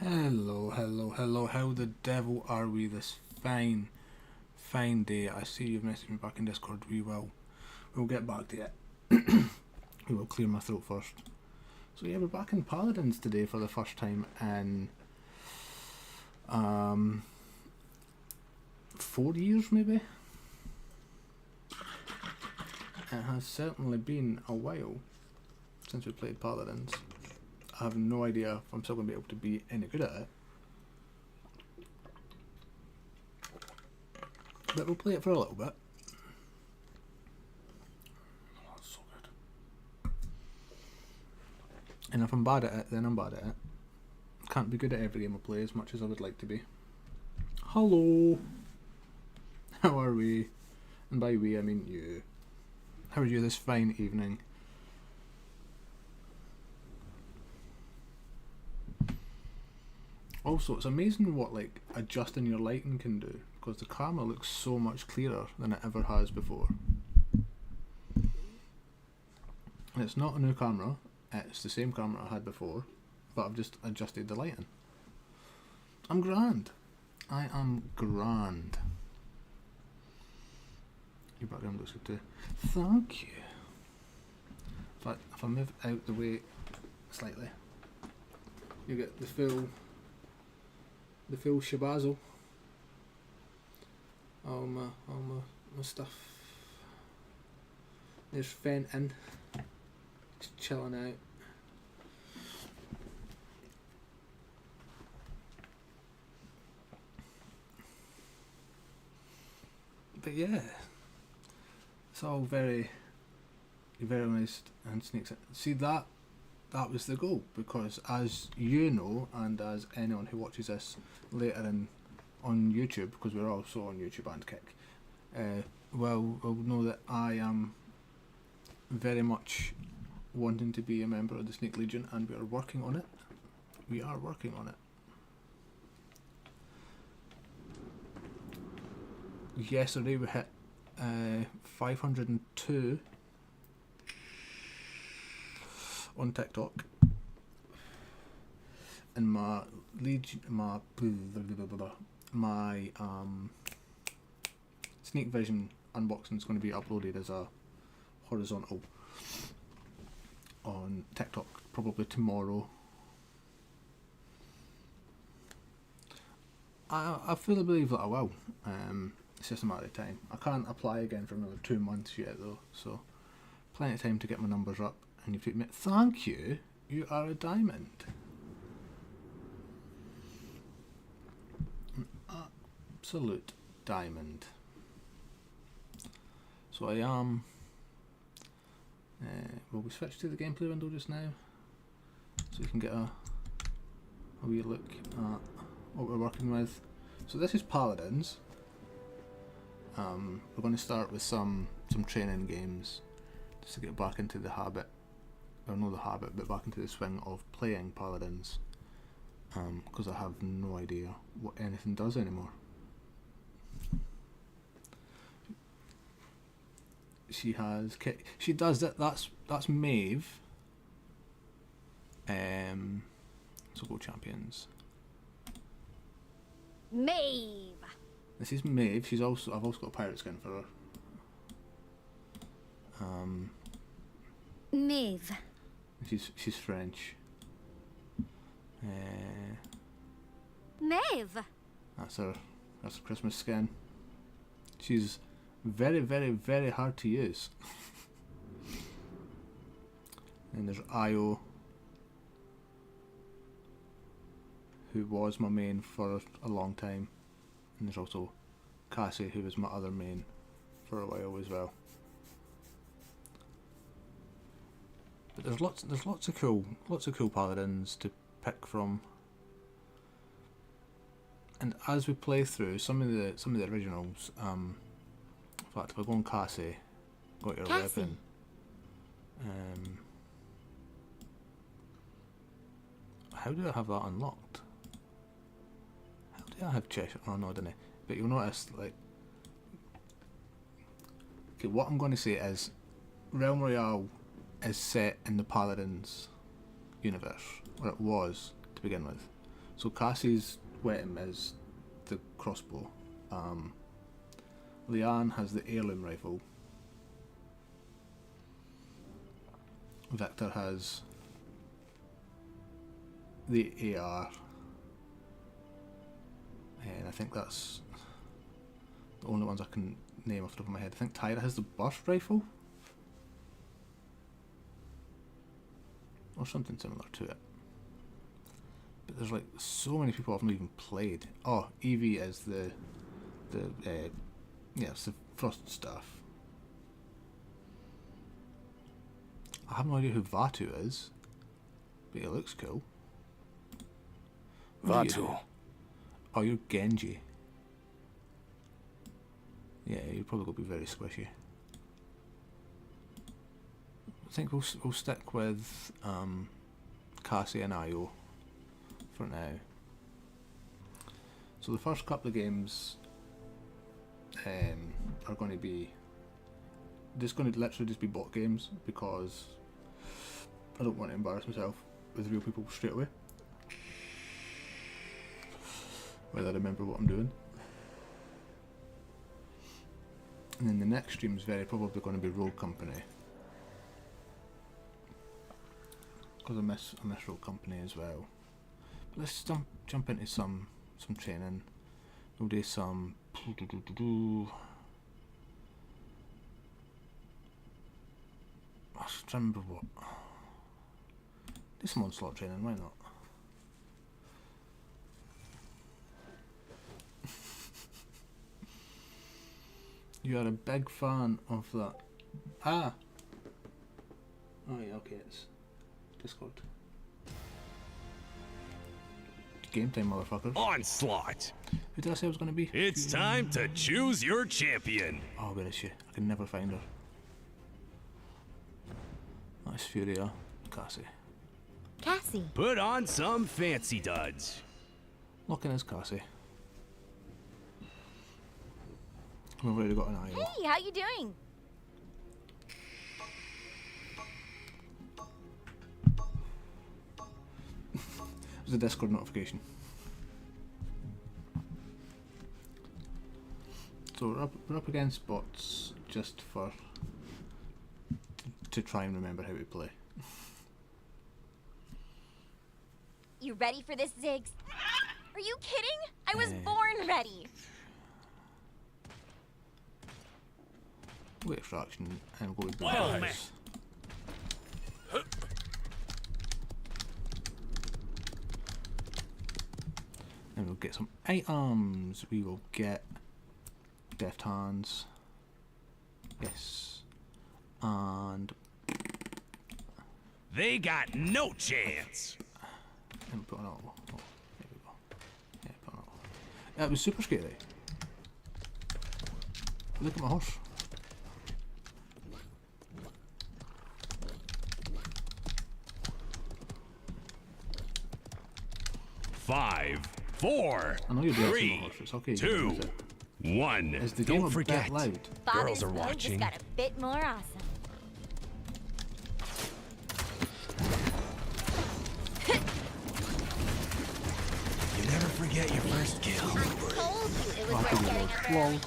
Hello, hello, hello. How the devil are we this fine day? I see you've messaged me back in Discord. We'll get back to it. We will clear my throat first. So yeah, we're back in Paladins today for the first time in 4 years maybe? It has certainly been a while since we played Paladins. I have no idea if I'm still going to be able to be any good at it. But we'll play it for a little bit. Oh, that's so good. And if I'm bad at it, then I'm bad at it. Can't be good at every game I play as much as I would like to be. Hello! How are we? And by we, I mean you. How are you this fine evening? Also, it's amazing what adjusting your lighting can do, because the camera looks so much clearer than it ever has before. And it's not a new camera, it's the same camera I had before, but I've just adjusted the lighting. I'm grand. I am grand. Your background looks good too. Thank you. But if I move out the way slightly, you get the full shabazzle. All my stuff. There's Fenton, just chilling out. But yeah, it's all very nice and sneaks in. See, that was the goal, because as you know, and as anyone who watches this later on YouTube, because we're also on YouTube and Kick, will know that I am very much wanting to be a member of the Snake Legion, and we are working on it. We are working on it. Yesterday we hit 502 on TikTok, and my Snake Vision unboxing is going to be uploaded as a horizontal on TikTok probably tomorrow. I fully believe that I will. It's just a matter of time. I can't apply again for another 2 months yet though, so plenty of time to get my numbers up. And you have to admit, thank you, you are a diamond. An absolute diamond. So I am... will we switch to the gameplay window just now? So we can get a wee look at what we're working with. So this is Paladins. We're going to start with some training games, just to get back into the habit. Or not the habit, but back into the swing of playing Paladins, because I have no idea what anything does anymore. She has she does that. That's Maeve. So go champions. Maeve. This is Maeve. I've also got a pirate skin for her. Maeve. She's French. Maeve. That's her Christmas skin. She's very, very, very hard to use. And there's Io, who was my main for a long time. And there's also Cassie, who was my other main for a while as well. But there's lots of cool paladins to pick from. And as we play through some of the originals, in fact, if I go on Cassie, got your Cassie. weapon. How do I have that unlocked? How do I have Cheshire? Oh no, I didn't. But you'll notice, okay, what I'm going to say is, Realm Royale is set in the Paladins universe, or it was to begin with. So Cassie's weapon is the crossbow. Leanne has the heirloom rifle. Victor has the AR. And I think that's the only ones I can name off the top of my head. I think Tyra has the burst rifle. Or something similar to it. But there's like so many people I've not even played. Oh, Evie is the it's the frost staff. I have no idea who Vatu is, but he looks cool. Vatu. Oh, you're Genji. Yeah, you're probably going to be very squishy. I think we'll stick with Cassie and Io for now. So the first couple of games are going to be literally just be bot games, because I don't want to embarrass myself with real people straight away. Whether I remember what I'm doing. And then the next stream is very probably going to be Rogue Company, because I miss Rogue Company as well. But let's jump into some training. We'll do some. I just remember what. Do some onslaught training. Why not? You are a big fan of that. Ah! Oh yeah, okay, it's Discord. Game time, motherfuckers. Onslaught! Who did I say I was going to be? It's time to choose your champion. Oh, where is she? I can never find her. That's Furia. Cassie. Cassie. Put on some fancy duds. Looking as Cassie. We've already got an eye. Hey, how you doing? It was a Discord notification. So we're up against bots just to try and remember how to play. You ready for this, Ziggs? Are you kidding? I was born ready. We'll get extraction and go with Well, the man. Then we'll get some items. We will get deft hands. Yes. And They got no chance. and put on all. Oh, there we go. Yeah, put on all. That was super scary. Look at my horse. Five, four, I know you're dancing on three, my horse. It's okay. you can two, use it. one. Is the game Don't a forget. bit loud? Girls Father's are mode watching. just got a bit more awesome. You never forget your first kill. I told you it was Oh, I worth think getting it a was. bird. Lol.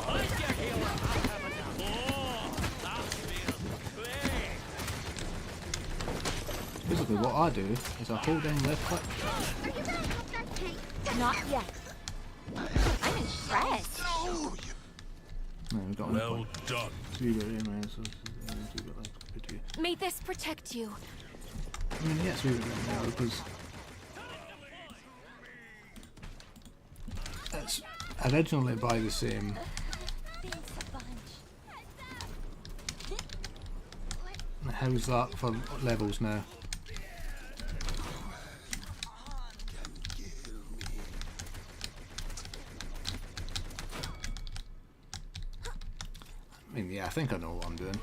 Basically, what I do is I hold down left click. Not yet. I'm impressed. No, we got Well done. 3 bit aim, so 2 bit like pretty. May this protect you. I mean, yes, we bit now because it's originally by the same. Thanks a bunch. How's that for levels now? I mean, yeah, I think I know what I'm doing.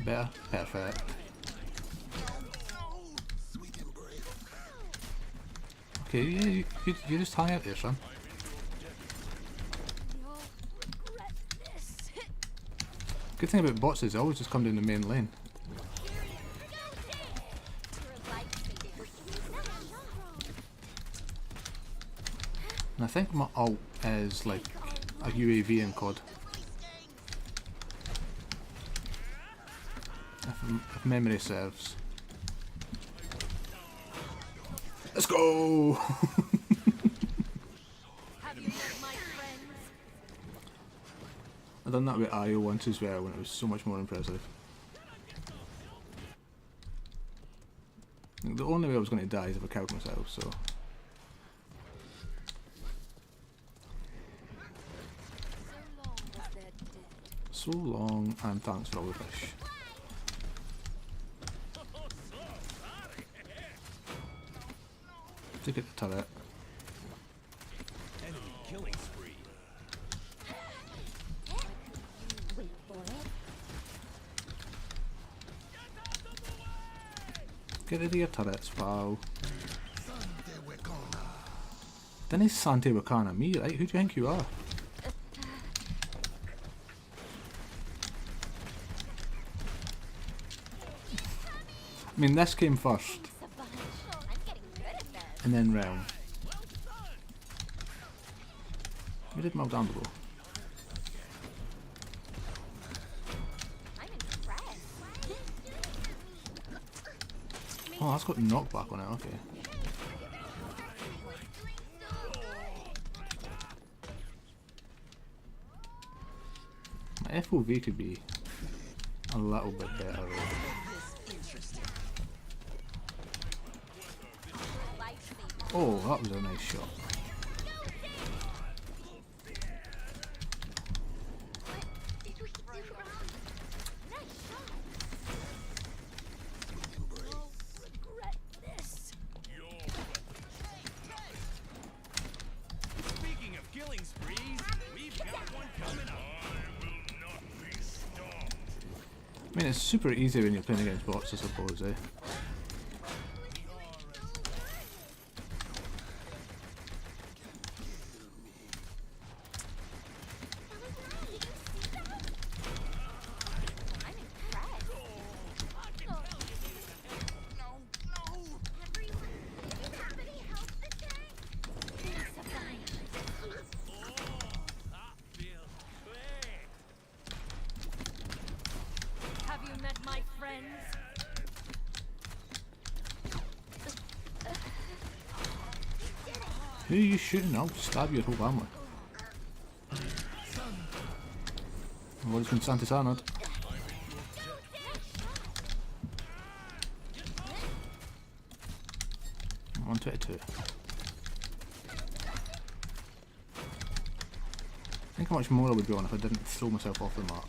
Better? Perfect. Okay, yeah, you just hang out there, son. You'll regret this. Good thing about bots is they always just come down the main lane. And I think my ult is like a UAV in COD. If memory serves. Let's go! I've done that with IO once as well when it was so much more impressive. The only way I was going to die is if I killed myself, so... So long, and thanks for all the fish. Take it to turret. Enemy killing spree. Get rid of your turrets, pal. Didn't Sante Wakana me, right? Who do you think you are? I mean, this came first, and then realm. We did well down below. Oh, that's got knockback on it, okay. My FOV could be a little bit better. Oh, that was a nice shot. Speaking of killing sprees, we've got one coming up. I will not be stopped. I mean, it's super easy when you're playing against bots, I suppose, eh? Who are you shooting? I'll stab your whole family. What is from Santis Arnold? 122. Think how much more I would be on if I didn't throw myself off the map.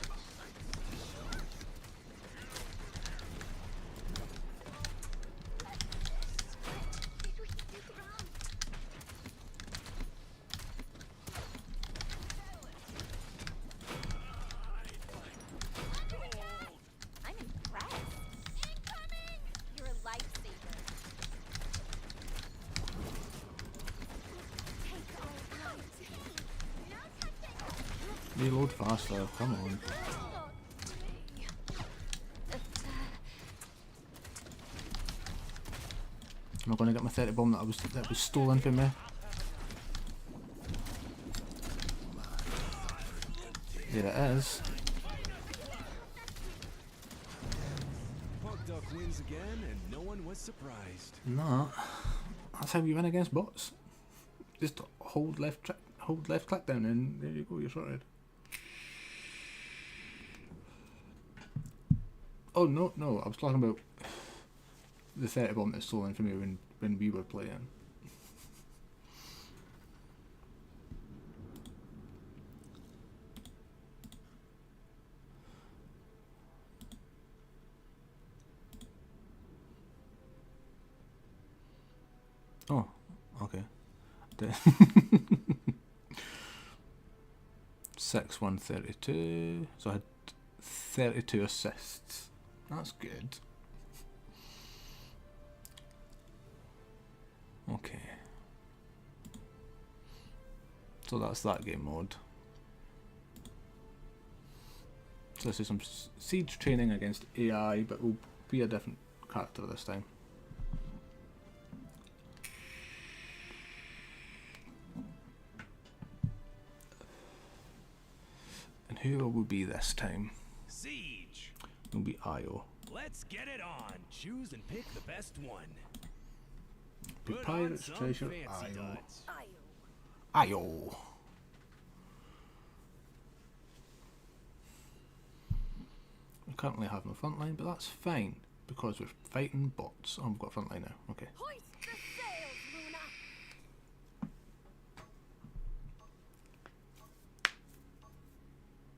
Reload faster, come on. Am I gonna get my 30 bomb that was stolen from me? There it is. Pug Duck wins again, and no one was surprised. No, that's how you win against bots. Just hold left click down, and there you go. You're sorted. Oh no, I was talking about the 30 bomb that's stolen from me when we were playing. Oh, okay. 6-1-32. So I had 32 assists. That's good. Okay. So that's that game mode. So this is some siege training against AI, but will be a different character this time. And who will we be this time? Siege. It will be Io. Let's get it on. Choose and pick the best one. Be Put Pirates, on some Treasure, fancy Io. duds. Io! We currently have no front line, but that's fine, because we're fighting bots. Oh, we've got a front line now, okay. Hoist the sails,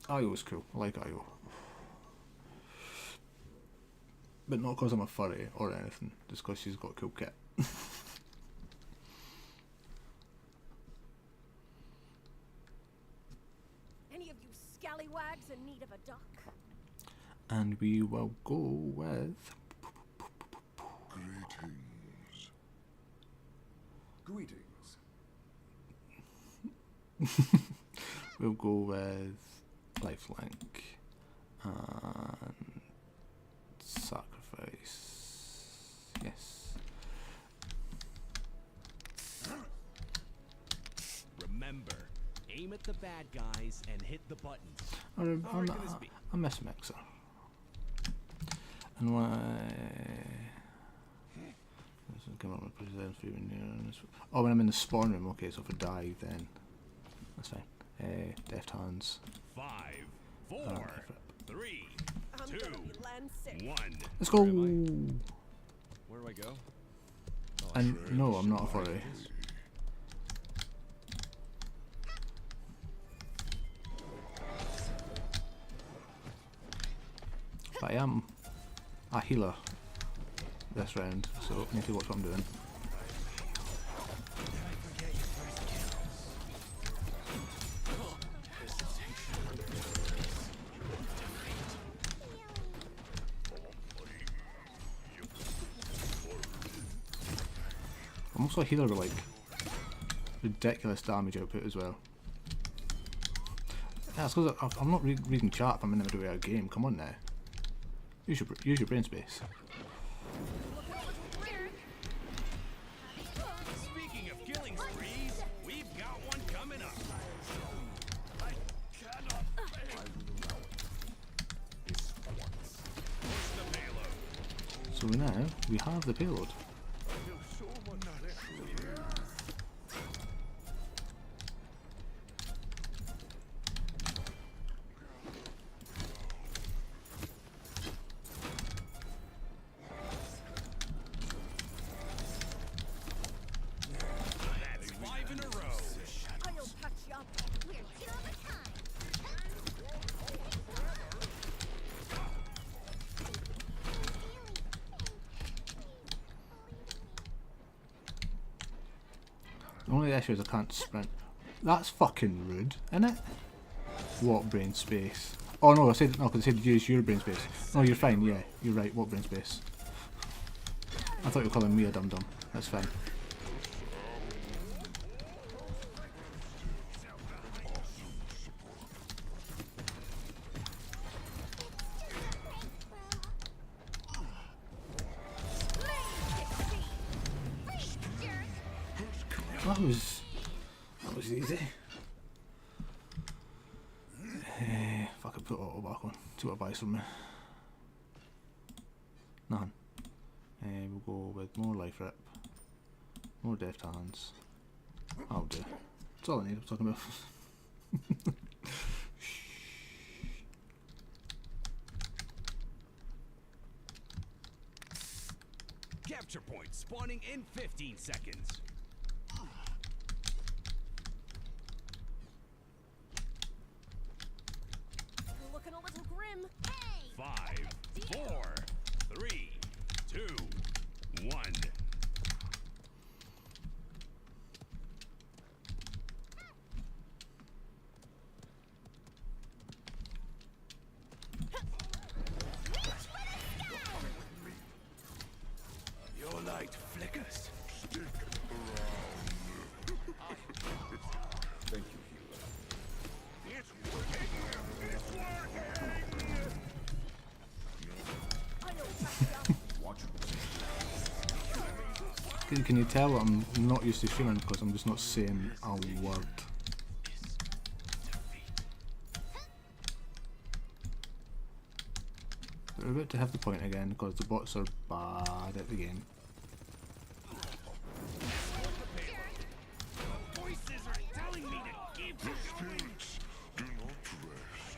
Luna. Io's cool, I like Io. But not because I'm a furry or anything, just because she's got a cool kit. Any of you scallywags in need of a duck? And we will go with... Greetings. We'll go with lifelink and sacrifice. Yes. Remember, aim at the bad guys and hit the buttons. I miss Mixer. And oh, when I'm in the spawn room, okay, so if I die, then that's fine. Deft hands. 5, 4, 3, I'm 2, gonna be land sick. 1. Let's go! Where do I go? And no, I'm not a furry. But I am a healer this round, so I need to watch what I'm doing. I'm also a healer with like ridiculous damage output as well. Yeah, it's because I'm not reading chat if I'm in the middle of a game. Come on now. Use your brain space. Speaking of killing sprees, we've got one coming up. I cannot fail. The payload. So now we have the payload. That's 5 in a row. I'll touch you up. We're two of a kind. The only issue is I can't sprint. That's fucking rude, isn't it? What brain space? Oh no, I said no because I said use your brain space. No, you're fine. Yeah, you're right. What brain space? I thought you were calling me a dum dum. That's fine. That was easy. Fuck, I put auto back on. See what it buys from me. None. We'll go with more life rip, more deft hands. I'll do. That's all I need. I'm talking about. Capture point spawning in 15 seconds. You're looking a little grim. 5, 4, 3, 2, 1. Your light flickers. Stick around. Thank you, healer. It's working. It's working. Can you tell I'm not used to streaming because I'm just not saying a word. We're about to have the point again because the bots are bad at the game. Voices are telling me to keep going. Spirits do not rest.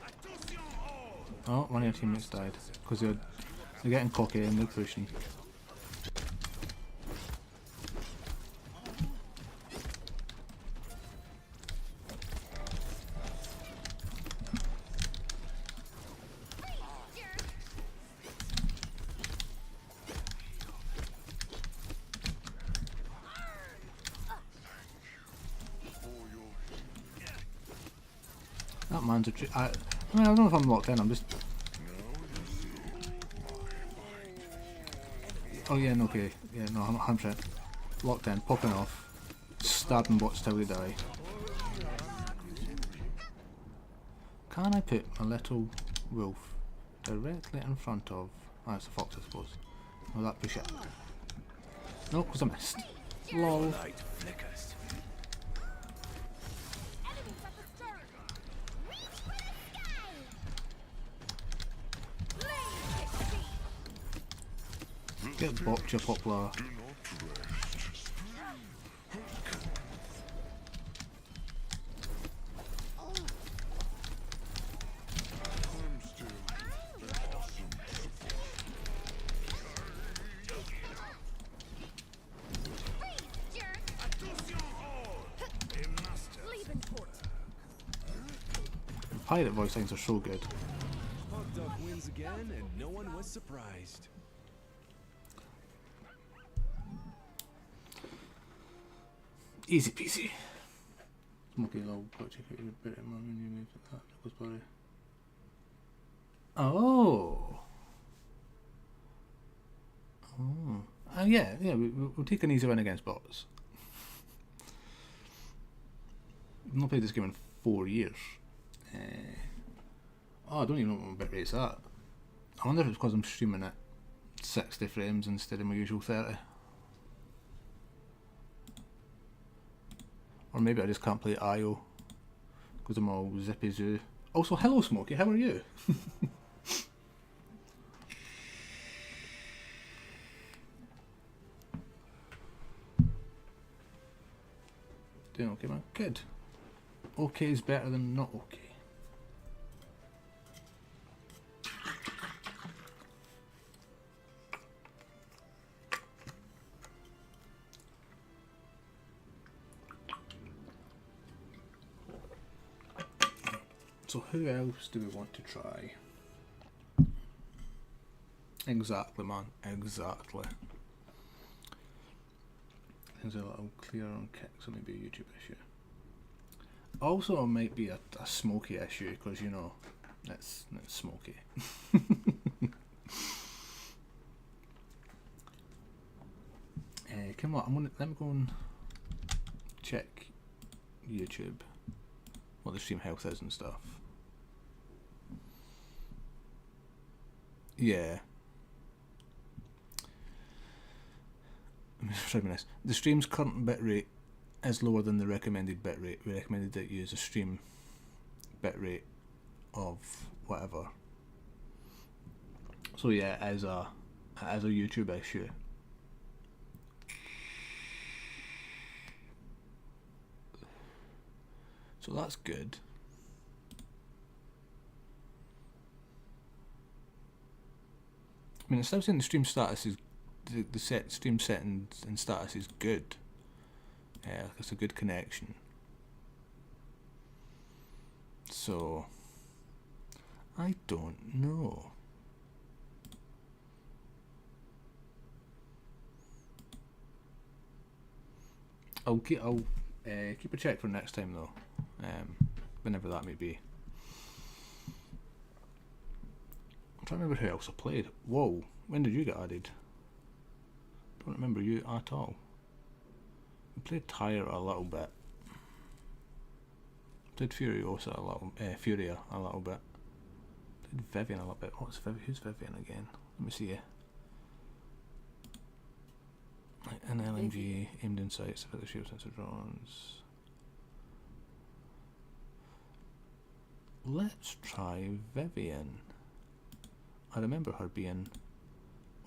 Attention all. Oh, one of your teammates died because they're getting cocky and they're pushing. That man's a I mean, I don't know if I'm locked in, I'm just... Oh yeah, no, okay. Yeah, no, I'm 100% locked in, popping off, stabbing bots till they die. Can I put my little wolf directly in front of... Ah, it's a fox, I suppose. Will that push it? No, because I missed. LOL. Light flickers. Get bopped, you poplar. Do not rest. I'm still an awesome support. Attention all. A master. Pirate voice lines are so good. Hot dog wins again, and no one was surprised. Easy peasy. Smoky low, got to check out your bit of when you move that. That was probably. Oh. Oh. Yeah, we'll take an easy win against bots. I've not played this game in 4 years. Oh, I don't even know what my bit rate's at. I wonder if it's because I'm streaming at 60 frames instead of my usual 30. Or maybe I just can't play IO because I'm all zippy zoo. Also, hello Smokey, how are you? Doing okay, man. Good. Okay is better than not okay. So who else do we want to try? Exactly, man. Exactly. Things are a little clearer on kicks, so maybe a YouTube issue. Also, it might be a Smoky issue because you know it's Smoky. Come on, let me go and check YouTube, what the stream health is and stuff. Yeah. I'm just trying this. The stream's current bitrate is lower than the recommended bitrate. We recommended that you use a stream bitrate of whatever. So yeah, it is a YouTube issue. So that's good. I mean, it's still saying the stream status is the stream settings and status is good. Yeah, it's a good connection. So I don't know. I'll keep a check for next time though, whenever that may be. I'm trying to remember who else I played. Whoa, when did you get added? Don't remember you at all. We played Tyre a little bit. Played Furia a little bit. Vivian a little bit. Who's Vivian again? Let me see you. Like an LMG aimed in sights, effective shield sensor drones. Let's try Vivian. I remember her being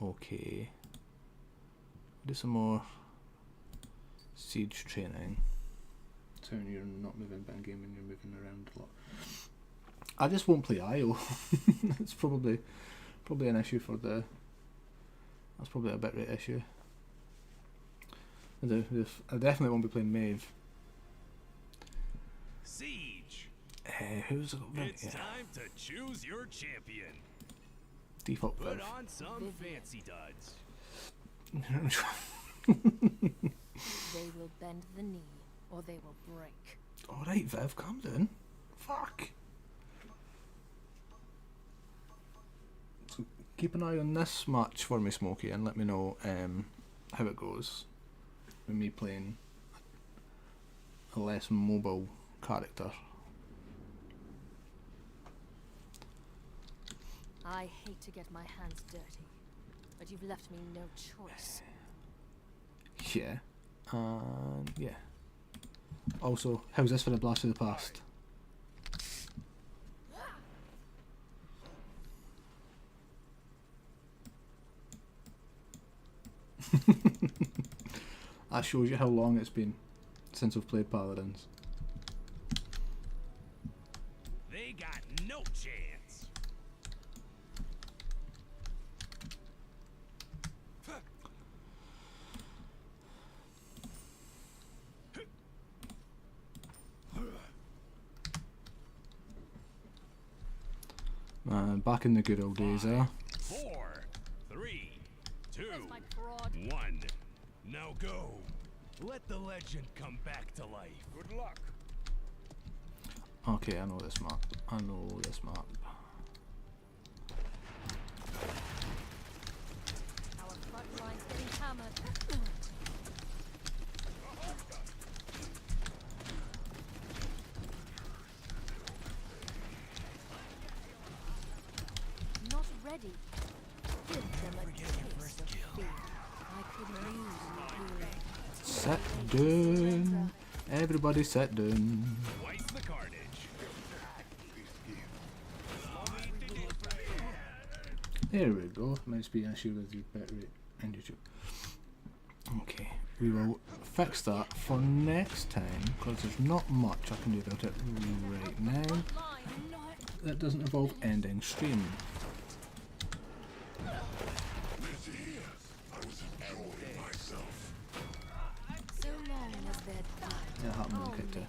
okay. Do some more siege training. So when you're not moving bang game and you're moving around a lot. I just won't play IO. It's probably an issue for the. That's probably a bitrate issue. I definitely won't be playing Maeve. Siege. Who's It's time to choose your champion. Default Put Viv. on some fancy duds. They will bend the knee, or they will break. Alright, Viv, calm down. Fuck. So keep an eye on this match for me, Smokey, and let me know how it goes with me playing a less mobile character. I hate to get my hands dirty, but you've left me no choice. Yeah. And yeah. Also, how's this for a blast of the past? That shows you how long it's been since we've played Paladins. They got no chance. Man, back in the good old days, eh? 4, 3, 2, Where's my prod? 1. Now go. Let the legend come back to life. Good luck. Okay, I know this map. I know this map. Our front line's getting hammered. Not ready. Give them a taste of fear. I could use a hero. Sit down. Everybody sit down. Twice the carnage. There we go. Must be an issue with the bitrate and YouTube. Okay, we will fix that for next time because there's not much I can do about it right now. That doesn't involve ending stream. So long as they're done. That happened when I kicked it.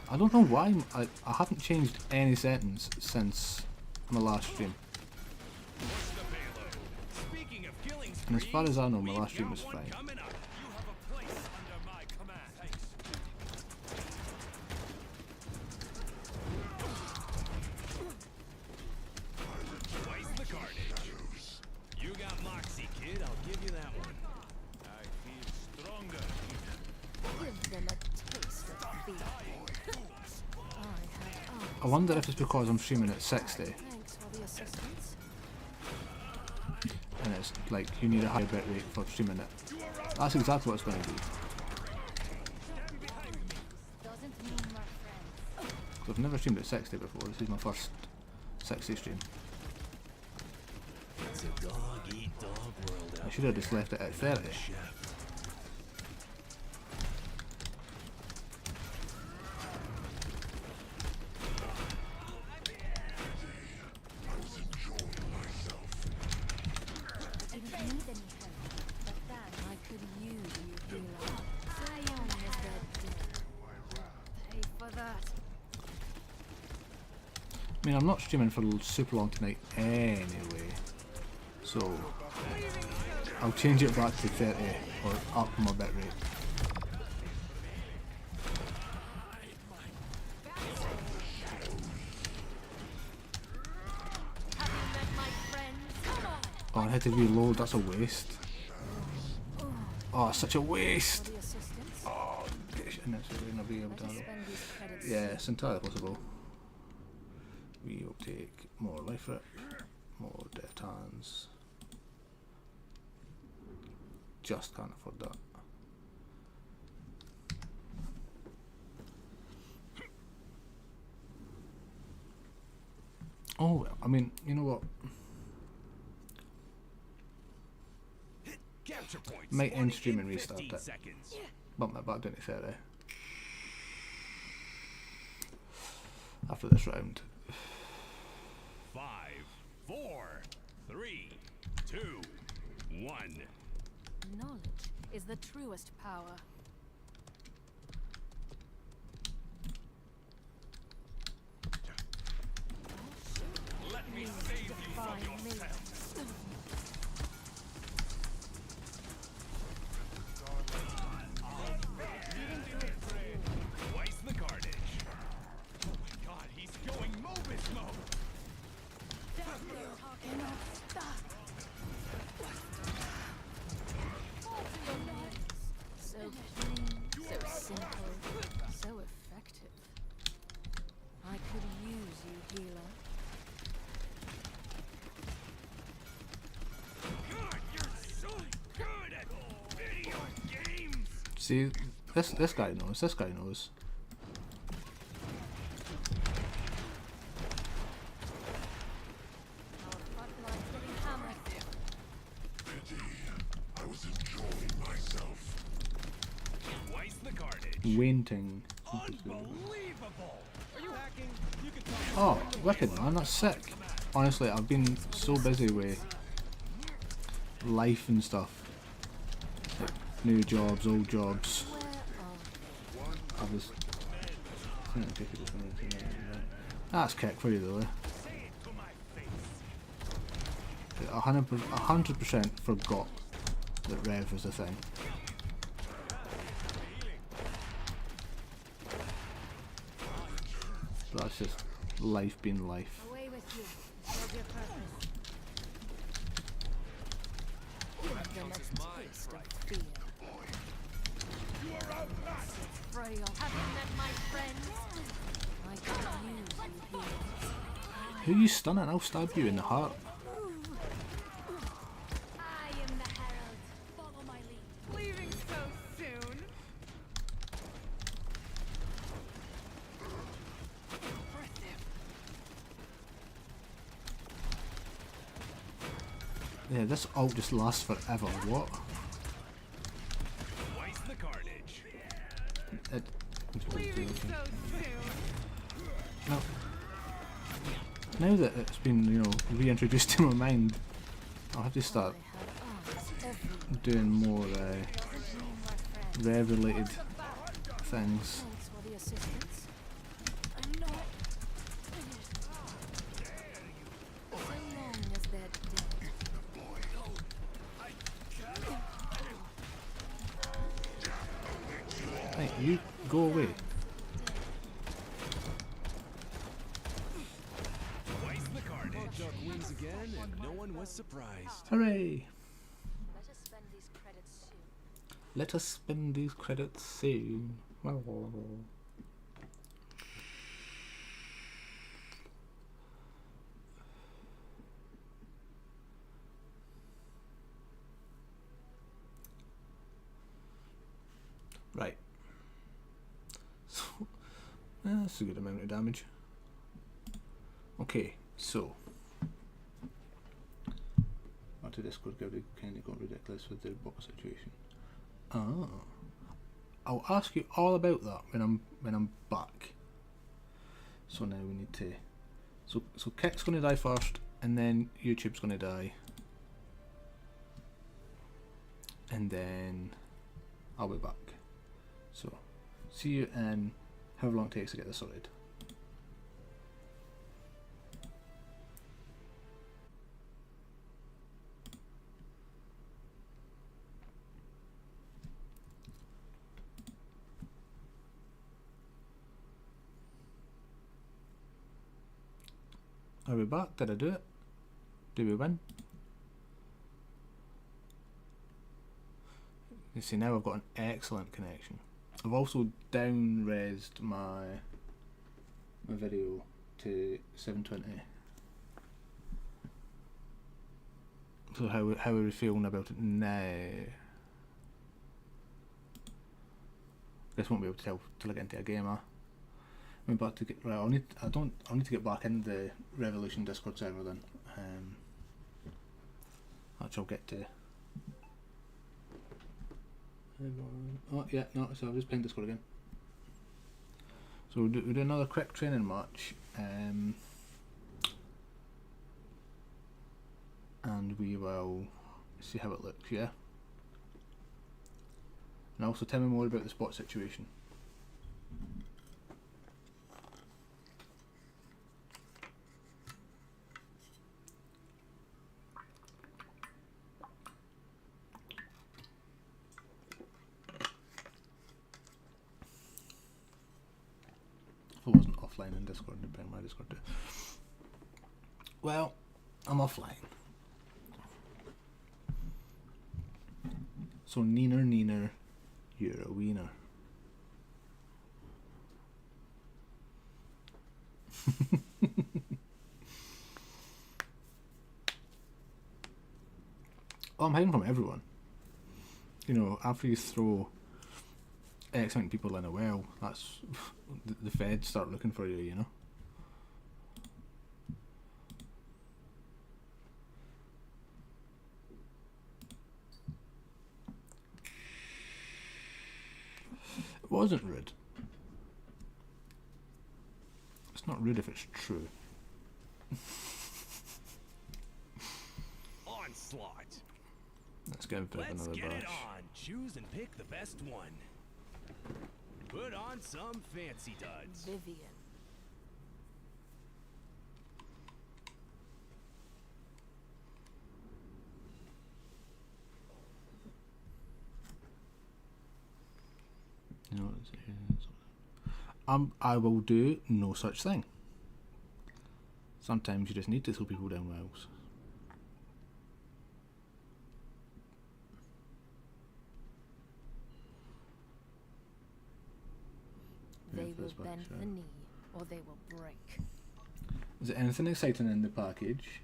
I don't know why I haven't changed any settings since my last stream. What's the payload? Speaking of killing And as far as I know, my we've last stream got was one fine. coming up. You have a place under my command. Twice the carnage. You got moxie, kid. I'll give you that one. I feel stronger. Give them a taste of fear. I wonder if it's because I'm streaming at 60 Thanks for the assistance. and it's like you need a higher bitrate for streaming it. That's exactly what it's going to be. Doesn't mean we're friends. 'Cause I've never streamed at 60 before. This is my first 60 stream. It's a dog-eat-dog world I should have just left it at 30. I didn't need any help, but then I could use you healer. So long as they're dead. Pay for that. I mean, I'm not streaming for super long tonight anyway, so I'll change it back to 30 or up my bitrate. Have you met my friends? Come on. Oh, I had to reload. That's a waste. Oh, such a waste. For the assistance. Oh, and that's really not being able to Better handle. spend these credits. Yeah, it's entirely possible. We will take more life rip, more death hands. Just can't afford that. Oh, I mean, you know what? Capture points. Might end spawning stream in and restart 15 it. seconds. Bump that back down to 30. After this round. 5, 4, 3, 2, 1. Knowledge is the truest power. Let me save you from yourself. Twice the carnage. Oh my god, he's going Mobus mode. So clean, so simple, so effective. I could use you, healer. God, you're so good at video games. See, this guy knows. This guy knows. Our front line's getting hammered. Pity. I was enjoying myself. Twice the carnage. Waiting. Unbelievable. Are you hacking? You can tell. Oh, wicked man, that's sick. Honestly, I've been so busy with life and stuff. Like new jobs, old jobs. Where are I was. That's kick for you though. Say it to my face. 100% forgot that Rev was a thing. That's just life being life. away with you? What's your purpose? Give them a taste of fear. You are outmatched. Frail. Having met my friends, I could use you, healer. Who you stunning? I'll stab you in the heart. I am the herald. Follow my lead. Leaving so soon. Yeah, this ult just lasts forever. What? Twice the carnage. It, Leaving so soon. no. Now that it's been, you know, reintroduced to my mind, I'll have to start I have asked every doing more my friend. Rev-related things. Thanks for the assistance. I'm not finished. So long as they're dead. Hey, you go away. Twice the carnage. Duck wins again, and no one was surprised. Hooray! Let us spend these credits soon. Let us spend these credits soon. Right. So, that's a good amount of damage. Okay, so. Onto Discord, Gary kind of got ridiculous with their bot situation. Oh. I'll ask you all about that when I'm back. So now we need to. So Kick's gonna die first, and then YouTube's gonna die, and then I'll be back. So see you in however long it takes to get this sorted. Are we back? Did I do it? Did we win? You see, now I've got an excellent connection. I've also down-resed my video to 720. So how are we feeling about it now? Guess won't be able to tell till I get into a game, huh? I mean, but to get right, I'll need to get back in the Revolution Discord server then. Which I'll get to. Oh yeah, no, so I've just playing Discord again. So we'll do another quick training match, and we will see how it looks, yeah? And also tell me more about the spot situation. If I wasn't offline in Discord, I'd bring my Discord too. Well, I'm offline. So neener, you're a wiener. Oh, I'm hiding from everyone. You know, after you throw X amount of people in a well, that's the feds start looking for you, you know. It wasn't rude. It's not rude if it's true. Onslaught. Let's give it Let's another get bash. it on. Choose and pick the best one. Put on some fancy duds. Vivian. You know, I will do no such thing. Sometimes you just need to throw people down wells. They will bend the knee, or they will break. Is there anything exciting in the package?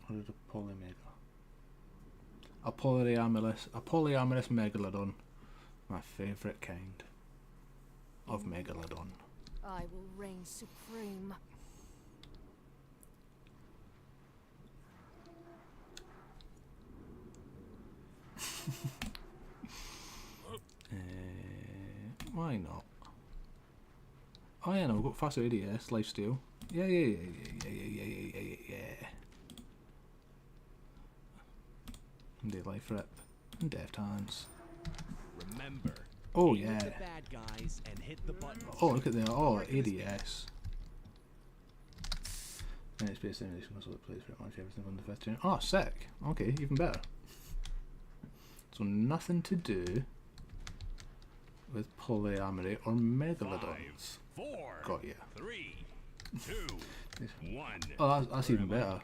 Or is it a polymega? A polyamorous megalodon. My favourite kind of megalodon. I will reign supreme. Why not? Oh yeah, no, we've got faster ADS, lifesteal. Yeah. And day life rip. And deft hands. Remember. Oh aim yeah. at the bad guys and hit the button. Oh look at the ADS. And it's based simulation also that plays pretty much everything on the fifth turn. Oh sick. Okay, even better. So nothing to do with polyamory or megalodons. 5, 4, Got ya. 3, 2, 1. Oh, that's even better.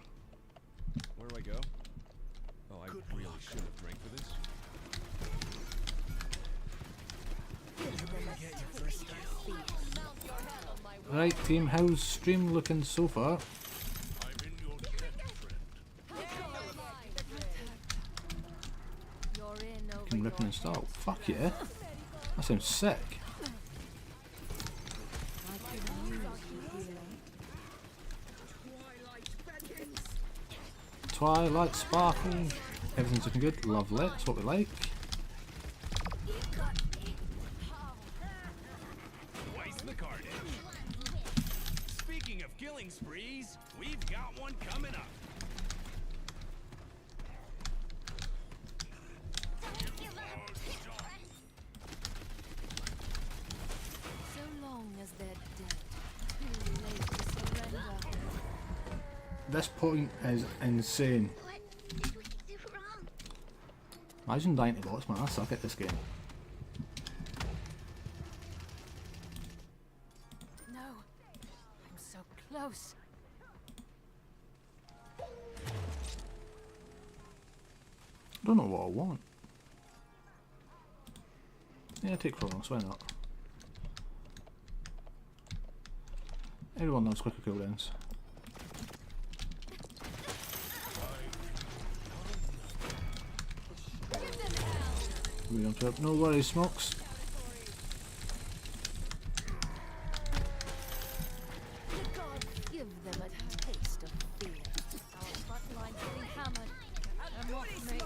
Where do I go? Oh, I really should have drank for this. Get your first kill. Right team, how's stream looking so far? I'm in your debt, friend. You're in over Can rip and install. Fuck yeah. That sounds sick. I could use you healing. Twilight sparkle. Everything's looking good. Lovely. That's what we like. Twice the carnage. Speaking of killing sprees, we've got one coming up. So long as they're dead, too late to surrender. This point is insane. What did we do wrong? Imagine dying to bots, man. I suck at this game. No, I'm so close. don't know what I want. Yeah, take Chronos, why not? Everyone loves quicker cooldowns. We don't have no worries, Smokes. The gods give them a taste of fear. Our front lines getting hammered. I'm off, mate.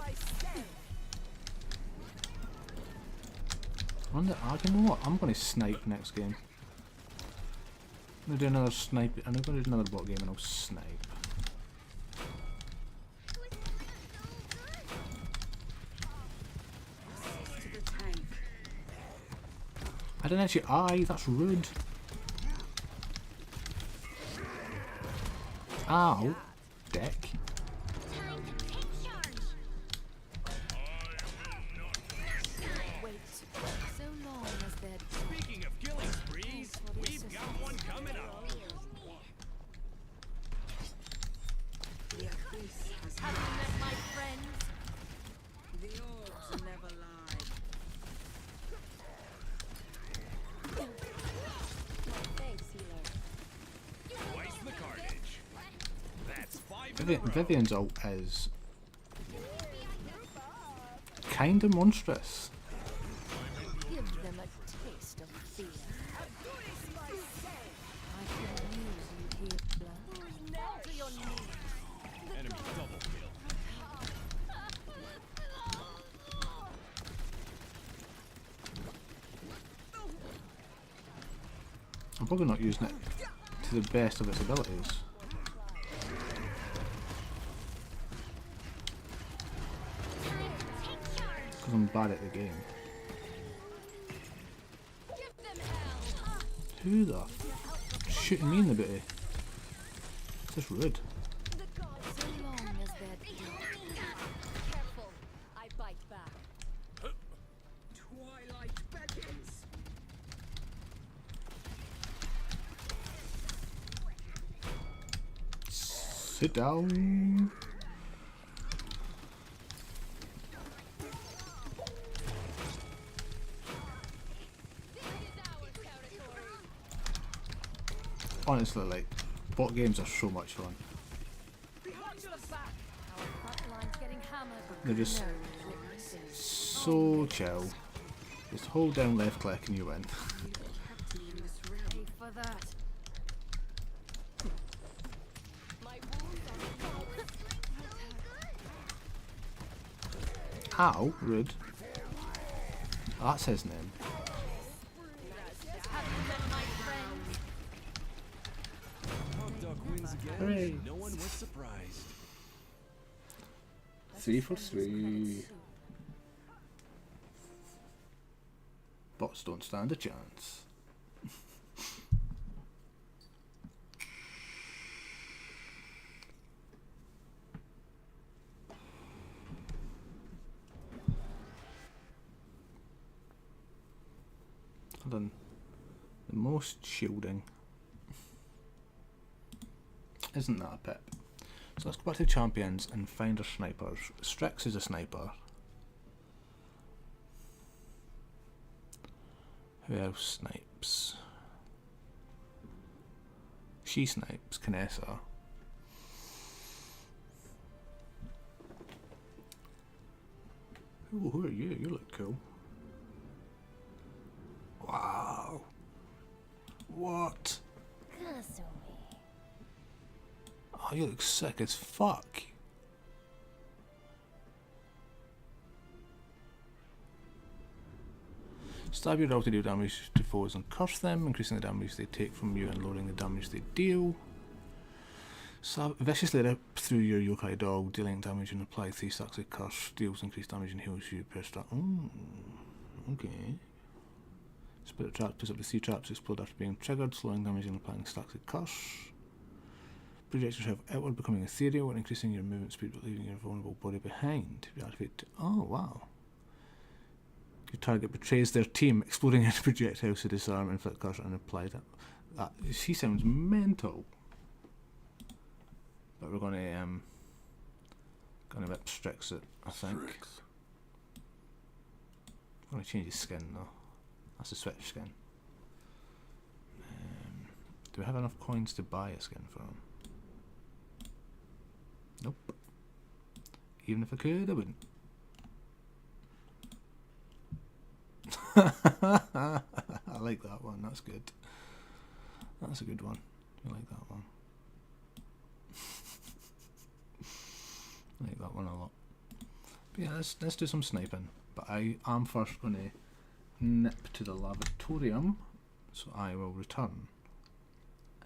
You know what? I'm going to snipe next game. I'm going to do another snipe. I'm going to do another bot game and I'll snipe. I didn't actually. Aye, that's rude. Ow, dick. Time to take charge. Wait so long as they're Speaking of killing sprees, we've got one coming up. Have you met my friends? The orbs never lie. Thanks, healer. Twice the carnage. That's 5 in a Vivian, row. Vivian's ult is kinda monstrous. Give them a taste of fear. I can use you, healer. To your knees. Enemy double kill. I'm probably not using it to the best of its abilities. Because I'm bad at the game. Who the f shooting me in the booty? It's just rude. So long as they're careful. I bite back. Twilight beckons. Sit down. Honestly, like, bot games are so much fun. Watch the back. Our front line's getting hammered. They're just No witnesses. so chill. Just hold down left click and you win. Pay for that. My wounds are Ow, rude. That's his name. Have you met my friends? Hog Duck wins again. Hooray. No one was surprised. 3 for 3. Bots don't stand a chance. I've done the most shielding. Isn't that a pip? So let's go back to champions and find our snipers. Strix is a sniper. Who else snipes? She snipes, Canessa. Ooh, who are you? You look cool. Wow. What? Oh, you look sick as fuck. Stab your roll to deal damage to foes and curse them, increasing the damage they take from you and lowering the damage they deal. Viciously rip through your yokai dog, dealing damage and apply 3 stacks of curse, deals increased damage and heals you per stack. Okay. Spirit trap puts up to 3 traps, explode after being triggered, slowing damage and applying stacks of curse. Project yourself outward, becoming ethereal and increasing your movement speed but leaving your vulnerable body behind. Oh wow. Your target betrays their team, exploding into projectiles to disarm, inflict curse and apply that. She sounds mental. But we're gonna Gonna whip Strix it, I think. Strix. I'm gonna change his skin though. That's a switch skin. Do we have enough coins to buy a skin for him? Nope. Even if I could, I wouldn't. I like that one, that's good. That's a good one. I like that one. I like that one a lot. But yeah, let's do some sniping. But I am first going to nip to the lavatorium, so I will return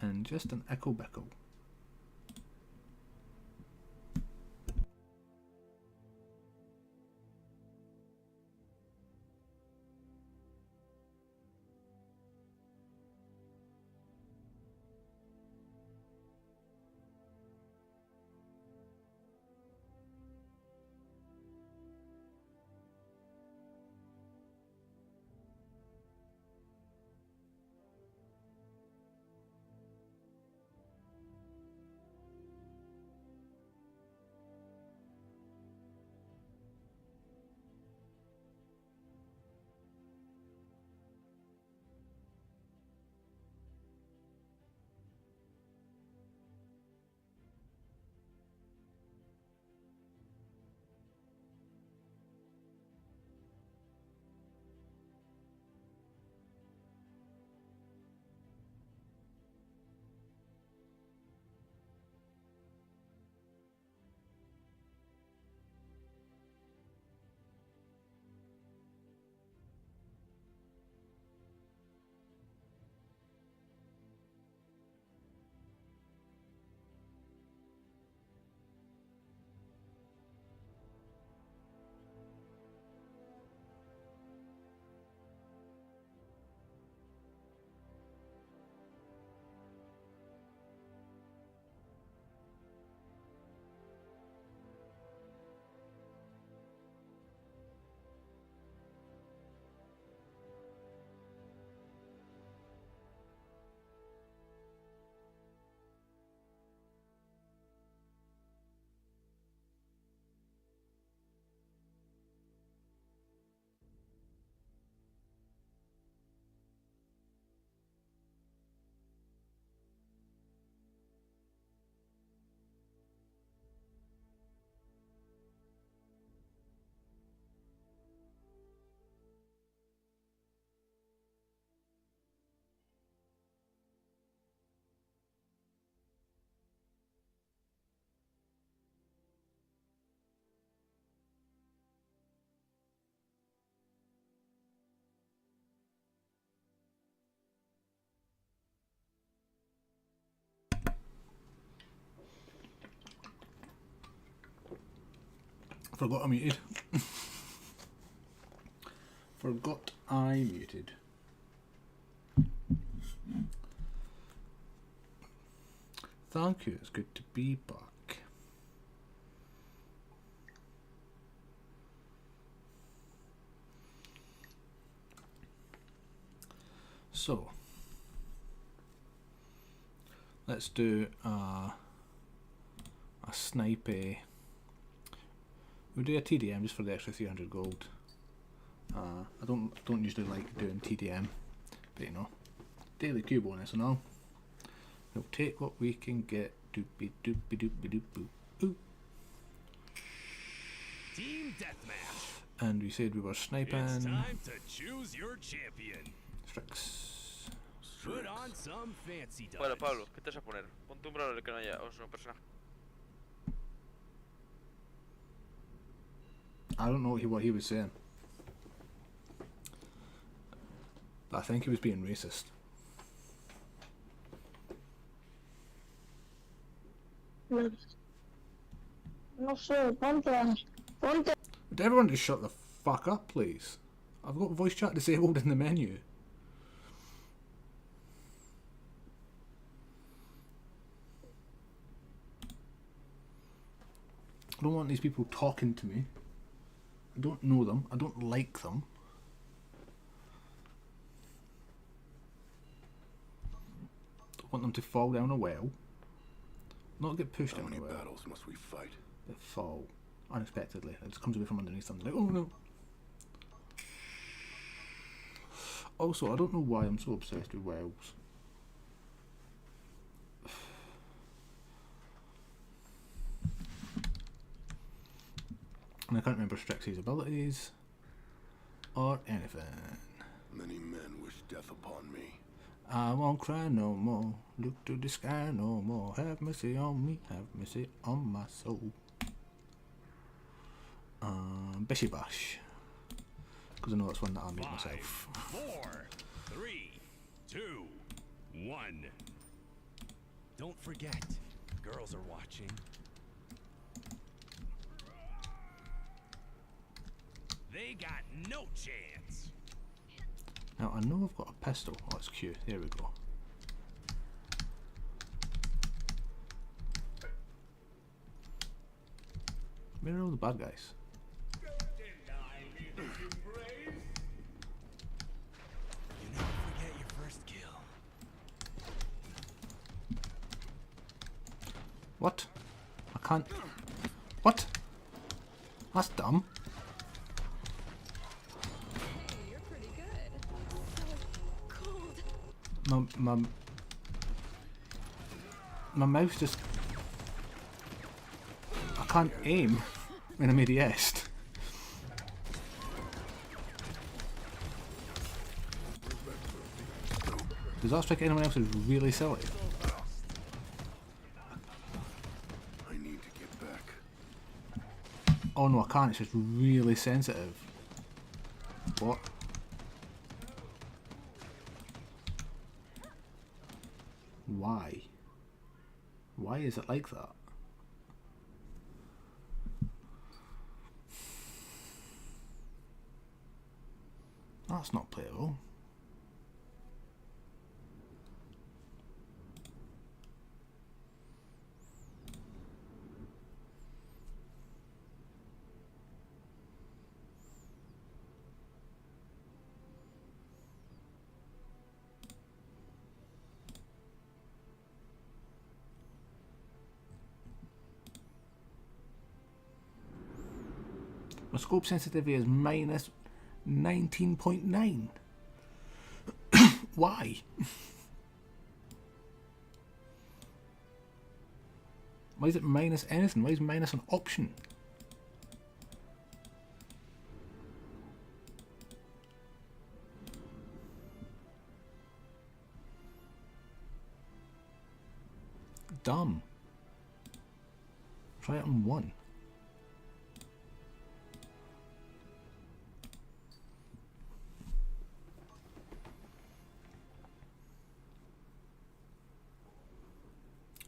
in just an ickle bickle. Forgot I muted. Forgot I muted. Thank you, it's good to be back. So, let's do a snipey. We'll do a TDM just for the extra 300 gold. I don't usually like doing TDM, but you know, daily Q bonus and all. We'll take what we can get. Doopy doopy doopy doop boop. Ooh. Team deathmatch. And we said we were sniping. It's time to choose your champion. Strix. Put on some fancy Bueno, duds. Pablo, ¿qué te vas a poner? Ponte un brawler que no haya, o sea, un personaje. I don't know what he was saying, but I think he was being racist. No sé, ponte. Would everyone just shut the fuck up, please? I've got voice chat disabled in the menu. I don't want these people talking to me. I don't know them. I don't like them. Don't want them to fall down a well. Not get pushed How down many a well. battles must we fight? But fall. unexpectedly. It just comes away from underneath them. Like, oh no. Also, I don't know why I'm so obsessed with wells. And I can't remember Strixie's abilities or anything. Many men wish death upon me. I won't cry no more. Look to the sky no more. Have mercy on me. Have mercy on my soul. Bishy Bash. Because I know it's one that I made myself. 4, 3, 2, 1. Don't forget, girls are watching. They got no chance. Now I know I've got a pistol. Oh, it's Q. There we go. Where are all the bad guys? You never forget your first kill. What? I can't. What? That's dumb. Hey, you're pretty good. So cold. My mouse just. I can't aim when I'm ADS'd. Does that strike anyone else as really silly? I need to get back. Oh no, I can't, it's just really sensitive. What? Why? Why is it like that? That's not playable. My scope sensitivity is minus 19.9. Why? Why is it minus anything? Why is minus an option? Dumb. Try it on 1.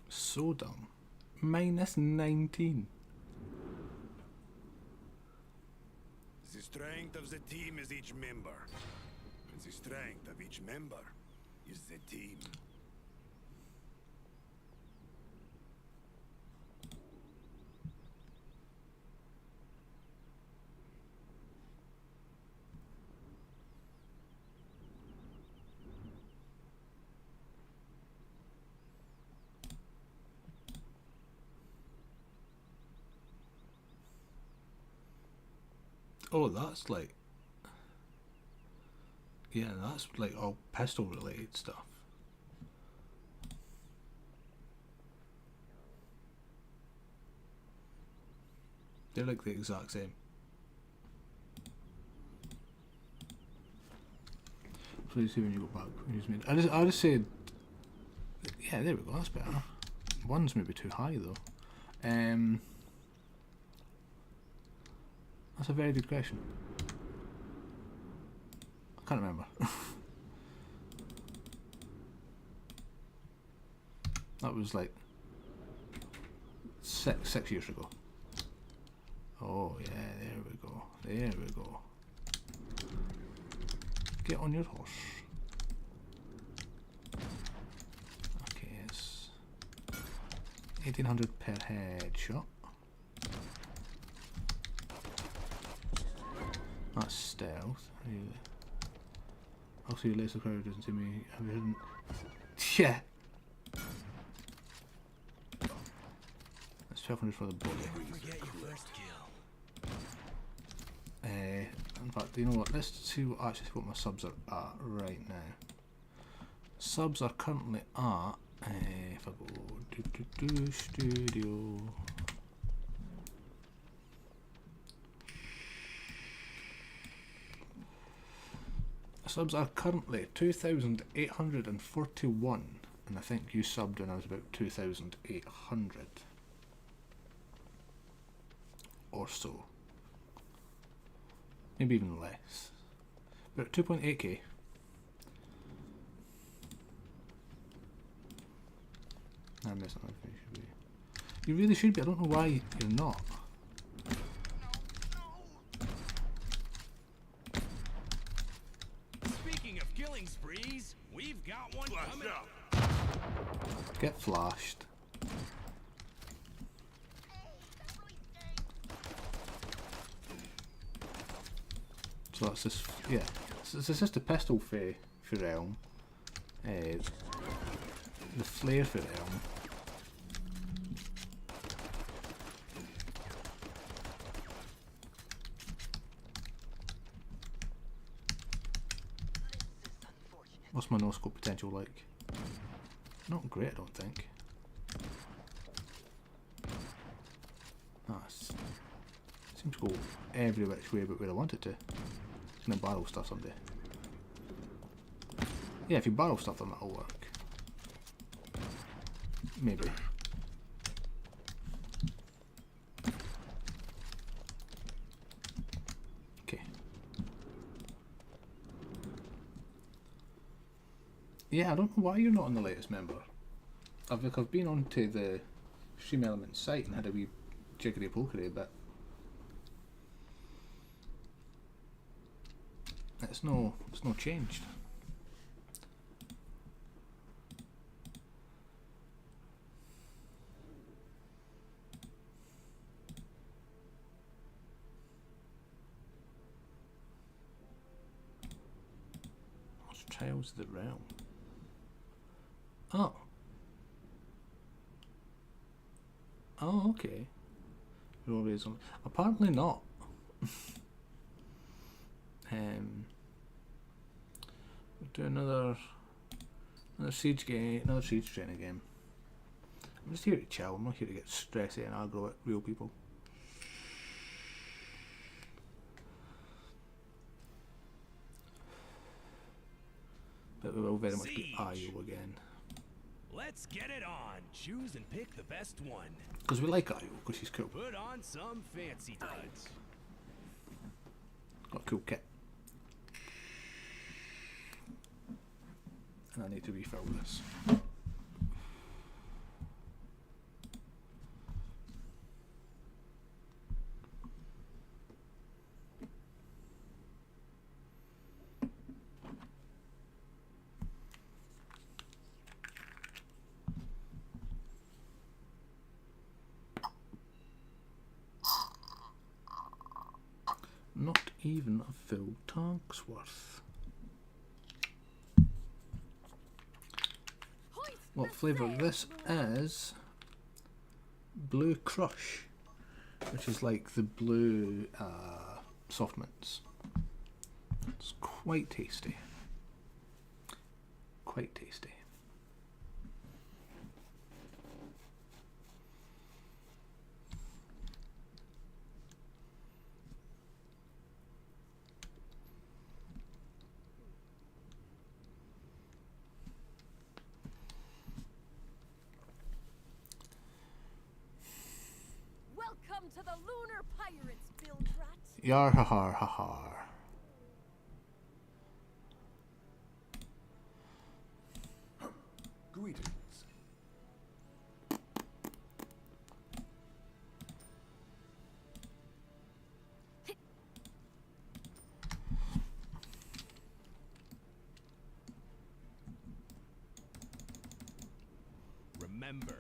So dumb. Minus 19. The strength of the team is each member. And the strength of each member is the team. Oh, that's like... Yeah, that's like all pistol related stuff. They're like the exact same. So you see when you go back. I just said... Yeah, there we go, that's better. 1's maybe too high though. That's a very good question. I can't remember. That was like six years ago. Oh yeah, there we go. There we go. Get on your horse. Okay, it's 1800 per head shot. That's stealth. Also, your laser crowd doesn't see me. Have you hidden? Yeah. That's 1200 for the body. Forget your first kill. In fact, you know what? Let's see what actually what my subs are at right now. Subs are currently at. If I go studio. Subs are currently 2,841, and I think you subbed when I was about 2,800 or so, maybe even less, but 2.8k. I'm missing everything you should be. You really should be. I don't know why you're not. Killing sprees, we've got one coming up. Get flashed. So that's this, yeah. So this is just the pistol for Realm. The flare for Realm. What's my no-scope potential like? Not great, I don't think. Nice. Seems to go every which way but where I want it to. It's gonna barrel stuff someday. Yeah, if you barrel stuff then that'll work. Maybe. Okay. Yeah, I don't know why you're not on the latest member. I've been onto the Stream Elements site and had a wee jiggery pokery, but it's no changed. What's Trials of the Realm? Oh. Oh, okay. Always on. Apparently not. We'll do another siege game, another siege training game. I'm just here to chill. I'm not here to get stressy and aggro at real people. But we will very much be IO again. Let's get it on. Choose and pick the best one. Because we like IO, because she's cool. Put on some fancy duds. Got a cool kit. And I need to refill this. Not even a full tank's worth. What flavour? This is Blue Crush, which is like the blue soft mints. It's quite tasty. Quite tasty. Welcome to the Lunar Pirates, Bildrat. Yar ha har ha har. Greetings. Remember,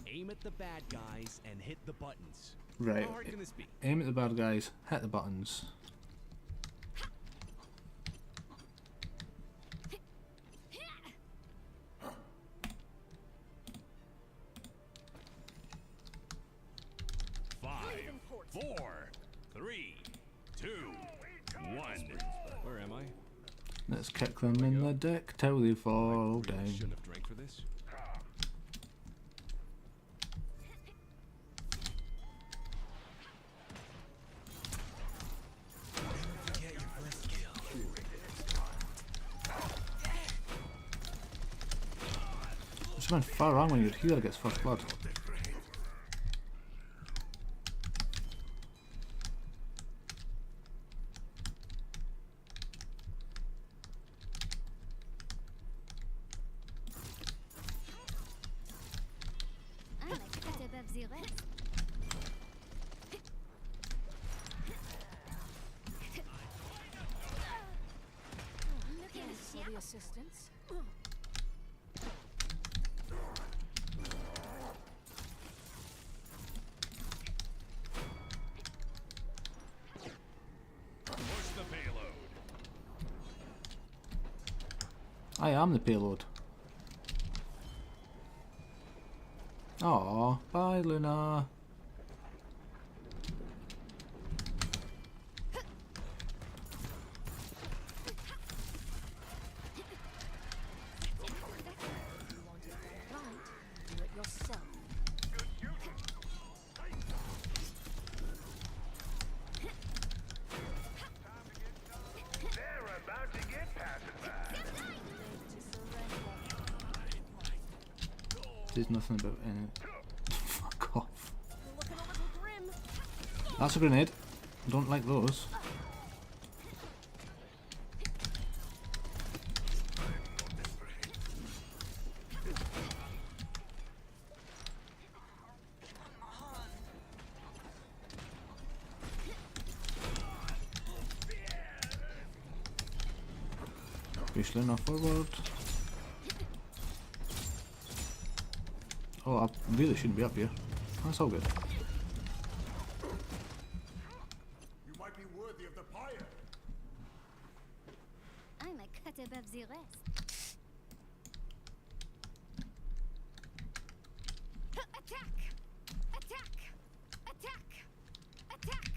aim at the bad guys and hit the buttons. Right. How hard can this be? Aim at the bad guys, hit the buttons. Five, 4, 3, 2, 1. Let's kick them in the dick till they fall down. Shouldn't have drank for this. It's went far wrong when your healer gets first blood. I'm a cut above the rest. Looking for the assistance. Push the payload. I am the payload. Aw, bye Luna. Do it yourself. There's nothing about any. Fuck off. That's a grenade. I don't like those. Push Luna forward. Oh, I really shouldn't be up here. That's all good. You might be worthy of the pyre. I'm a cut above the rest. Attack! Attack! Attack! Attack!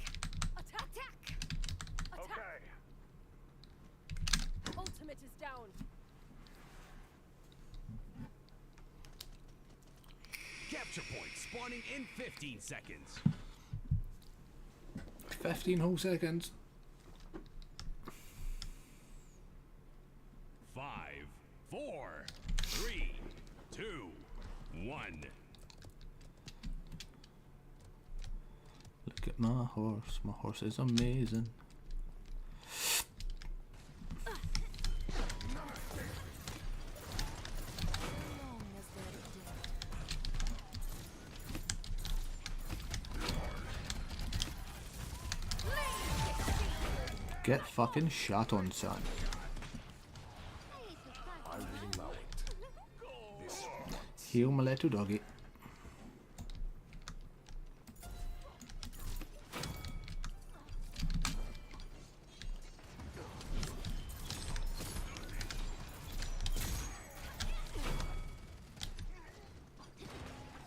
Attack! Okay. Ultimate is down. Capture point spawning in 15 seconds. 15 whole seconds. 5, 4, 3, 2, 1. Look at my horse. My horse is amazing. Long as they're dead. Get fucking shot on, son. Heal my little doggy.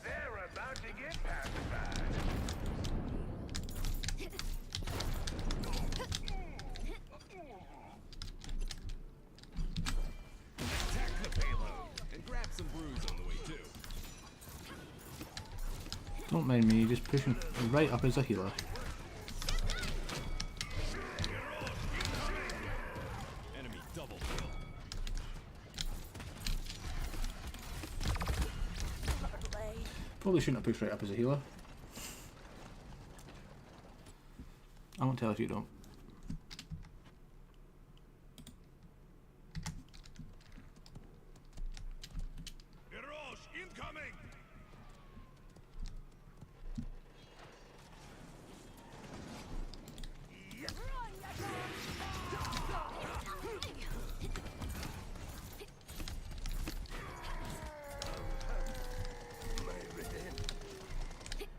They're about to get pacified. Attack the payload and grab some brews on the way too. Don't mind me, just pushing right up as a healer. Enemy double kill. Probably shouldn't have pushed right up as a healer. I won't tell if you don't. Mirage incoming.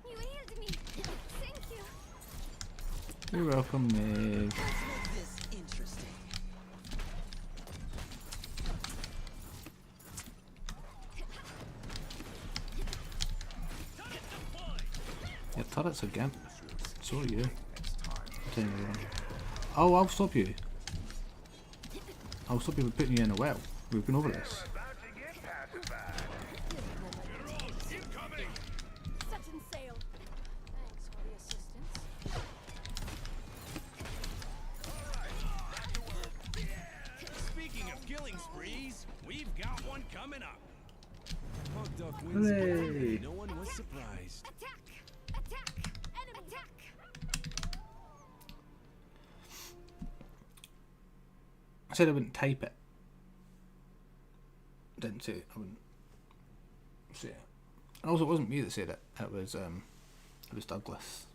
You healed me. Thank you. You're welcome, Meg. This interesting. Yeah, turrets again. So are you. Oh, I'll stop you. I'll stop you putting you in a well. We've been over this. Set and sail. Thanks for the assistance. Speaking of killing sprees, we've got one coming up. Hog Duck wins. Hooray! No one was surprised. Attack! Attack! Enemy attack! I said I wouldn't type it. Didn't say it. I wouldn't say it. And also, it wasn't me that said it. It was Douglas.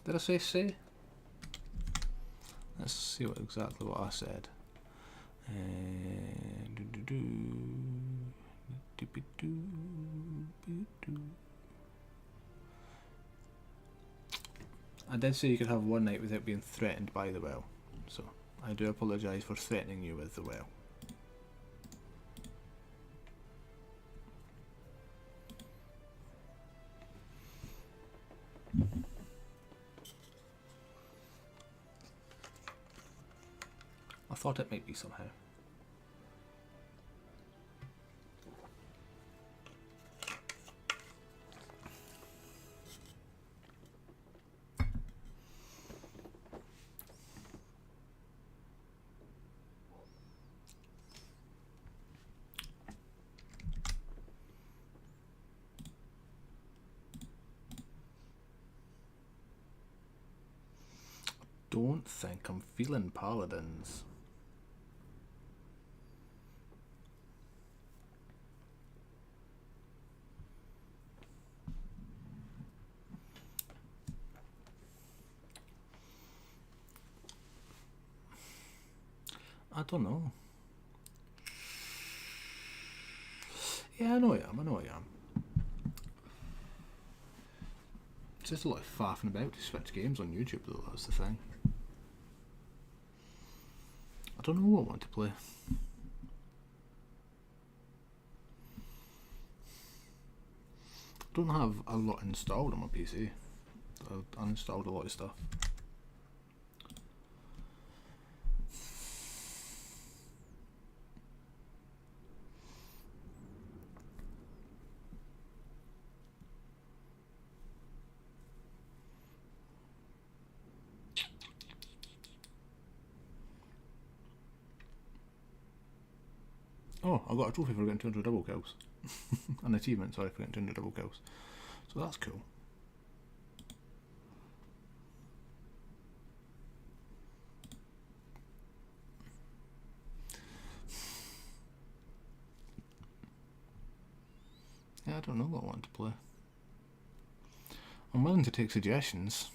Did I say? Let's see exactly what I said. I did say you could have one night without being threatened by the well, so I do apologise for threatening you with the well. I thought it might be somehow. Don't think I'm feeling Paladins. I don't know. Yeah, I know I am. It's just a lot of faffing about to switch games on YouTube though, that's the thing. I don't know what I want to play. I don't have a lot installed on my PC. I've uninstalled a lot of stuff. Oh, I got a trophy for getting 200 double kills. An achievement, sorry, for getting 200 double kills. So that's cool. Yeah, I don't know what I want to play. I'm willing to take suggestions.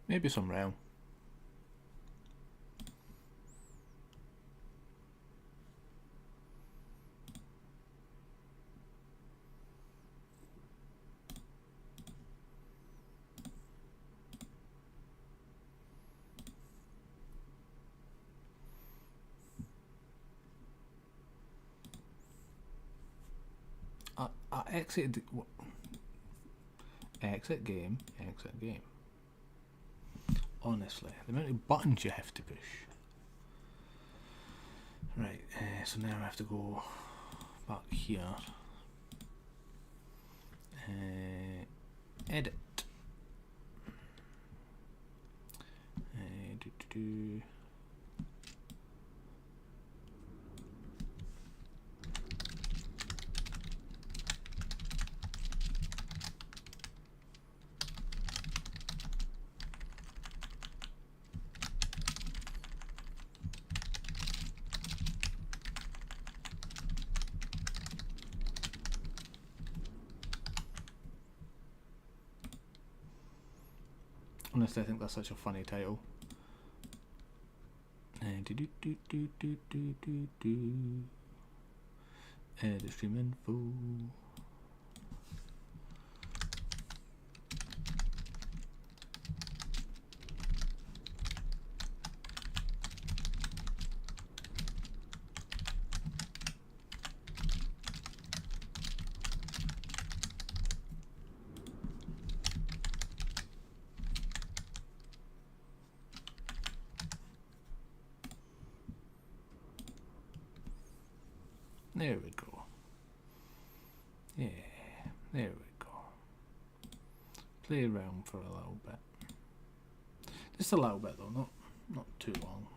Maybe some realm. I exited. Exit game. Honestly, the amount of buttons you have to push. Right, so now I have to go back here. Edit. Honestly, I think that's such a funny title. The stream info. There we go. Yeah, there we go. Play around for a little bit. Just a little bit though, not too long.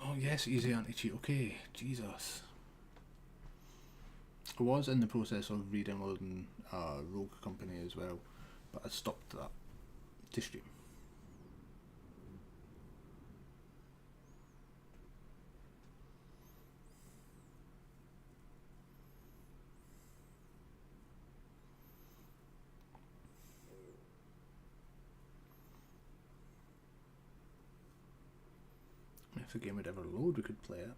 Oh yes, easy anti-cheat. Okay, Jesus. I was in the process of re-downloading Rogue Company as well, but I stopped that to stream. If the game would ever load, we could play it.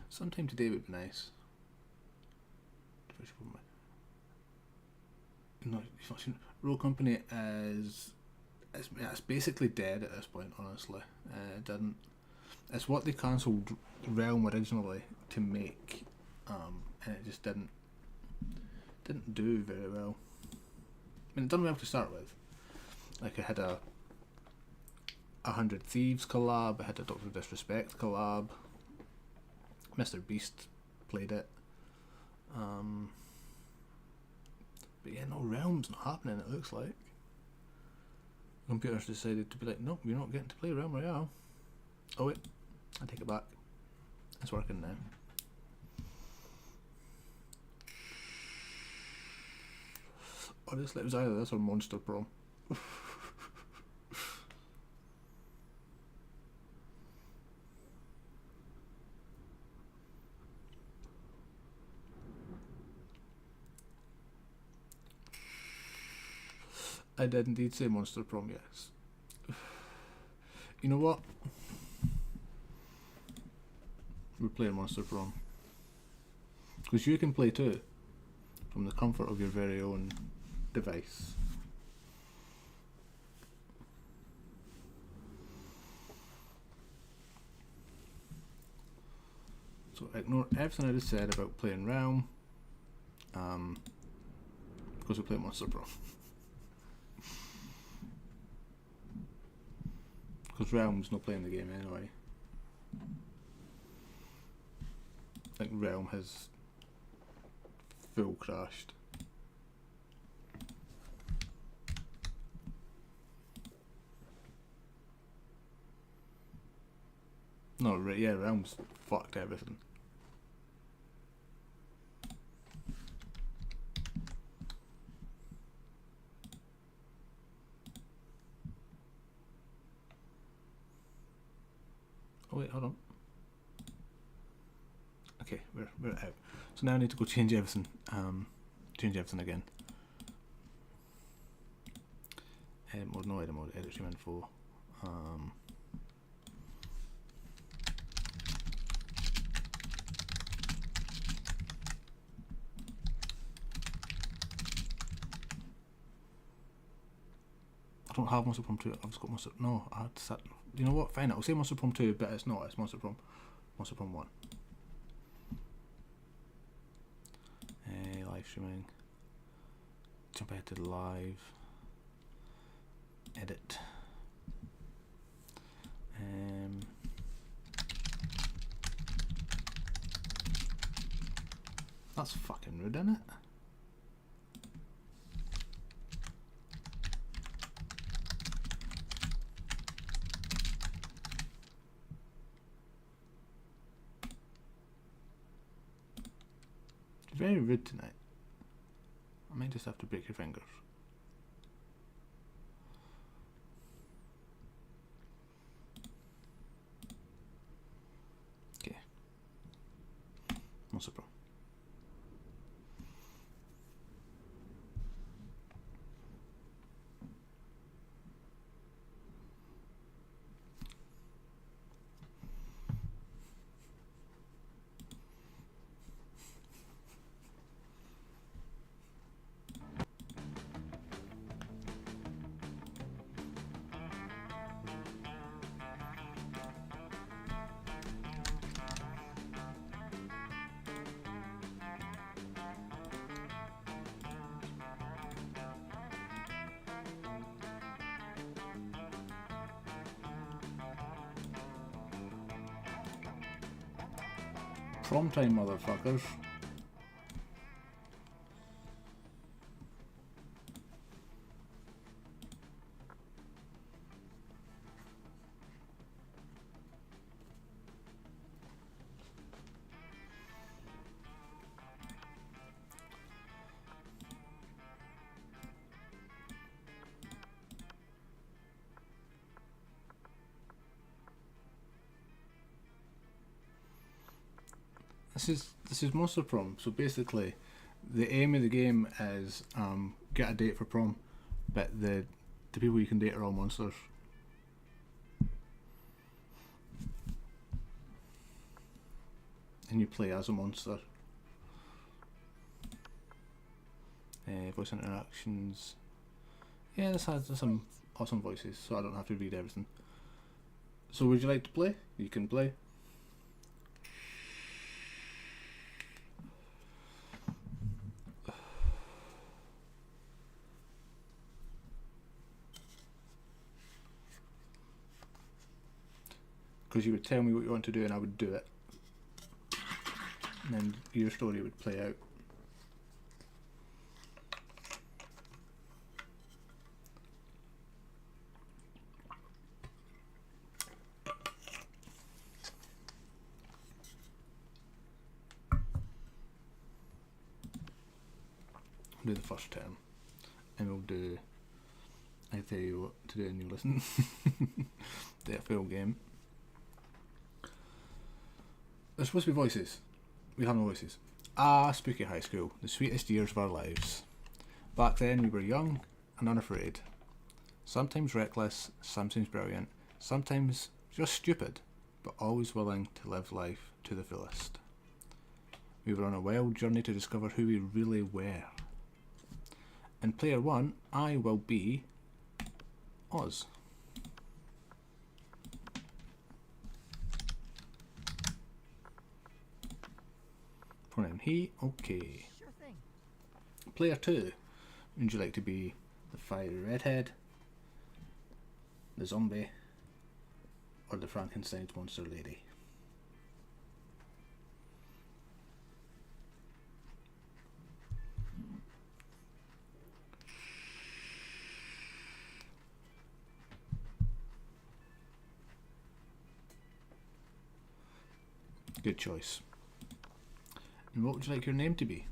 Sometime today would be nice. No, Rogue Company is it's basically dead at this point. Honestly, it didn't. It's what they cancelled Realm originally to make, and it just didn't do very well. I mean, it done well to start with. Like, it had a 100 Thieves collab, it had a Doctor Disrespect collab. Mr. Beast played it. But yeah, no, Realm's not happening, it looks like. Computers decided to be like, nope, you're not getting to play Realm Royale. Oh wait, I take it back. It's working now. Honestly, it was either this or Monster Prom. I did indeed say Monster Prom, yes. You know what? We're playing Monster Prom. Because you can play too, from the comfort of your very own device. So ignore everything I just said about playing Realm, because we play Monster Prom. Because Realm's not playing the game anyway. I think Realm has full crashed. No, yeah, Realm's fucked everything. Oh wait, hold on. Okay, we're out. So now I need to go change everything. Change everything again. Edit mode, no edit mode. Edit stream info. I don't have Monster Prom 2. I've just got Monster. No, I had to set. You know what? Fine. I'll say Monster Prom 2, but it's not. It's Monster Prom 1. Live streaming. Jump ahead to the live. Edit. That's fucking rude, isn't it? Very rude tonight. I might just have to break your fingers. Prom time, motherfuckers. This is Monster Prom. So basically, the aim of the game is get a date for prom, but the people you can date are all monsters. And you play as a monster. Voice interactions. Yeah, this has some awesome voices, so I don't have to read everything. So would you like to play? You can play. Because you would tell me what you want to do and I would do it. And then your story would play out. Do the first term. And we'll do... I tell you what to do and you listen. Do a full game. There's supposed to be voices. We have no voices. Spooky high school, the sweetest years of our lives. Back then we were young and unafraid. Sometimes reckless, sometimes brilliant, sometimes just stupid, but always willing to live life to the fullest. We were on a wild journey to discover who we really were. In player 1, I will be Oz. Pronoun he, okay. Sure thing. Player 2, would you like to be the fiery redhead, the zombie, or the Frankenstein's monster lady? Good choice. And what would you like your name to be?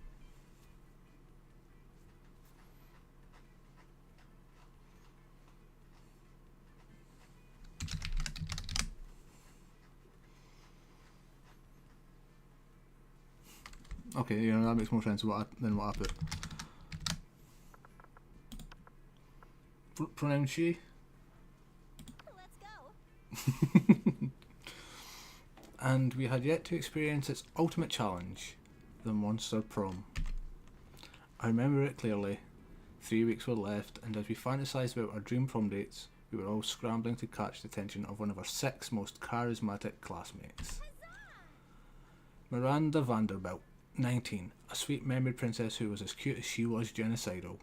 Okay, yeah, that makes more sense than what I put. Pronoun she? Let's go. And we had yet to experience its ultimate challenge, the Monster Prom. I remember it clearly. 3 weeks were left, and as we fantasised about our dream prom dates, we were all scrambling to catch the attention of one of our 6 most charismatic classmates. Miranda Vanderbilt, 19, a sweet memory princess who was as cute as she was genocidal.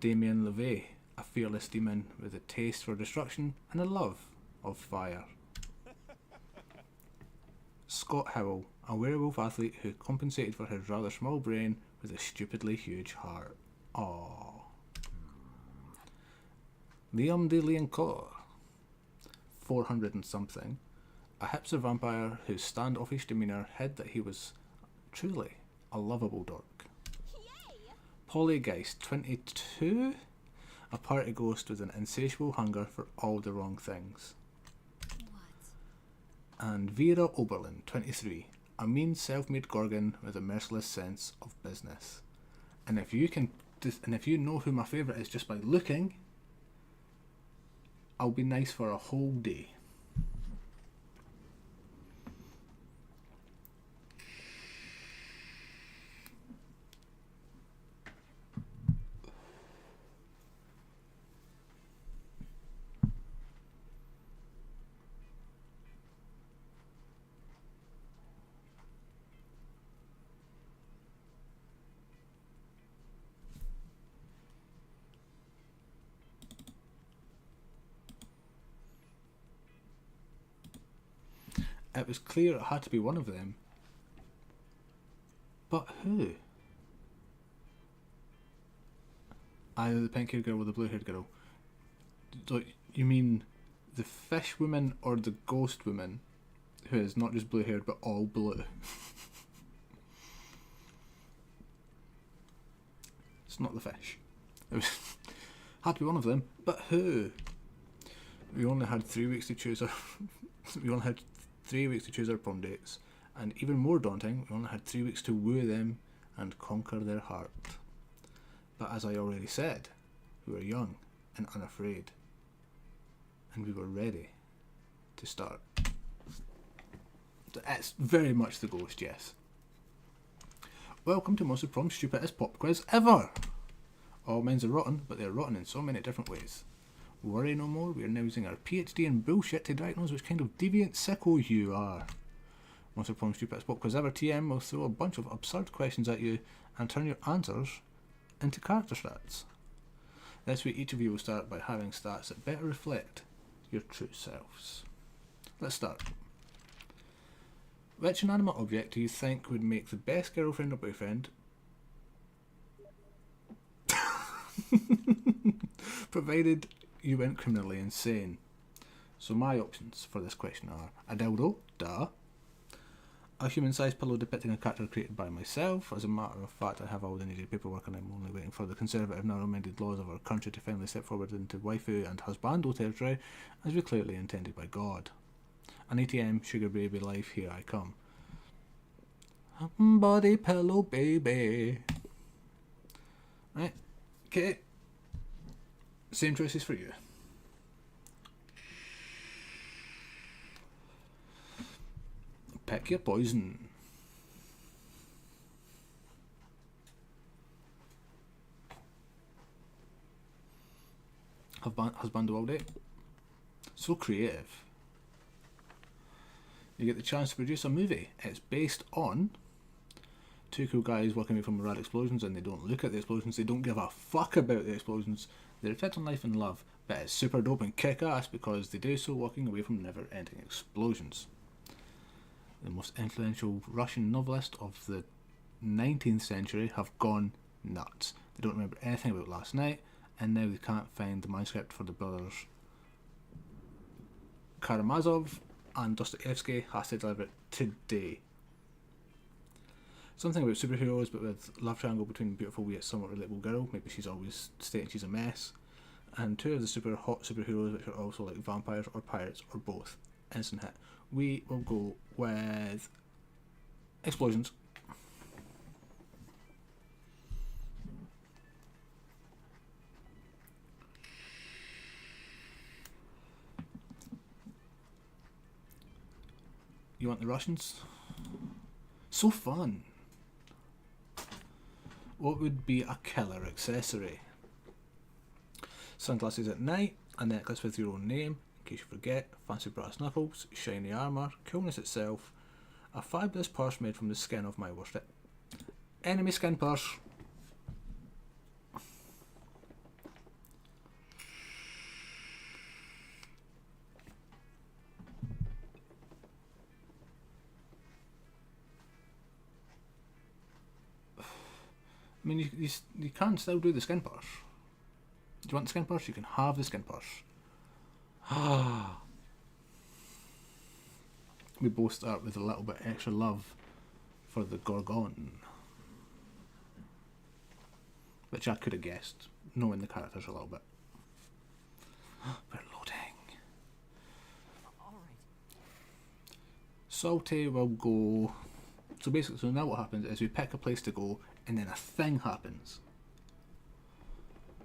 Damien LeVay, a fearless demon with a taste for destruction and a love of fire. Scott Howell, a werewolf athlete who compensated for his rather small brain with a stupidly huge heart. Aww. Liam de Liancourt, 400 and something, a hipster vampire whose standoffish demeanour hid that he was truly a lovable dork. Yay! Polygeist, 22, a party ghost with an insatiable hunger for all the wrong things. And Vera Oberlin, 23, a mean self-made gorgon with a merciless sense of business. And if you know who my favourite is just by looking, I'll be nice for a whole day. It was clear it had to be one of them. But who? Either the pink-haired girl or the blue-haired girl. So you mean the fish woman or the ghost woman, who is not just blue-haired but all blue? It's not the fish. It was had to be one of them, but who? We only had 3 weeks to choose our. We only had 3 weeks to choose our prom dates, and even more daunting, we only had 3 weeks to woo them and conquer their heart. But as I already said, we were young and unafraid, and we were ready to start. It's very much the ghost, yes. Welcome to most of Prom's stupidest pop quiz ever! All men's are rotten, but they're rotten in so many different ways. Worry no more, we are now using our PhD in bullshit to diagnose which kind of deviant sicko you are. Most of Prom's stupidest pop quiz ever TM will throw a bunch of absurd questions at you and turn your answers into character stats. This week each of you will start by having stats that better reflect your true selves. Let's start. Which inanimate object do you think would make the best girlfriend or boyfriend, provided you went criminally insane? So my options for this question are a dildo, duh, a human-sized pillow depicting a character created by myself. As a matter of fact, I have all the needed paperwork and I'm only waiting for the conservative, narrow-minded laws of our country to finally step forward into waifu and husbando territory, as we clearly intended by God. An ATM, sugar baby life, here I come. Body pillow baby. Right, okay. Same choices for you. Pick your poison. Husbando all day. So creative. You get the chance to produce a movie. It's based on two cool guys working away from rad explosions, and they don't look at the explosions, they don't give a fuck about the explosions. They reflect on life and love, but it's super dope and kick-ass because they do so walking away from never-ending explosions. The most influential Russian novelist of the 19th century have gone nuts. They don't remember anything about last night, and now they can't find the manuscript for the brothers Karamazov, and Dostoevsky has to deliver it today. Something about superheroes, but with love triangle between a beautiful yet somewhat relatable girl. Maybe she's always stating she's a mess. And two of the super hot superheroes, which are also like vampires or pirates or both. Instant hit. We will go with explosions. You want the Russians? So fun. What would be a killer accessory? Sunglasses at night, a necklace with your own name, in case you forget, fancy brass knuckles, shiny armour, coolness itself, a fabulous purse made from the skin of my worst enemy skin purse. I mean, you can still do the skin purse. Do you want the skin purse? You can have the skin purse. We both start with a little bit extra love for the Gorgon, which I could have guessed, knowing the characters a little bit. We're loading. Salty will go. So basically, so now what happens is we pick a place to go, and then a thing happens.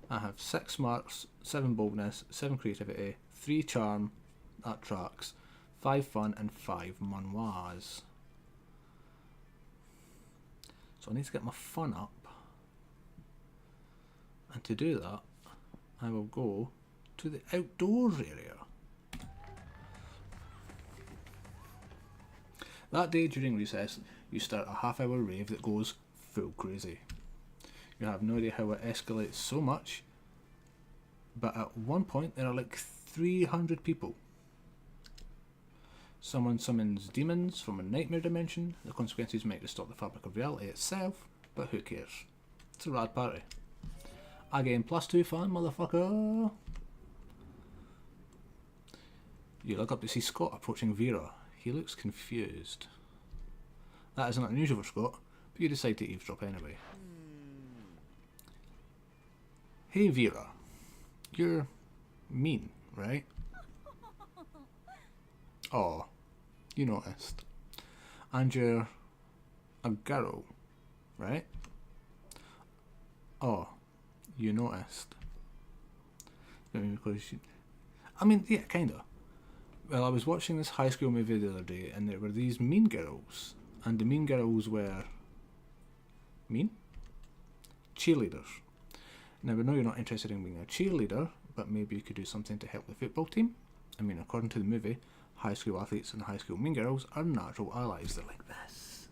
I have 6 smarts, 7 boldness, 7 creativity, 3 charm, that tracks, 5 fun, and 5 manoirs. So I need to get my fun up. And to do that, I will go to the outdoors area. That day during recess, you start a half-hour rave that goes full crazy. You have no idea how it escalates so much, but at one point there are like 300 people. Someone summons demons from a nightmare dimension. The consequences might distort the fabric of reality itself, but who cares? It's a rad party. Again, +2 fan, motherfucker. You look up to see Scott approaching Vera. He looks confused. That isn't unusual for Scott, but you decide to eavesdrop anyway. Hey Vera, you're mean, right? Oh, you noticed. And you're a girl, right? Oh, you noticed. Because I mean, yeah, kinda. Well, I was watching this high school movie the other day, and there were these mean girls, and the mean girls were mean? Cheerleaders. Now, we know you're not interested in being a cheerleader, but maybe you could do something to help the football team. I mean, according to the movie, high school athletes and high school mean girls are natural allies. They're like this.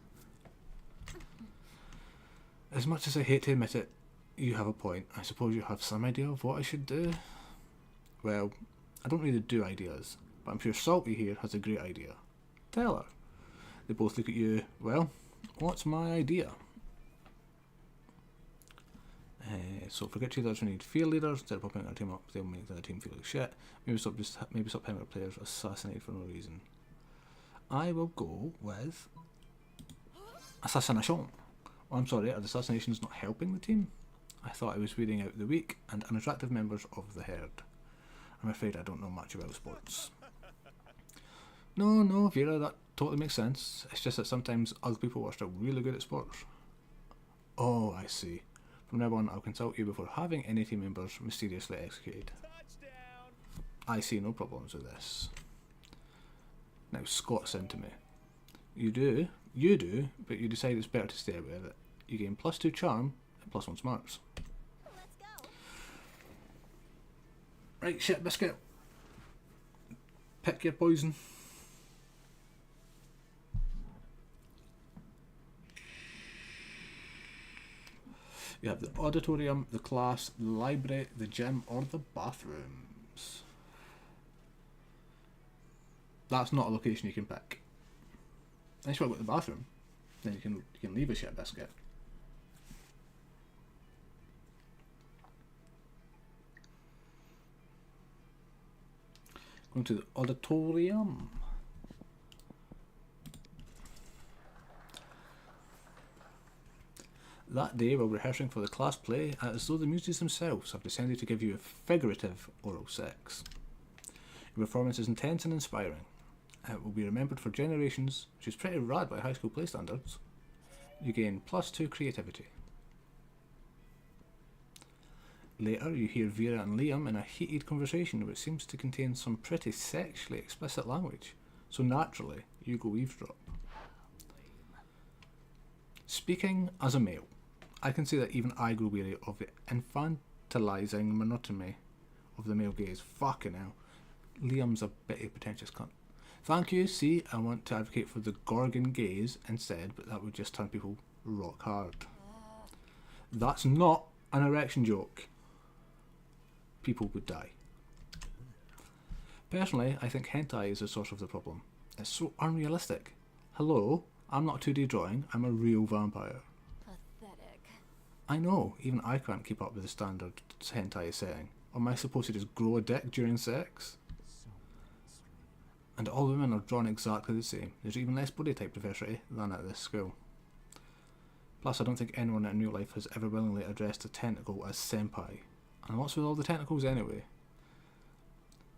As much as I hate to admit it, you have a point. I suppose you have some idea of what I should do. Well, I don't really do ideas, but I'm sure Salty here has a great idea. Tell her. They both look at you. Well, what's my idea? So forget cheerleaders, we need field leaders. Instead of popping our team up, they'll make the other team feel like shit. Maybe stop having our players assassinated for no reason. I will go with assassination. Oh, I'm sorry, are the assassinations not helping the team? I thought I was weeding out the weak and unattractive members of the herd. I'm afraid I don't know much about sports. No, Vera, that totally makes sense. It's just that sometimes other people are still really good at sports. Oh, I see. From now on, I'll consult you before having any team members mysteriously executed. Touchdown! I see no problems with this. Now, Scott said to me, you do, but you decide it's better to stay away with it. You gain +2 charm and +1 smarts. Let's go. Right, shit biscuit. Pick your poison. You have the auditorium, the class, the library, the gym, or the bathrooms. That's not a location you can pick. Unless you want to go to the bathroom, then you can leave a shit biscuit. Going to the auditorium. That day, while rehearsing for the class play, as though the muses themselves have descended to give you a figurative oral sex. Your performance is intense and inspiring. It will be remembered for generations, which is pretty rad by high school play standards. You gain +2 creativity. Later, you hear Vera and Liam in a heated conversation which seems to contain some pretty sexually explicit language, so naturally, you go eavesdrop. Speaking as a male, I can say that even I grow weary of the infantilizing monotony of the male gaze. Fucking hell. Liam's a bitty pretentious cunt. Thank you, see, I want to advocate for the Gorgon gaze instead, but that would just turn people rock hard. That's not an erection joke. People would die. Personally, I think hentai is the source of the problem. It's so unrealistic. Hello, I'm not a 2D drawing, I'm a real vampire. Pathetic. I know, even I can't keep up with the standard hentai setting. Or am I supposed to just grow a dick during sex? And all women are drawn exactly the same. There's even less body type diversity than at this school. Plus, I don't think anyone in real life has ever willingly addressed a tentacle as senpai. And what's with all the tentacles anyway?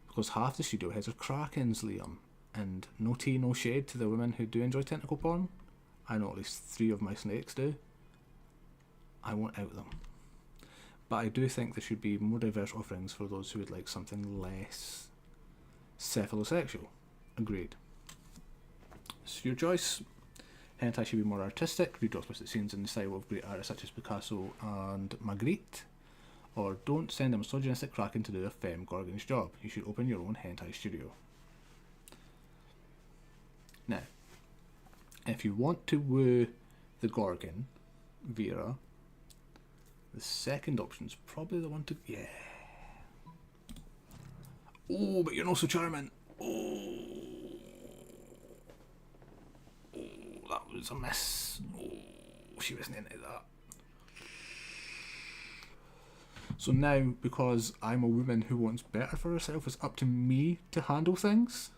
Because half the studio heads are krakens, Liam. And no tea, no shade to the women who do enjoy tentacle porn. I know at least 3 of my snakes do. I won't out them. But I do think there should be more diverse offerings for those who would like something less cephalosexual. Agreed. It's your choice. Hentai should be more artistic, read explicit scenes in the style of great artists such as Picasso and Magritte. Or don't send a misogynistic kraken to do a femme gorgon's job. You should open your own hentai studio. Now, if you want to woo the Gorgon, Vera, the second option's probably the one to... Yeah. Oh, but you're not so charming. Oh. was a miss. Oh, she wasn't into that. So now, because I'm a woman who wants better for herself, it's up to me to handle things.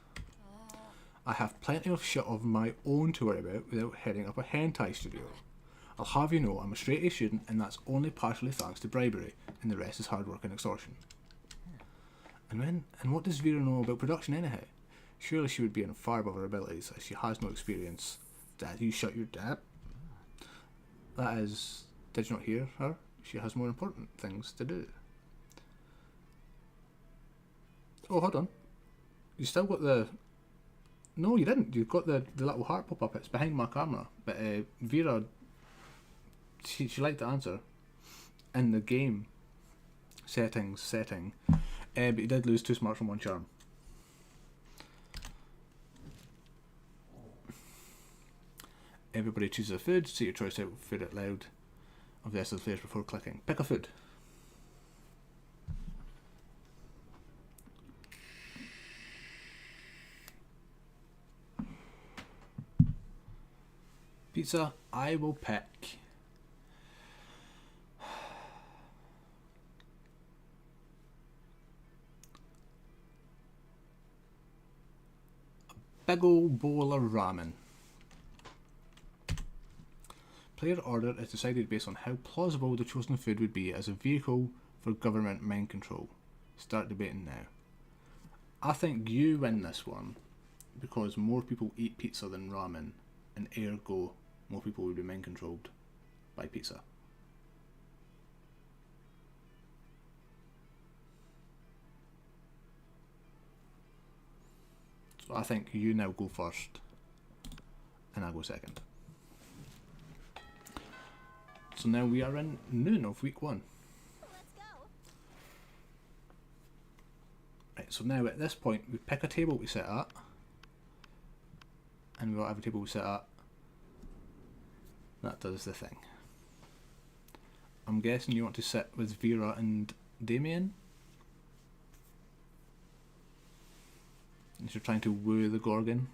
I have plenty of shit of my own to worry about without heading up a hentai studio. I'll have you know I'm a straight A student, and that's only partially thanks to bribery, and the rest is hard work and extortion. And what does Vera know about production anyhow? Surely she would be on far above her abilities, as she has no experience. Dad, you shut your dad. That is, did you not hear her? She has more important things to do. Oh, hold on. You still got the... No, you didn't. You've got the little heart pop up. It's behind my camera. But Vera, she liked to answer in the game setting. But you did lose 2 smarts from 1 charm. Everybody chooses a food. Say your choice out food out loud of the rest of the players before clicking. Pick a food. Pizza, I will pick a big old bowl of ramen. Player order is decided based on how plausible the chosen food would be as a vehicle for government mind control. Start debating now. I think you win this one because more people eat pizza than ramen, and ergo more people would be mind controlled by pizza. So I think you now go first and I go second. So now we are in noon of week 1. Let's go. Right, so now at this point we pick a table to sit at, and we've got every table we sit at. That does the thing. I'm guessing you want to sit with Vera and Damien? As you're trying to woo the Gorgon.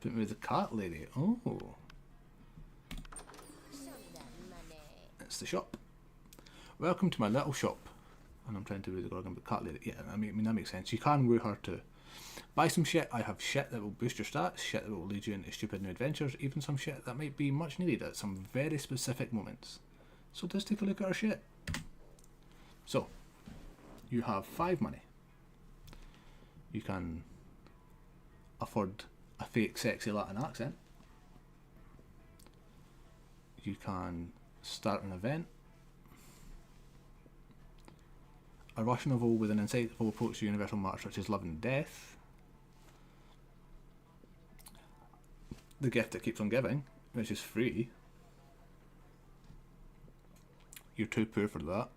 Put me with the cat lady. Oh. Show me that money. It's the shop. Welcome to my little shop. And I'm trying to woo the Gorgon, but cat lady. Yeah, I mean that makes sense. You can woo her too. Buy some shit. I have shit that will boost your stats, shit that will lead you into stupid new adventures, even some shit that might be much needed at some very specific moments. So just take a look at our shit. So, you have 5 money. You can afford a fake sexy Latin accent. You can start an event. A Russian novel with an insightful approach to universal matters such as love and death. The gift that keeps on giving, which is free. You're too poor for that.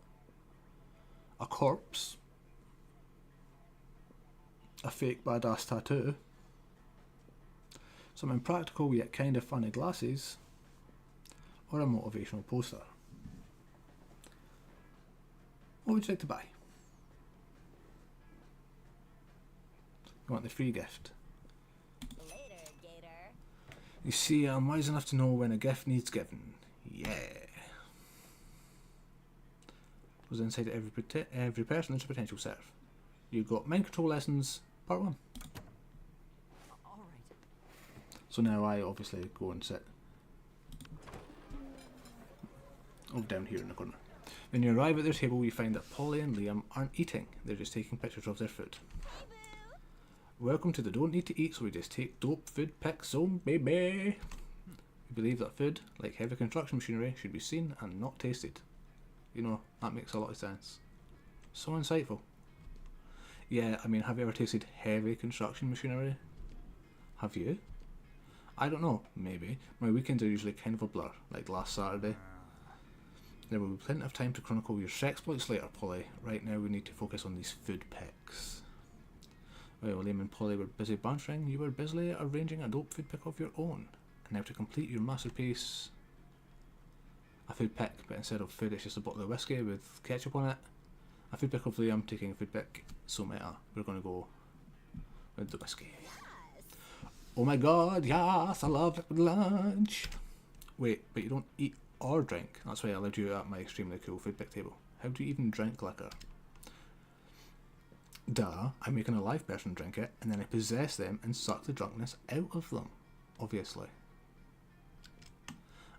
A corpse. A fake badass tattoo. Some impractical yet kind of funny glasses. Or a motivational poster. What would you like to buy? You want the free gift? Later, Gator. You see, I'm wise enough to know when a gift needs giving. Yeah. Was inside every person is a potential serve. You got mind control lessons, part 1. All right. So now I obviously go and sit down here in the corner. When you arrive at their table, you find that Polly and Liam aren't eating. They're just taking pictures of their food. Welcome to the don't need to eat, so we just take dope food pics zone, baby. We believe that food, like heavy construction machinery, should be seen and not tasted. You know, that makes a lot of sense. So insightful. Yeah, I mean, have you ever tasted heavy construction machinery? Have you? I don't know, maybe. My weekends are usually kind of a blur, like last Saturday. There will be plenty of time to chronicle your sexploits later, Polly. Right now we need to focus on these food pics. While Liam and Polly were busy bantering, you were busily arranging a dope food pic of your own. And now to complete your masterpiece... a food pick, but instead of food it's just a bottle of whiskey with ketchup on it. A food pick of Liam taking a food pick, so meta. We're going to go with the whiskey. Oh my god, yes, I love liquid lunch. Wait, but you don't eat or drink. That's why I allowed you at my extremely cool food pick table. How do you even drink liquor? Duh, I make an alive person drink it, and then I possess them and suck the drunkenness out of them. Obviously.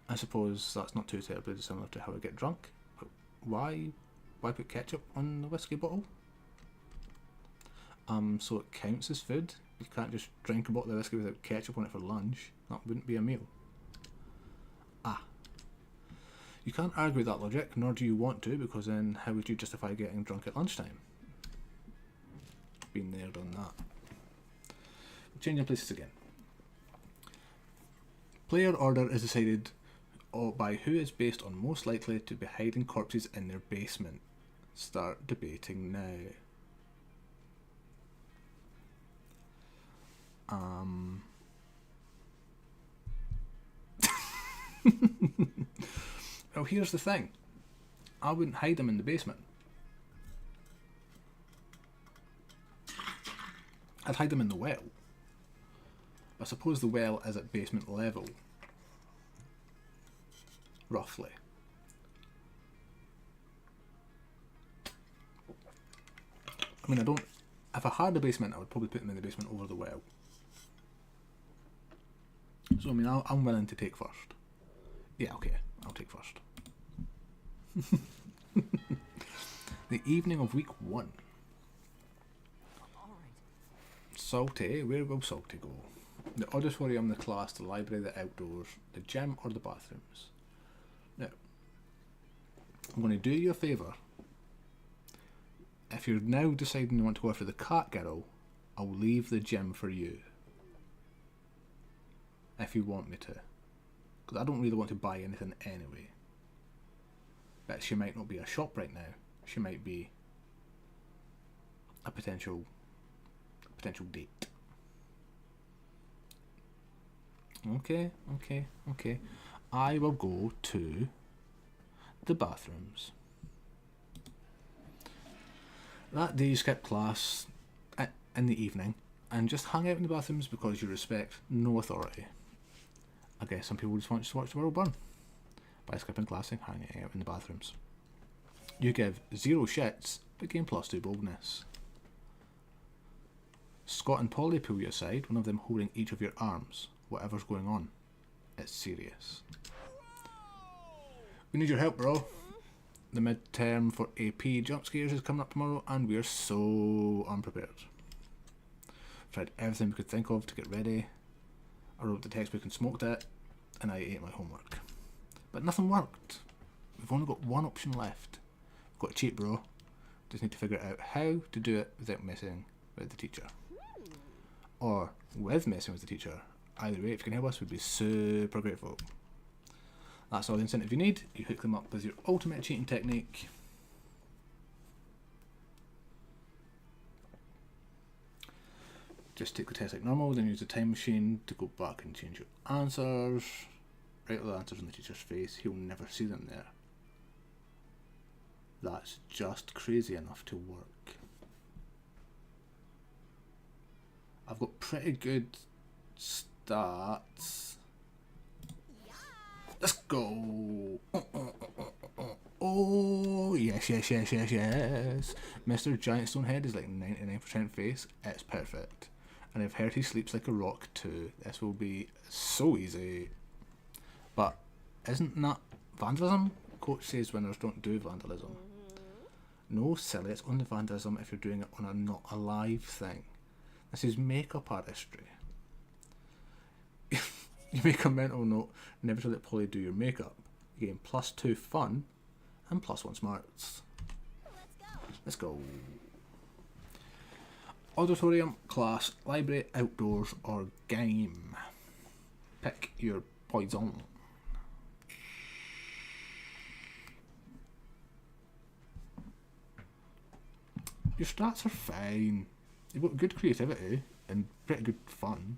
I suppose that's not too terribly dissimilar to how I get drunk. But why put ketchup on the whiskey bottle? So it counts as food? You can't just drink a bottle of whiskey without ketchup on it for lunch. That wouldn't be a meal. Ah. You can't argue with that logic, nor do you want to, because then how would you justify getting drunk at lunchtime? Been there, done that. Changing places again. Player order is decided by who is based on most likely to be hiding corpses in their basement. Start debating now. Well, here's the thing. I wouldn't hide them in the basement. I'd hide them in the well. I suppose the well is at basement level. Roughly. I mean, if I had a basement, I would probably put them in the basement over the well. So, I mean, I'm willing to take first. Yeah, okay, I'll take first. The evening of week 1. All right. Salty, where will Salty go? The auditorium, the class, the library, the outdoors, the gym, or the bathrooms? Now, I'm going to do you a favour. If you're now deciding you want to go after the cat girl, I'll leave the gym for you. If you want me to. Because I don't really want to buy anything anyway. But she might not be a shop right now. She might be a potential date. Okay. I will go to the bathrooms. That day you skip class in the evening and just hang out in the bathrooms because you respect no authority. I guess some people just want to watch the world burn by skipping class and hanging out in the bathrooms. You give 0 shits but gain +2 boldness. Scott and Polly pull you aside, one of them holding each of your arms. Whatever's going on, it's serious. We need your help, bro. The midterm for AP jump scares is coming up tomorrow and we're so unprepared. Tried everything we could think of to get ready. I wrote the textbook and smoked it, and I ate my homework. But nothing worked. We've only got one option left. We've got to cheat, bro. Just need to figure out how to do it without messing with the teacher. Or with messing with the teacher. Either way, if you can help us, we'd be super grateful. That's all the incentive you need. You hook them up with your ultimate cheating technique. Just take the test like normal, then use the time machine to go back and change your answers. Write all the answers on the teacher's face. He'll never see them there. That's just crazy enough to work. I've got pretty good stats. Let's go. Oh, yes. Mr. Giant Stonehead is like 99% face. It's perfect. And I've heard he sleeps like a rock too. This will be so easy. But isn't that vandalism? Coach says winners don't do vandalism. No, silly, it's only vandalism if you're doing it on a not alive thing. This is makeup artistry. You make a mental note never to let Polly do your makeup. You gain +2 fun and +1 smarts. Let's go. Auditorium, class, library, outdoors, or game. Pick your poison. Your stats are fine. You've got good creativity and pretty good fun.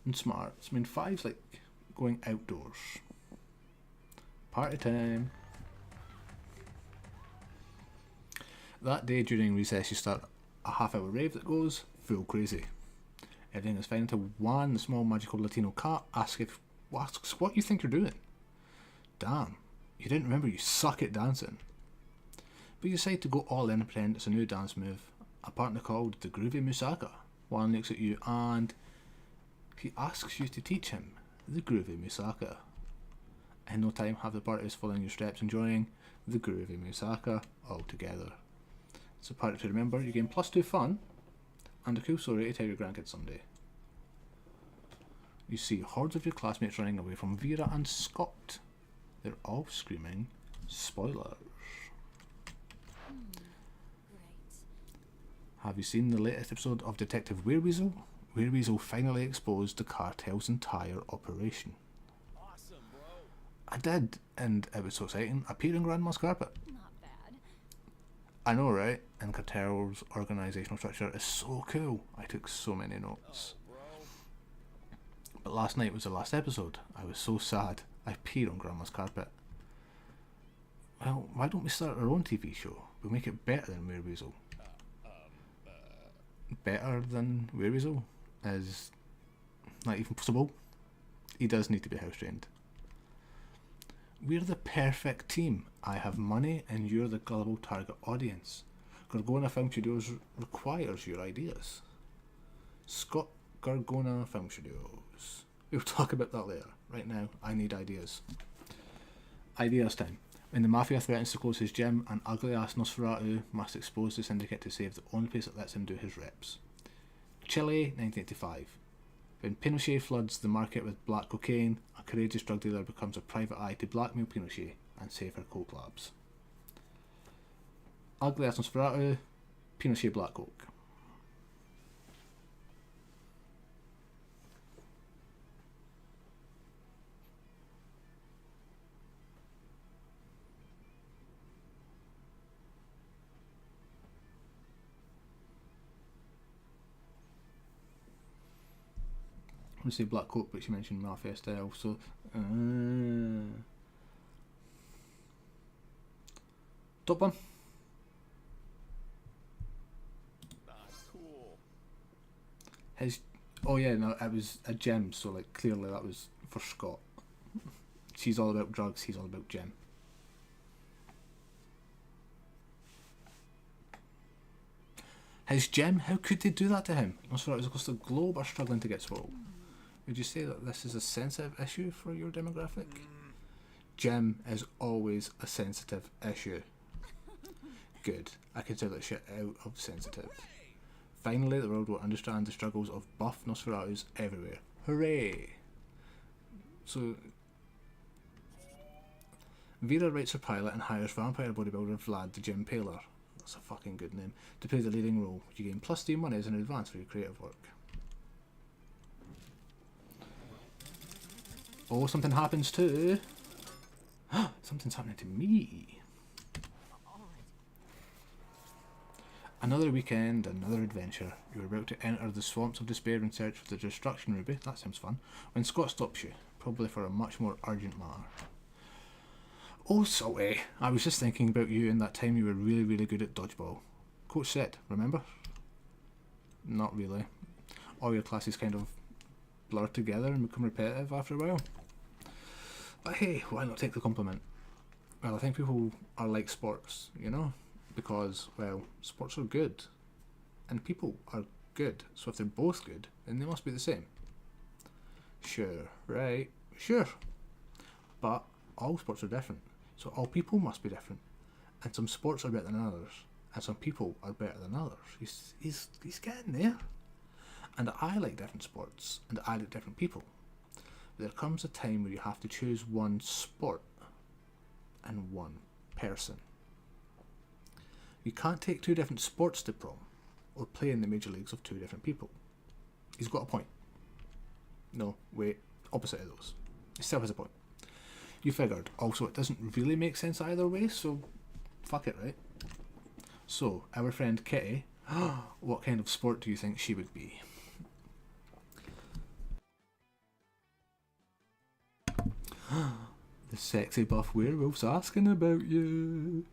And smarts. I mean, 5's like going outdoors. Party time. That day during recess you start a half-hour rave that goes full crazy. Everything is fine until one, the small magical Latino cat, asks what you think you're doing. Damn, you didn't remember you suck at dancing. But you decide to go all in and pretend it's a new dance move, a partner called the Groovy Musaka. One looks at you and he asks you to teach him the Groovy Musaka. In no time, half the party is following your steps, enjoying the Groovy Musaka all together. It's a party to remember. You gain +2 fun and a cool story to tell your grandkids someday. You see hordes of your classmates running away from Vera and Scott. They're all screaming spoilers. Great. Have you seen the latest episode of Detective Wereweasel? Wereweasel finally exposed the cartel's entire operation. Awesome, bro. I did, and it was so exciting. Appeared on Grandma's carpet. Not bad. I know, right? And cartel's organisational structure is so cool. I took so many notes. Bro. But last night was the last episode. I was so sad. I peed on Grandma's carpet. Well, why don't we start our own TV show? We'll make it better than Wereweasel. Better than Wereweasel is not even possible. He does need to be house trained. We're the perfect team. I have money and you're the gullible target audience. Gargona Film Studios requires your ideas. Scott Gargona Film Studios. We'll talk about that later. Right now, I need ideas. Ideas time. When the Mafia threatens to close his gym, an ugly-ass Nosferatu must expose the syndicate to save the only place that lets him do his reps. Chile, 1985. When Pinochet floods the market with black cocaine, a courageous drug dealer becomes a private eye to blackmail Pinochet and save her coke labs. Ugly-ass Nosferatu, Pinochet black coke. I say black coat, but she mentioned mafia style, so top one. That's cool. His no, it was a gem, so like clearly that was for Scott. She's all about drugs, he's all about gem. His gem, how could they do that to him? Nosferatu across the globe are struggling to get swole. Would you say that this is a sensitive issue for your demographic? Gem is always a sensitive issue. Good. I consider that shit out of sensitive. Finally, the world will understand the struggles of buff Nosferatus everywhere. Hooray! So, Vera writes her pilot and hires vampire bodybuilder Vlad the Gym Paler. That's a fucking good name. To play the leading role. You gain +3 monies in advance for your creative work. Oh, something happens too. Something's happening to me. Another weekend, another adventure. You're about to enter the swamps of despair in search for the destruction ruby. That sounds fun. When Scott stops you, probably for a much more urgent matter. Oh, Salty, I was just thinking about you and that time you were really, really good at dodgeball. Coach said, remember? Not really. All your classes kind of blur together and become repetitive after a while. But hey, why not take the compliment? Well, I think people are like sports, you know? Because, well, sports are good. And people are good. So if they're both good, then they must be the same. Sure, right? Sure. But all sports are different. So all people must be different. And some sports are better than others. And some people are better than others. He's getting there. And I like different sports. And I like different people. But there comes a time where you have to choose one sport and one person. You can't take 2 different sports to prom or play in the major leagues of 2 different people. He's got a point. No, wait, opposite of those. He still has a point. You figured. Also, it doesn't really make sense either way, so fuck it, right? So, our friend Kitty, what kind of sport do you think she would be? The sexy buff werewolf's asking about you.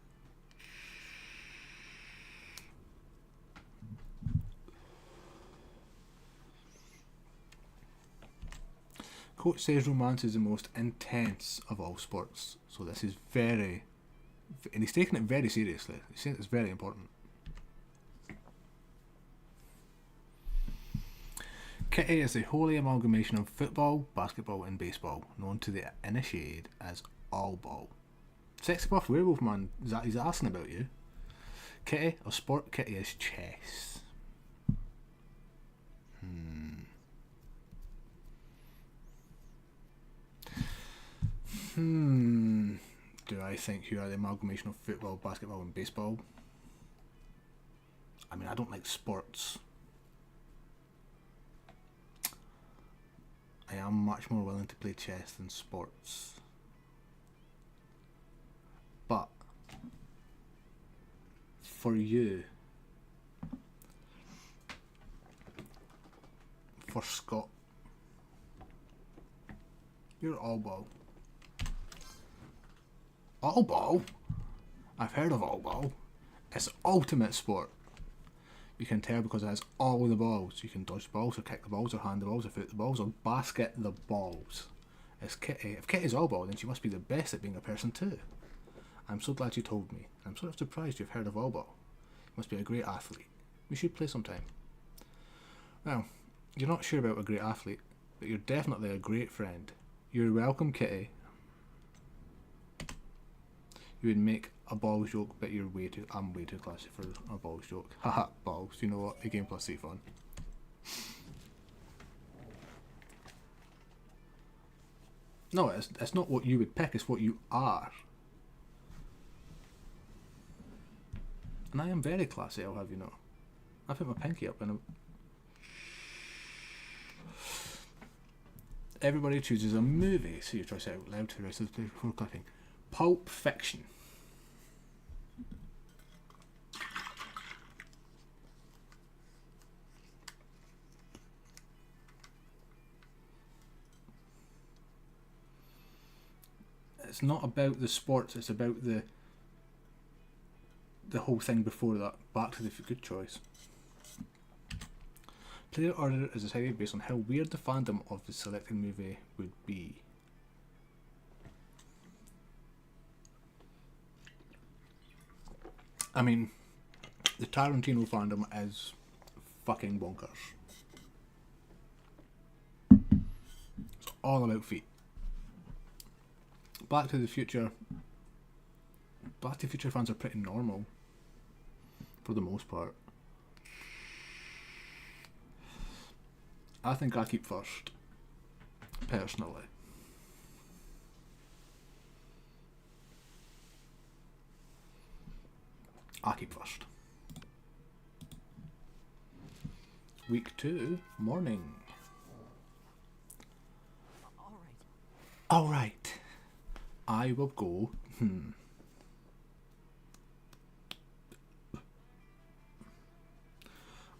Coach says romance is the most intense of all sports, so this is very, and he's taking it very seriously. He's saying it's very important. Kitty is the holy amalgamation of football, basketball and baseball, known to the initiated as all ball. Sexy buff werewolf man, he's asking about you. Kitty, or sport Kitty is chess. Do I think you are the amalgamation of football, basketball and baseball? I mean, I don't like sports. I am much more willing to play chess than sports. But for you, for Scott, you're all ball. All ball? I've heard of all ball. It's ultimate sport. You can tell because it has all the balls. You can dodge the balls, or kick the balls, or hand the balls, or foot the balls, or basket the balls. It's Kitty. If Kitty's all ball, then she must be the best at being a person too. I'm so glad you told me. I'm sort of surprised you've heard of all ball. You must be a great athlete. We should play sometime. Well, you're not sure about a great athlete, but you're definitely a great friend. You're welcome, Kitty. You would make a balls joke, but I'm way too classy for a balls joke. Haha, balls. You know what? A game plus 3 fun. No, it's not what you would pick, it's what you are. And I am very classy, I'll have you know. I put my pinky up and everybody chooses a movie, so you try to say it out loud to the rest of the place before clicking. Pulp Fiction. It's not about the sports, it's about the whole thing before that. Back to the good choice. Player order is decided based on how weird the fandom of the selected movie would be. I mean, the Tarantino fandom is fucking bonkers. It's all about feet. Back to the Future fans are pretty normal for the most part. I think I keep first, personally. I keep first. Week 2, morning. Alright. I will go.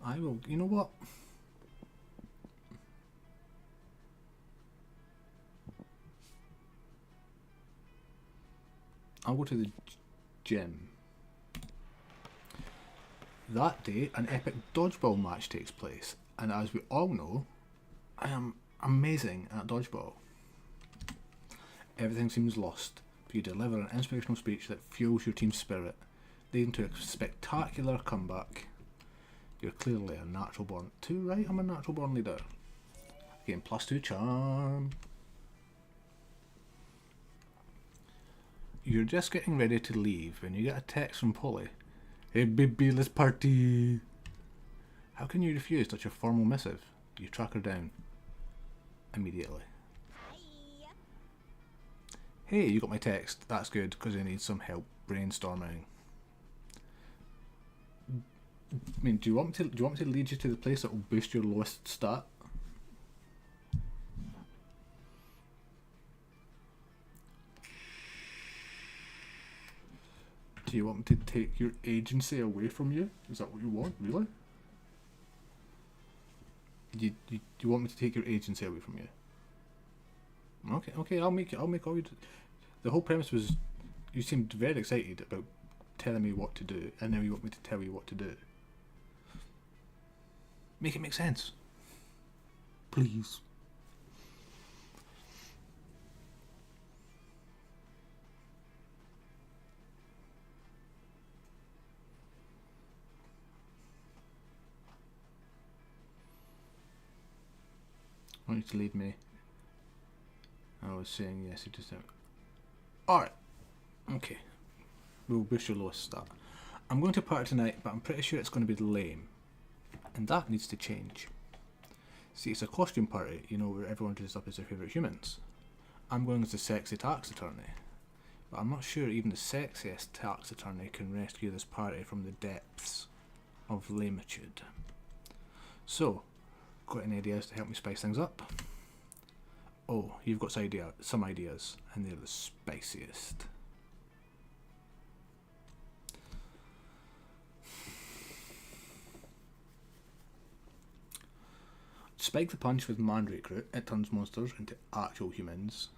I will. You know what? I'll go to the gym. That day, an epic dodgeball match takes place, and as we all know, I am amazing at dodgeball. Everything seems lost, but you deliver an inspirational speech that fuels your team's spirit, leading to a spectacular comeback. You're clearly a natural born... Too right, I'm a natural born leader. Getting +2 charm. You're just getting ready to leave when you get a text from Polly. Hey baby, let's party. How can you refuse such a formal missive? You track her down. Immediately. Hey, you got my text. That's good, because I need some help brainstorming. I mean, do you want me to lead you to the place that will boost your lowest stat? Do you want me to take your agency away from you? Is that what you want, really? Do you want me to take your agency away from you? Okay, I'll make all your... The whole premise was you seemed very excited about telling me what to do, and now you want me to tell you what to do. Make it make sense. Please. I want you to lead me. I was saying yes, you just don't. Alright. Okay. We'll boost your lowest start. I'm going to party tonight, but I'm pretty sure it's going to be lame. And that needs to change. See, it's a costume party, you know, where everyone dresses up as their favourite humans. I'm going as the sexy tax attorney. But I'm not sure even the sexiest tax attorney can rescue this party from the depths of lamitude. So, got any ideas to help me spice things up? Oh, you've got some ideas, and they're the spiciest. Spike the punch with Mandrake Root, it turns monsters into actual humans.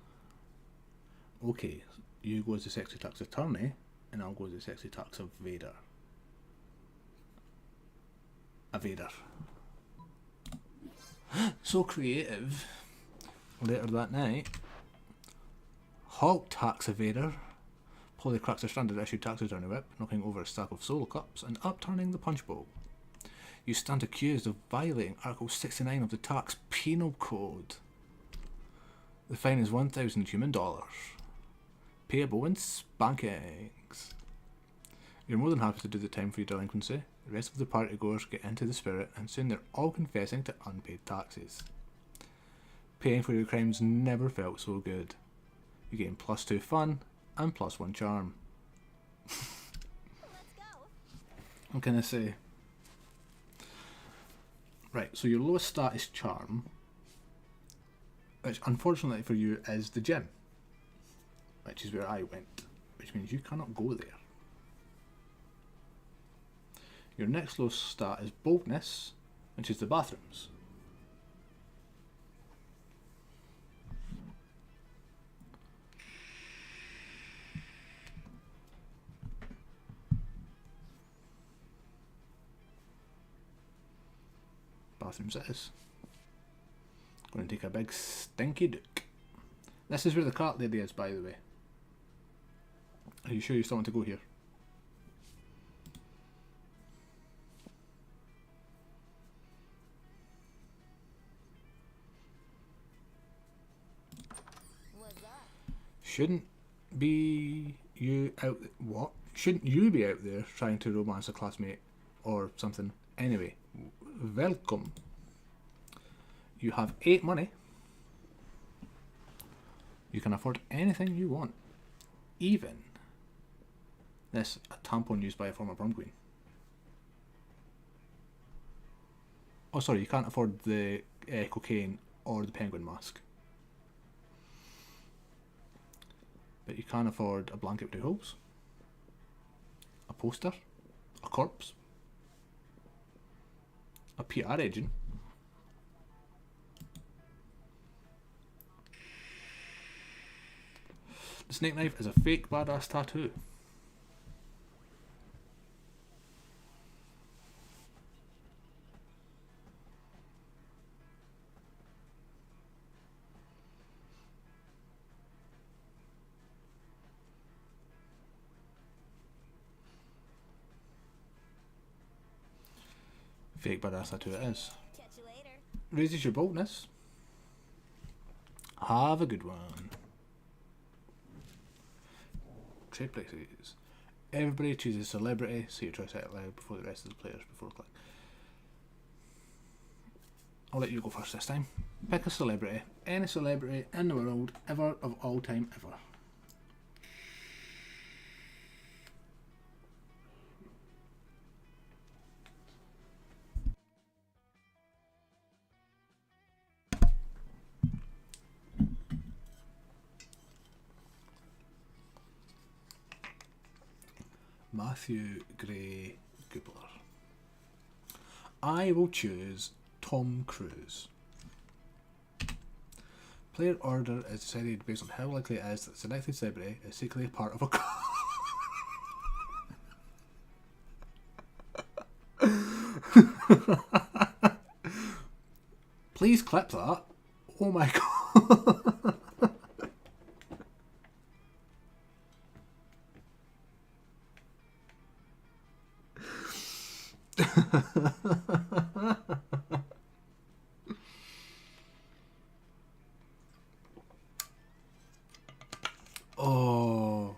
Okay, you go as the sexy tax attorney, and I'll go as the sexy tax evader. Evader. So creative. Later that night, Hulk tax evader. Polly cracks a standard issue tax attorney whip, knocking over a stack of solo cups and upturning the punch bowl. You stand accused of violating Article 69 of the Tax Penal Code. The fine is 1,000 human dollars, payable in spankings. You're more than happy to do the time for your delinquency. The rest of the partygoers get into the spirit, and soon they're all confessing to unpaid taxes. Paying for your crimes never felt so good. You gain +2 fun and +1 charm. Let's go. What can I say? Right, so your lowest stat is charm, which unfortunately for you is the gym, which is where I went, which means you cannot go there. Your next lowest stat is boldness, which is the bathrooms. Bathrooms it is. Going to take a big stinky duke. This is where the cart lady is, by the way. Are you sure you still want to go here? What's up? Shouldn't be you out... What? Shouldn't you be out there trying to romance a classmate or something? Anyway, welcome. You have 8 money. You can afford anything you want. Even this, a tampon used by a former prom queen. Oh, sorry, you can't afford the cocaine or the penguin mask. But you can afford a blanket with 2 holes, a poster, a corpse, a PR agent, the snake knife is a fake badass tattoo. Fake badass tattoo it is. Catch you later. Raises your boldness. Have a good one. Trade places. Everybody chooses a celebrity, say your choice out loud before the rest of the players before click. I'll let you go first this time. Pick a celebrity. Any celebrity in the world, ever, of all time, ever. Matthew Gray Goobler. I will choose Tom Cruise. Player order is decided based on how likely it is that the selected celebrity is secretly part of a Please clip that. Oh my god. Oh.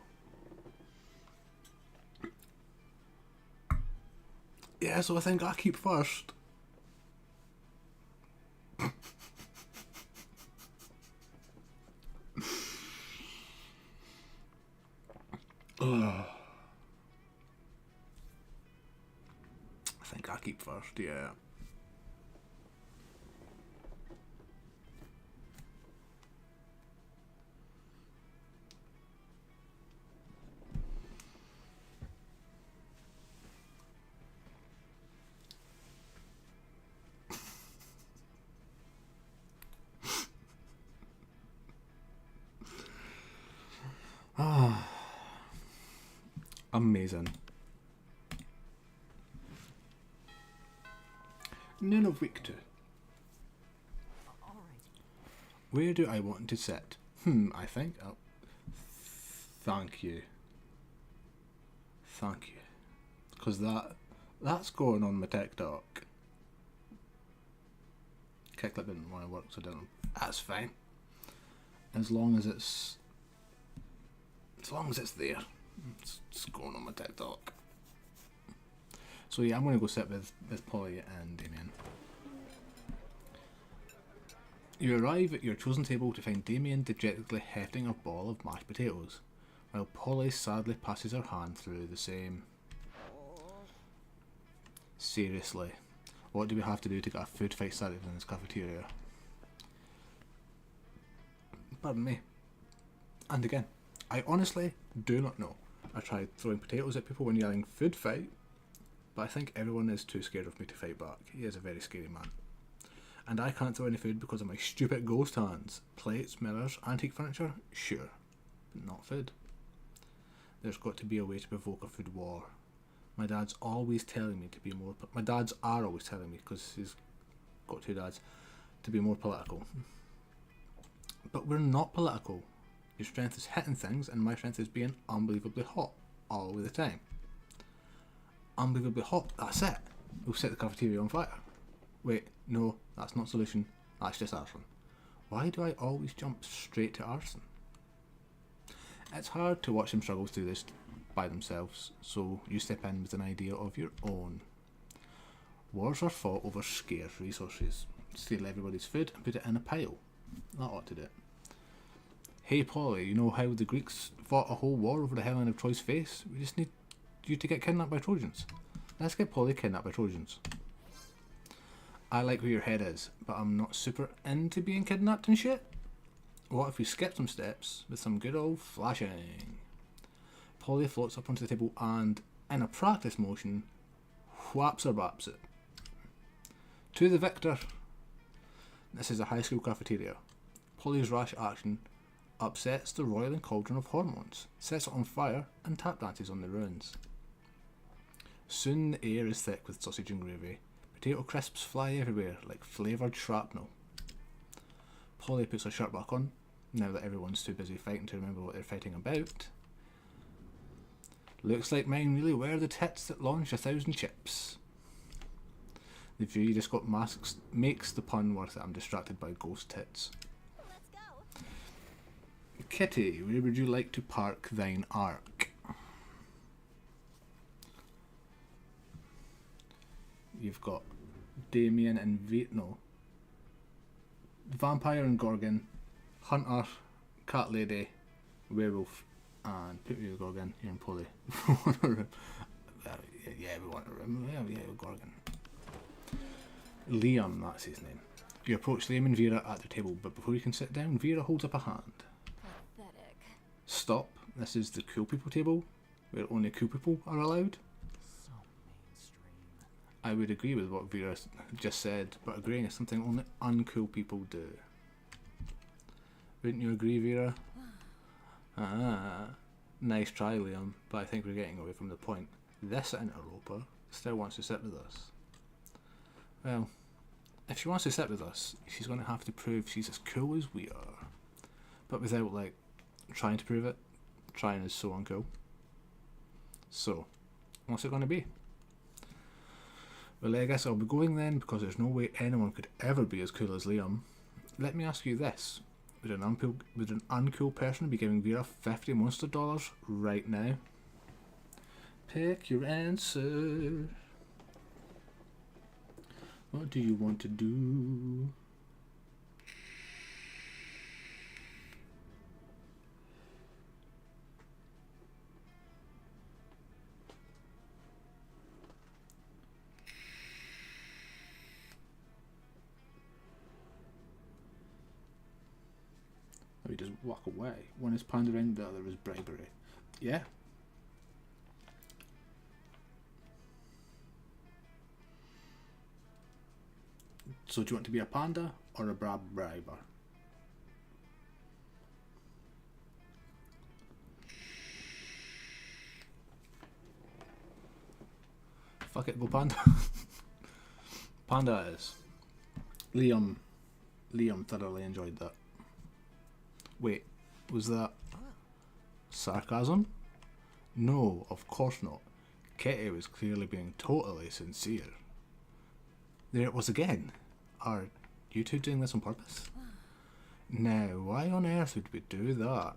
Yeah, so I think I keep first. I think I keep first, yeah. Amazing. None of week 2. All right. Where do I want to sit? I think. Oh, thank you. Thank you. Because that's going on my TikTok. Kickflip didn't want to work, so didn't. That's fine. As long as it's there. It's going on my TikTok. So yeah, I'm going to go sit with Polly and Damien. You arrive at your chosen table to find Damien dejectedly hefting a ball of mashed potatoes, while Polly sadly passes her hand through the same. Seriously, what do we have to do to get a food fight started in this cafeteria? Pardon me. And again, I honestly do not know. I tried throwing potatoes at people when yelling food fight, but I think everyone is too scared of me to fight back. He is a very scary man. And I can't throw any food because of my stupid ghost hands. Plates, mirrors, antique furniture? Sure. But not food. There's got to be a way to provoke a food war. My dad's always telling me to be more... My dads are always telling me, because he's got 2 dads, to be more political. But we're not political. Your strength is hitting things, and my strength is being unbelievably hot all the time. Unbelievably hot, that's it. We'll set the cafeteria on fire. Wait, no, that's not solution. That's just arson. Why do I always jump straight to arson? It's hard to watch them struggle through this by themselves, so you step in with an idea of your own. Wars are fought over scarce resources. Steal everybody's food and put it in a pile. That ought to do it. Hey Polly, you know how the Greeks fought a whole war over the Helen of Troy's face? We just need you to get kidnapped by Trojans. Let's get Polly kidnapped by Trojans. I like where your head is, but I'm not super into being kidnapped and shit. What if we skip some steps with some good old flashing? Polly floats up onto the table and, in a practice motion, whaps or baps it. To the victor. This is a high school cafeteria. Polly's rash action upsets the roiling cauldron of hormones, sets it on fire, and tap dances on the ruins. Soon the air is thick with sausage and gravy. Potato crisps fly everywhere like flavoured shrapnel. Polly puts her shirt back on, now that everyone's too busy fighting to remember what they're fighting about. Looks like mine really were the tits that launched 1,000 chips. The view you just got masks makes the pun worth it. I'm distracted by ghost tits. Let's go. Kitty, where would you like to park thine ark? You've got Damien and Vampire and Gorgon, Hunter, Cat Lady, Werewolf, and put me with Gorgon here in Polly. Yeah, we want a room. Yeah, Gorgon. Liam, that's his name. You approach Liam and Vera at their table, but before you can sit down, Vera holds up a hand. Pathetic. Stop. This is the cool people table, where only cool people are allowed. So mainstream. I would agree with what Vera just said, but agreeing is something only uncool people do. Wouldn't you agree, Vera? Nice try, Liam, but I think we're getting away from the point. This interloper still wants to sit with us. Well, if she wants to sit with us, she's going to have to prove she's as cool as we are. But without, like, trying to prove it. Trying is so uncool. So, what's it going to be? Well, I guess I'll be going then, because there's no way anyone could ever be as cool as Liam. Let me ask you this. Would an uncool person be giving Vera $50 monster dollars right now? Pick your answer. What do you want to do? Or you just walk away. One is pandering, the other is bribery. Yeah. So do you want to be a panda or a briber? Fuck it, go panda. Panda it is. Liam thoroughly enjoyed that. Wait, was that sarcasm? No, of course not. Kitty was clearly being totally sincere. There it was again. Are you two doing this on purpose? Now, why on earth would we do that?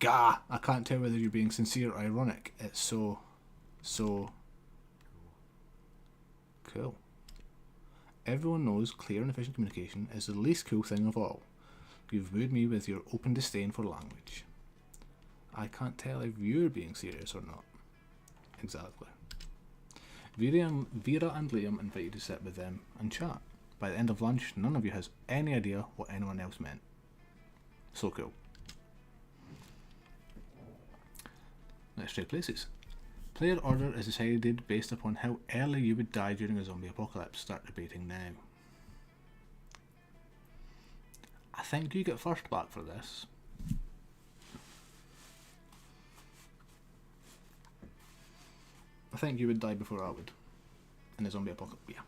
Gah! I can't tell whether you're being sincere or ironic. It's so cool. Everyone knows clear and efficient communication is the least cool thing of all. You've wooed me with your open disdain for language. I can't tell if you're being serious or not. Exactly. Vera and Liam invite you to sit with them and chat. By the end of lunch, none of you has any idea what anyone else meant. So cool. Let's trade places. Player order is decided based upon how early you would die during a zombie apocalypse. Start debating now. I think you get first back for this. I think you would die before I would. In a zombie apocalypse, yeah.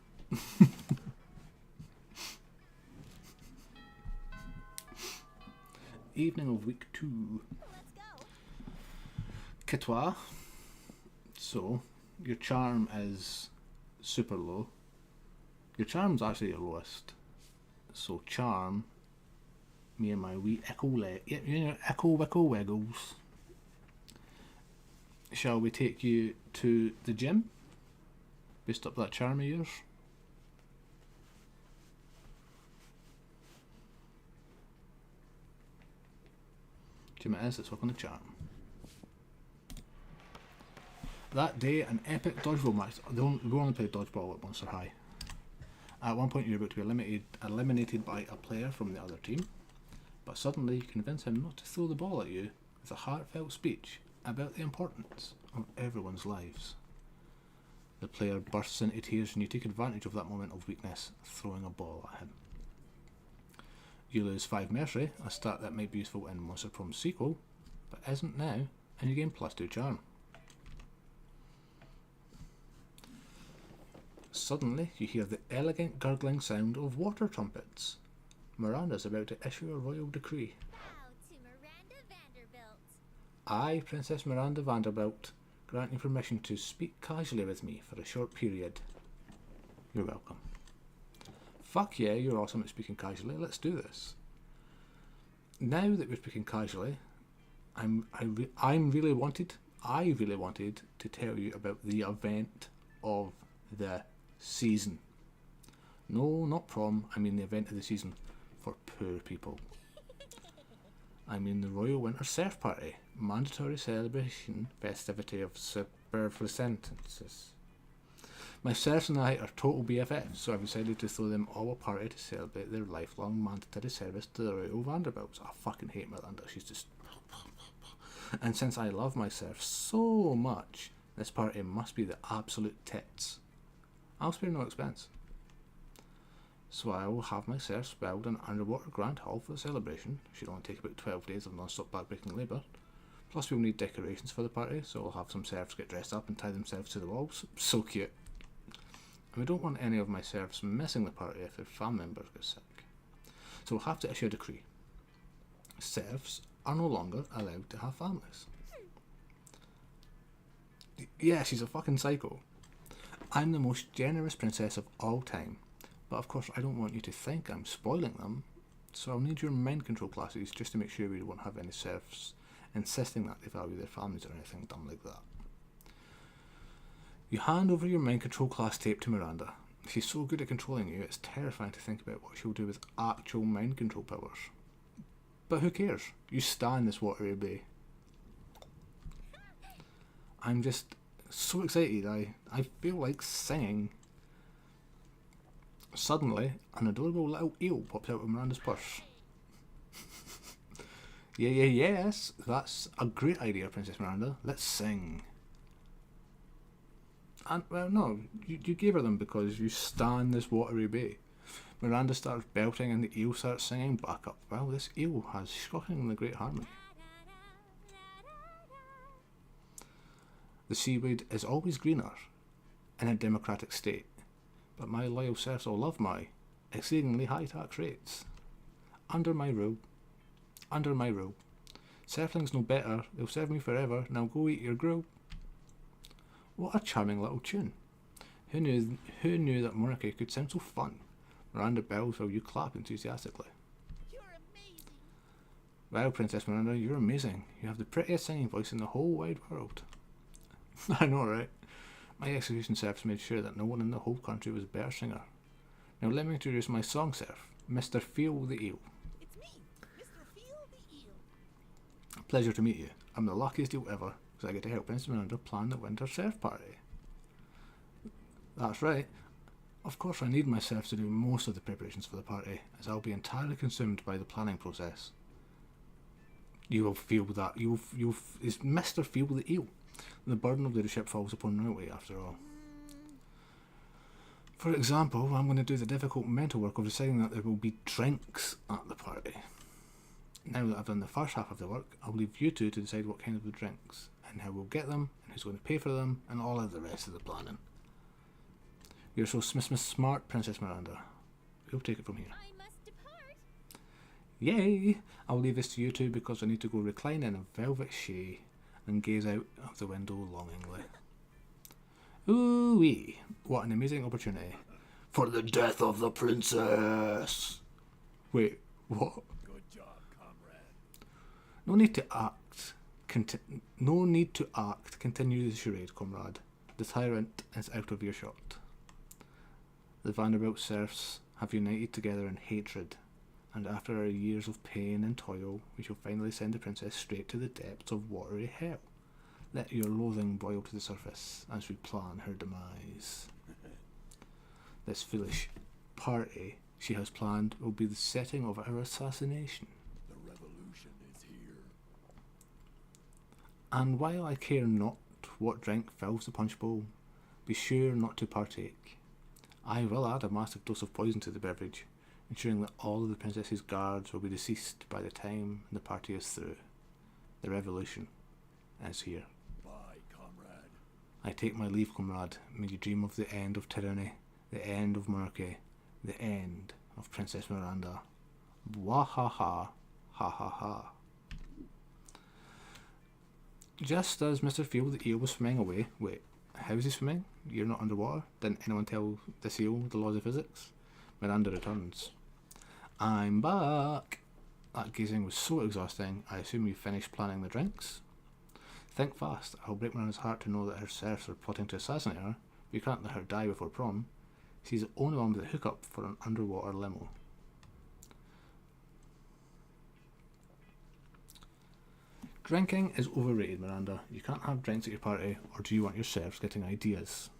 Evening of week 2. Kitois. So, your charm is super low. Your charm's actually your lowest. So charm, me and my wee echo wickle wiggles. Shall we take you to the gym? Boost up that charm of yours. Gym it is, let's work on the charm. That day, an epic dodgeball match. We only played dodgeball at Monster High. At one point, you're about to be eliminated by a player from the other team, but suddenly you convince him not to throw the ball at you with a heartfelt speech about the importance of everyone's lives. The player bursts into tears and you take advantage of that moment of weakness, throwing a ball at him. You lose 5 mercy, a stat that might be useful in Monster Prom sequel, but isn't now, and you gain +2 charm. Suddenly, you hear the elegant gurgling sound of water trumpets. Miranda's about to issue a royal decree. Bow to Miranda Vanderbilt. I, Princess Miranda Vanderbilt, grant you permission to speak casually with me for a short period. You're welcome. Fuck yeah, you're awesome at speaking casually. Let's do this. Now that we're speaking casually, I really wanted to tell you about the event of the season. No, not prom. I mean the event of the season for poor people. I mean the Royal Winter Surf Party, mandatory celebration festivity of superfluences. My serfs and I are total BFFs, so I've decided to throw them all a party to celebrate their lifelong mandatory service to the Royal Vanderbilts. I fucking hate Miranda, she's just... And since I love my serfs so much, this party must be the absolute tits. I'll spare no expense. So I will have my serfs build an underwater grand hall for the celebration. Should only take about 12 days of non-stop backbreaking labour. Plus we'll need decorations for the party, so we'll have some serfs get dressed up and tie themselves to the walls. So cute. And we don't want any of my serfs missing the party if their family members get sick. So we'll have to issue a decree. Serfs are no longer allowed to have families. Yeah, she's a fucking psycho. I'm the most generous princess of all time, but of course I don't want you to think I'm spoiling them, so I'll need your mind control classes just to make sure we won't have any serfs insisting that they value their families or anything dumb like that. You hand over your mind control class tape to Miranda. She's so good at controlling you, it's terrifying to think about what she'll do with actual mind control powers. But who cares? You stay in this watery bay. I'm just so excited, I feel like singing. Suddenly, an adorable little eel pops out of Miranda's purse. Yes, that's a great idea, Princess Miranda. Let's sing. And, well, no, you gave her them because you stand this watery bay. Miranda starts belting and the eel starts singing back up. Well, this eel has shockingly great harmony. The seaweed is always greener in a democratic state, but my loyal serfs all love my exceedingly high tax rates. Under my rule. Serflings know better, they'll serve me forever, now go eat your gruel. What a charming little tune. Who knew that monarchy could sound so fun? Miranda bells while you clap enthusiastically. You're amazing. Well, Princess Miranda, you're amazing. You have the prettiest singing voice in the whole wide world. I know, right? My execution serfs made sure that no one in the whole country was a better singer. Now let me introduce my song serf, Mr. Feel the Eel. It's me, Mr. Feel the Eel. Pleasure to meet you. I'm the luckiest eel ever, because I get to help Princess Miranda plan the winter serf party. That's right. Of course I need my serfs to do most of the preparations for the party, as I'll be entirely consumed by the planning process. You will feel that. It's Mr. Feel the Eel. The burden of leadership falls upon royalty, after all. For example, I'm going to do the difficult mental work of deciding that there will be drinks at the party. Now that I've done the first half of the work, I'll leave you two to decide what kind of the drinks, and how we'll get them, and who's going to pay for them, and all of the rest of the planning. You're so smart, Princess Miranda. We'll take it from here. I must depart. Yay! I'll leave this to you two because I need to go recline in a velvet chaise and gaze out of the window longingly. Ooh-wee! What an amazing opportunity. For the death of the princess! Wait, what? Good job, comrade. No need to act. No need to act. Continue the charade, comrade. The tyrant is out of earshot. The Vanderbilt serfs have united together in hatred, and after our years of pain and toil, we shall finally send the princess straight to the depths of watery hell. Let your loathing boil to the surface as we plan her demise. This foolish party she has planned will be the setting of our assassination. The revolution is here. And while I care not what drink fills the punch bowl, be sure not to partake. I will add a massive dose of poison to the beverage, ensuring that all of the princess's guards will be deceased by the time the party is through. The revolution is here. Bye, comrade. I take my leave, comrade. May you dream of the end of tyranny, the end of monarchy, the end of Princess Miranda. Wahaha, ha ha ha. Just as Mr. Field the eel was swimming away, wait, how is he swimming? You're not underwater? Didn't anyone tell this eel the laws of physics? Miranda returns. I'm back! That gazing was so exhausting, I assume you finished planning the drinks? Think fast, I'll break Miranda's heart to know that her serfs are plotting to assassinate her, but you can't let her die before prom. She's the only one with a hookup for an underwater limo. Drinking is overrated, Miranda. You can't have drinks at your party, or do you want your serfs getting ideas?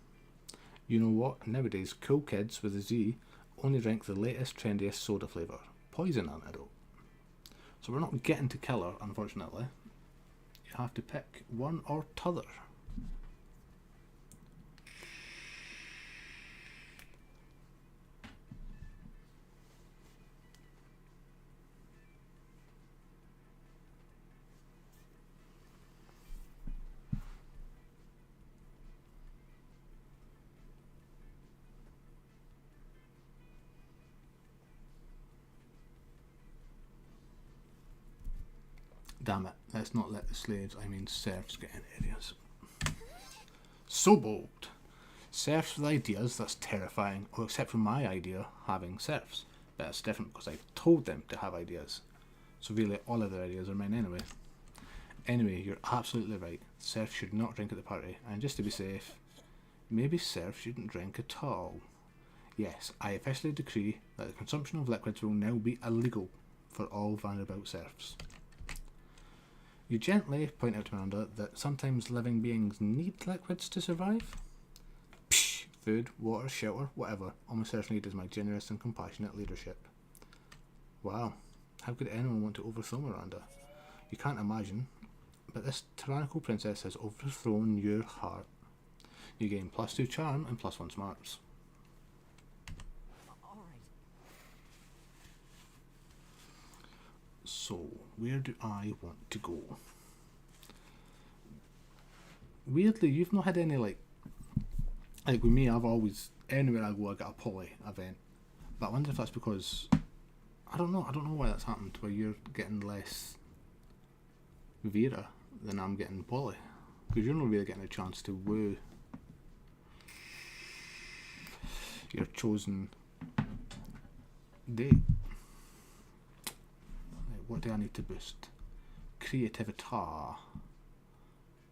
You know what? Nowadays, cool kids with a Z only drink the latest, trendiest soda flavour. Poison antidote. So we're not getting to kill her, unfortunately. You have to pick one or t'other. Damn it, let's not let the slaves, I mean serfs, get in areas. So bold. Serfs with ideas, that's terrifying. Well, except for my idea, having serfs. But it's different because I told them to have ideas. So really, all of their ideas are mine anyway. Anyway, you're absolutely right. Serfs should not drink at the party. And just to be safe, maybe serfs shouldn't drink at all. Yes, I officially decree that the consumption of liquids will now be illegal for all Vanderbilt serfs. You gently point out to Miranda that sometimes living beings need liquids to survive. Psh, food, water, shelter, whatever, almost certainly is my generous and compassionate leadership. Wow, how could anyone want to overthrow Miranda? You can't imagine, but this tyrannical princess has overthrown your heart. You gain +2 charm and +1 smarts. So, where do I want to go? Weirdly, you've not had any like with me, I've always, anywhere I go I get a poly event. But I wonder if that's because, I don't know why that's happened, where you're getting less Vera than I'm getting poly. Because you're not really getting a chance to woo your chosen date. What do I need to boost? Creativity,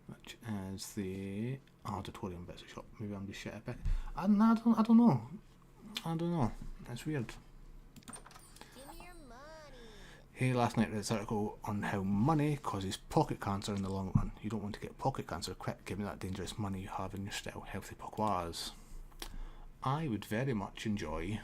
which is the auditorium visit shop. Maybe I'm just shit at pick. I don't know. It's weird. Give me your money. Hey, last night I read this article on how money causes pocket cancer in the long run. You don't want to get pocket cancer. Quick, give me that dangerous money you have in your still healthy pockets. I would very much enjoy.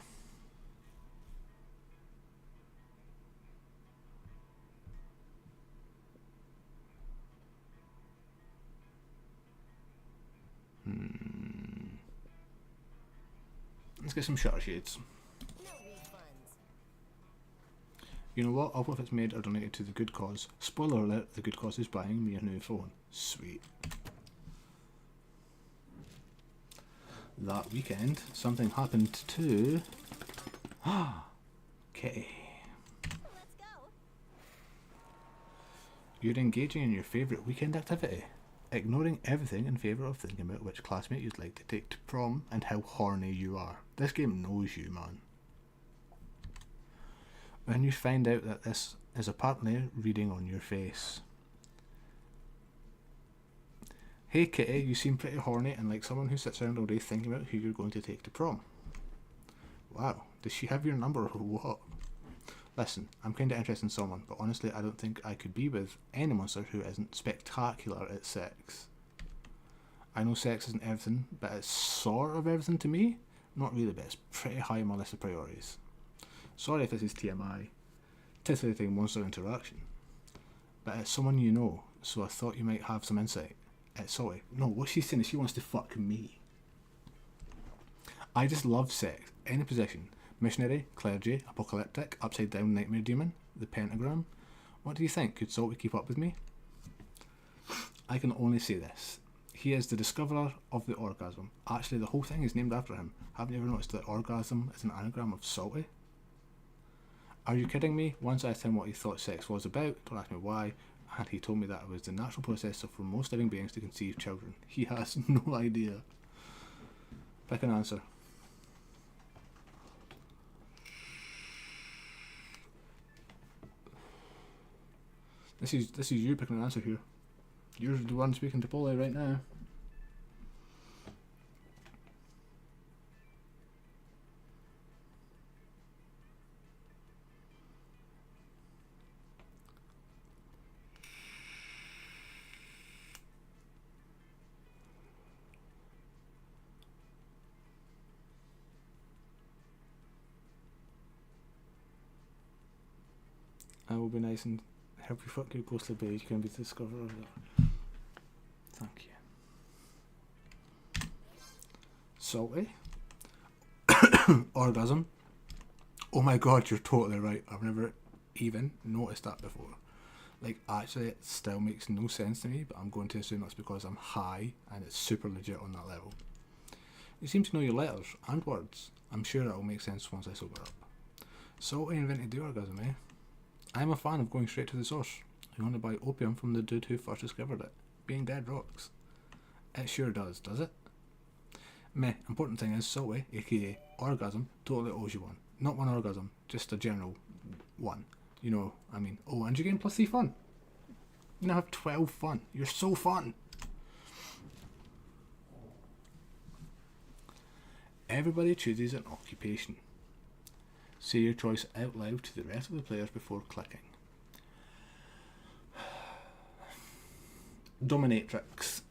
Let's get some shutter shades. No refunds. You know what? All profits made are donated to the good cause. Spoiler alert, the good cause is buying me a new phone. Sweet. That weekend, something happened to... Kitty. Let's go. You're engaging in your favourite weekend activity. Ignoring everything in favour of thinking about which classmate you'd like to take to prom and how horny you are. This game knows you, man. When you find out that this is apparently reading on your face. Hey Kitty, you seem pretty horny and like someone who sits around all day thinking about who you're going to take to prom. Wow, does she have your number or what? Listen, I'm kinda interested in someone, but honestly I don't think I could be with any monster who isn't spectacular at sex. I know sex isn't everything, but it's sort of everything to me. Not really, but it's pretty high on my list of priorities. Sorry if this is TMI, titillating monster interaction. But it's someone you know, so I thought you might have some insight. Sorry, no, what she's saying is she wants to fuck me. I just love sex, any position. Missionary, clergy, apocalyptic, upside down nightmare demon, the pentagram. What do you think? Could Salty keep up with me? I can only say this. He is the discoverer of the orgasm. Actually, the whole thing is named after him. Haven't you ever noticed that orgasm is an anagram of Salty? Are you kidding me? Once I asked him what he thought sex was about, don't ask me why, and he told me that it was the natural process for most living beings to conceive children. He has no idea. Pick an answer. This is you picking an answer here. You're the one speaking to Polly right now. I will be nice and help you fuck your ghostly babe. You can be the discoverer of that. Thank you. Salty. Orgasm. Oh my god, you're totally right. I've never even noticed that before. Like, actually, it still makes no sense to me, but I'm going to assume that's because I'm high and it's super legit on that level. You seem to know your letters and words. I'm sure it'll make sense once I sober up. Salty invented the orgasm, eh? I'm a fan of going straight to the source. You want to buy opium from the dude who first discovered it. Being dead rocks. It sure does it? Meh, important thing is Salty, aka orgasm, totally owes you one. Not one orgasm, just a general one. You know, I mean, oh, and you gain +3 fun. You now have 12 fun. You're so fun. Everybody chooses an occupation. Say your choice out loud to the rest of the players before clicking. Dominatrix.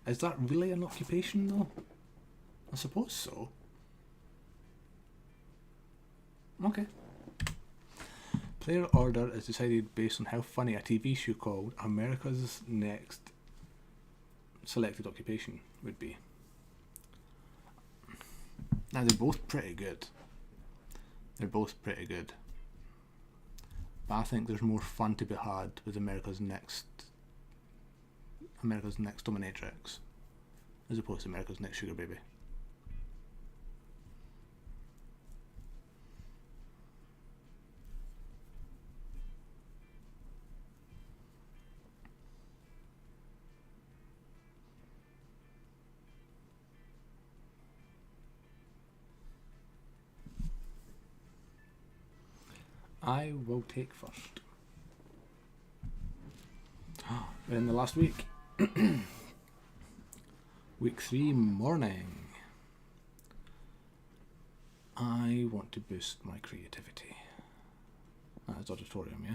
Is that really an occupation though? I suppose so. Okay. Player order is decided based on how funny a TV show called America's Next selected occupation would be. Now they're both pretty good. They're both pretty good. But I think there's more fun to be had with America's Next Dominatrix as opposed to America's Next Sugar Baby. I will take first. We're in the last week. Week 3 morning. I want to boost my creativity. That is auditorium, yeah?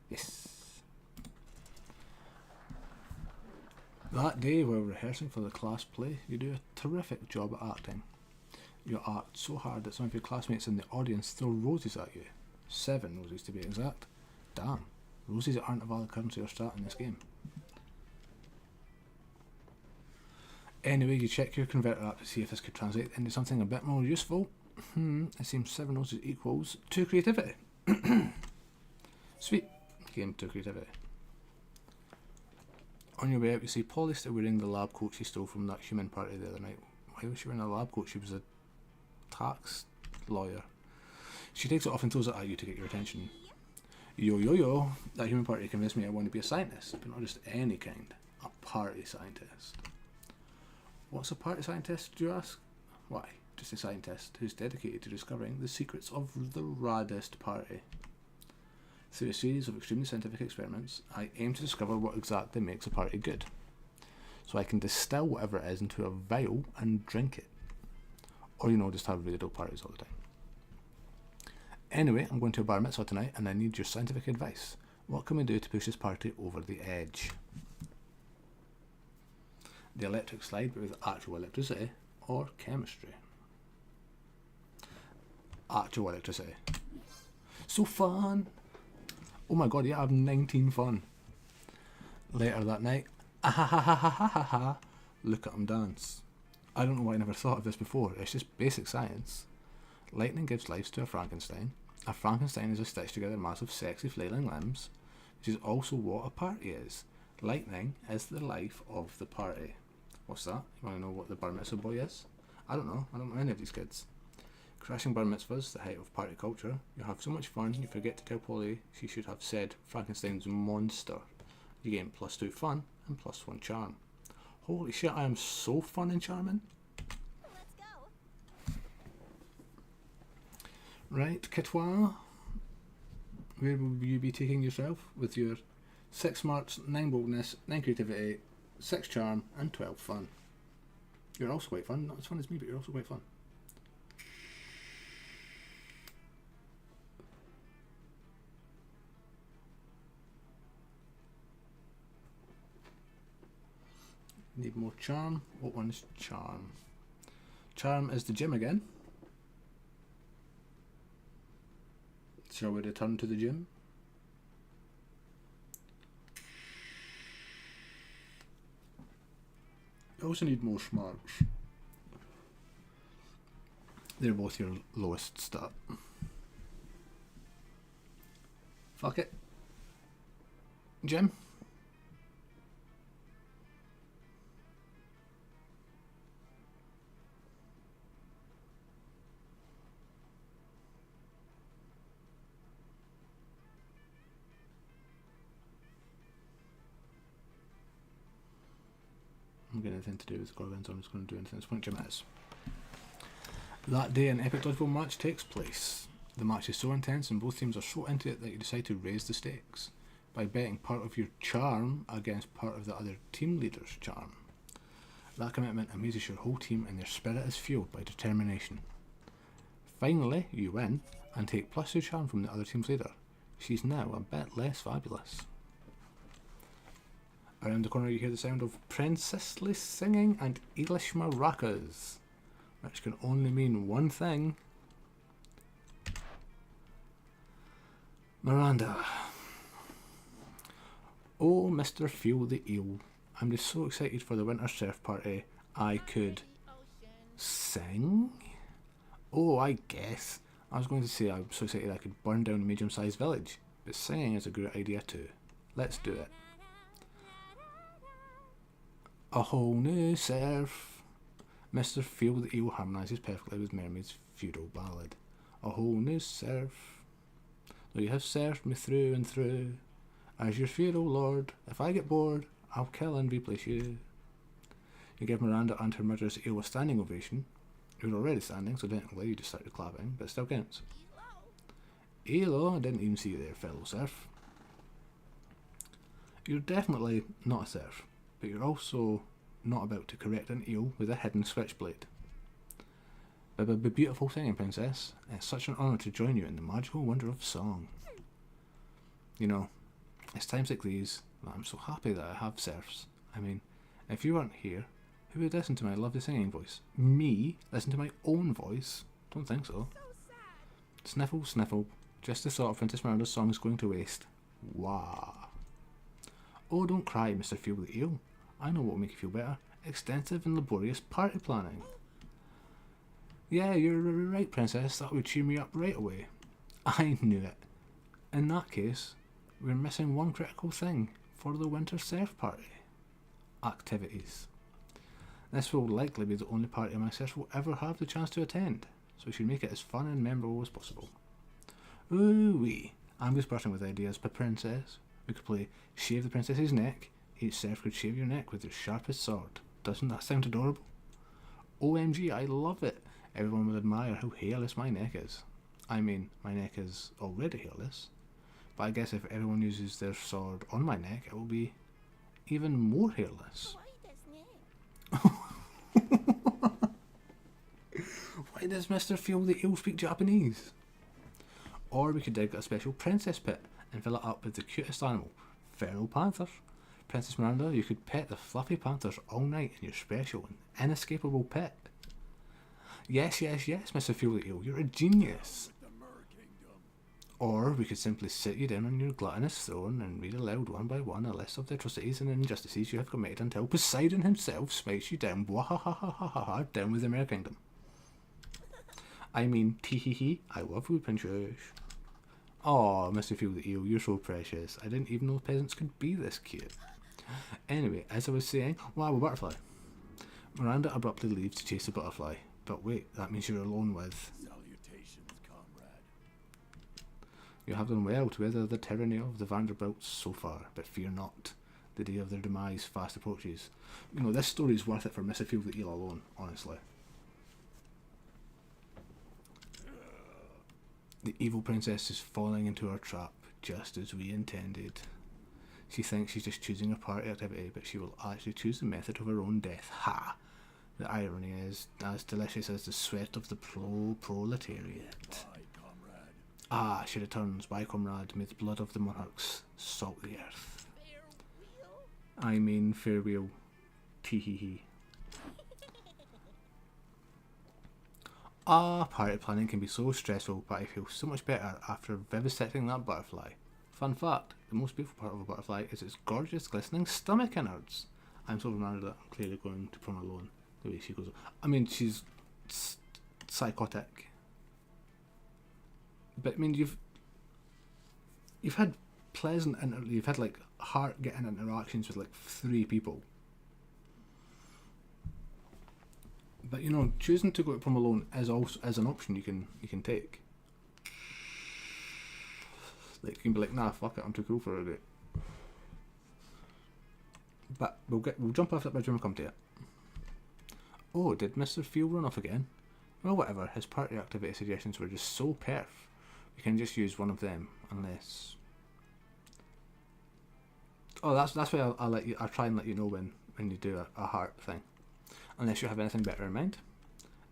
Yes. That day while rehearsing for the class play, you do a terrific job at acting. You act so hard that some of your classmates in the audience throw roses at you. 7 roses to be exact. Damn, roses aren't a valid currency or stat in this game. Anyway, you check your converter app to see if this could translate into something a bit more useful. It seems 7 roses equals 2 creativity. Sweet. Game 2 creativity. On your way out, you see Polly still wearing the lab coat she stole from that human party the other night. Why was she wearing a lab coat? She was a tax lawyer. She takes it off and throws it at you to get your attention. Yo. That human party convinced me I want to be a scientist, but not just any kind. A party scientist. What's a party scientist, do you ask? Why, just a scientist who's dedicated to discovering the secrets of the raddest party. Through a series of extremely scientific experiments, I aim to discover what exactly makes a party good, so I can distill whatever it is into a vial and drink it. Or, just have really dope parties all the time. Anyway, I'm going to a bar mitzvah tonight, and I need your scientific advice. What can we do to push this party over the edge? The electric slide, but with actual electricity, or chemistry? Actual electricity. So fun! Oh my god, yeah, I have 19 fun. Later that night, look at him dance. I don't know why I never thought of this before, it's just basic science. Lightning gives life to a Frankenstein. A Frankenstein is a stitched together mass of sexy flailing limbs, which is also what a party is. Lightning is the life of the party. What's that? You want to know what the bar mitzvah boy is? I don't know any of these kids. Crashing bar mitzvahs, the height of party culture. You have so much fun, you forget to tell Polly she should have said Frankenstein's monster. You gain +2 fun and +1 charm. Holy shit, I am so fun and charming. Let's go. Right, Ketois. Where will you be taking yourself with your 6 smarts, 9 boldness, 9 creativity, 6 charm and 12 fun? You're also quite fun, not as fun as me, but you're also quite fun. Need more charm. What one is charm? Charm is the gym again. Shall we return to the gym? You also need more smarts. They're both your lowest stat. Fuck it. Jim? I'm getting anything to do with the Gorgons, so I'm just going to do anything. That's what Jim is. That day, an epic dodgeball match takes place. The match is so intense and both teams are so into it that you decide to raise the stakes by betting part of your charm against part of the other team leader's charm. That commitment amazes your whole team and their spirit is fueled by determination. Finally, you win and take +2 charm from the other team's leader. She's now a bit less fabulous. Around the corner you hear the sound of princessly singing and English maracas, which can only mean one thing. Miranda. Oh, Mr. Feel the Eel. I'm just so excited for the winter surf party. I could sing? Oh, I guess. I was going to say I'm so excited I could burn down a medium-sized village, but singing is a great idea too. Let's do it. A whole new surf. Mr. Feel the Eel harmonises perfectly with Mermaid's feudal ballad. A whole new surf. Though you have surfed me through and through, as your feudal lord, if I get bored, I'll kill and replace you. You give Miranda and her murderous eel a standing ovation. You were already standing, so technically you just started clapping, but it still counts. Elo, I didn't even see you there, fellow surf. You're definitely not a surf, but you're also not about to correct an eel with a hidden switchblade. Beautiful singing, princess. It's such an honour to join you in the magical wonder of song. You know, it's times like these that I'm so happy that I have serfs. I mean, if you weren't here, who would listen to my lovely singing voice? Me? Listen to my own voice? Don't think so. Sniffle, sniffle. Just the thought of Princess Miranda's song is going to waste. Wah. Oh, don't cry, Mr. Feel the Eel. I know what will make you feel better. Extensive and laborious party planning. Yeah, you're right, princess. That would cheer me up right away. I knew it. In that case, we're missing one critical thing for the winter surf party. Activities. This will likely be the only party my sis will ever have the chance to attend, so we should make it as fun and memorable as possible. Ooh-wee. I'm just bursting with ideas, but princess. We could play Shave the Princess's Neck. Each surf could shave your neck with their sharpest sword. Doesn't that sound adorable? OMG, I love it. Everyone will admire how hairless my neck is. I mean, my neck is already hairless, but I guess if everyone uses their sword on my neck, it will be even more hairless. Why does Mr. Feel the Eel speak Japanese? Or we could dig a special princess pit and fill it up with the cutest animal, feral panthers. Princess Miranda, you could pet the fluffy panthers all night in your special and inescapable pit. Yes, yes, yes, Mr. Feel the Eel, you're a genius. Or we could simply sit you down on your gluttonous throne and read aloud one by one a list of the atrocities and injustices you have committed until Poseidon himself smites you down, wahahahaha, down with the Mare Kingdom. I mean, tee-hee-hee, I love you, princess. Aw, Mr. Feel the Eel, you're so precious. I didn't even know peasants could be this cute. Anyway, as I was saying, wow, a butterfly. Miranda abruptly leaves to chase the butterfly. But wait, that means you're alone with... Salutations, comrade. You have done well to weather the tyranny of the Vanderbilts so far, but fear not. The day of their demise fast approaches. You know, this story is worth it for Mr. Feel the Eel alone, honestly. The evil princess is falling into her trap, just as we intended. She thinks she's just choosing a party activity, but she will actually choose the method of her own death. Ha! The irony is as delicious as the sweat of the proletariat. Ah, she returns. Bye, comrade. May the blood of the monarchs salt the earth. I mean, farewell. Tee-hee-hee. Ah, party planning can be so stressful, but I feel so much better after vivisecting that butterfly. Fun fact, the most beautiful part of a butterfly is its gorgeous, glistening stomach innards. I'm so reminded that I'm clearly going to prom alone, the way she goes. I mean, she's psychotic. But, I mean, you've had you've had like heart-getting interactions with like 3 people. But you know, choosing to go to prom alone is also an option you can take. Like you can be like, nah, fuck it, I'm too cool for it. But we'll jump off that bridge when we come to it. Oh, did Mr. Field run off again? Well, whatever. His party activity suggestions were just so perf. We can just use one of them, unless. Oh, that's why I'll try and let you know when you do a heart thing. Unless you have anything better in mind.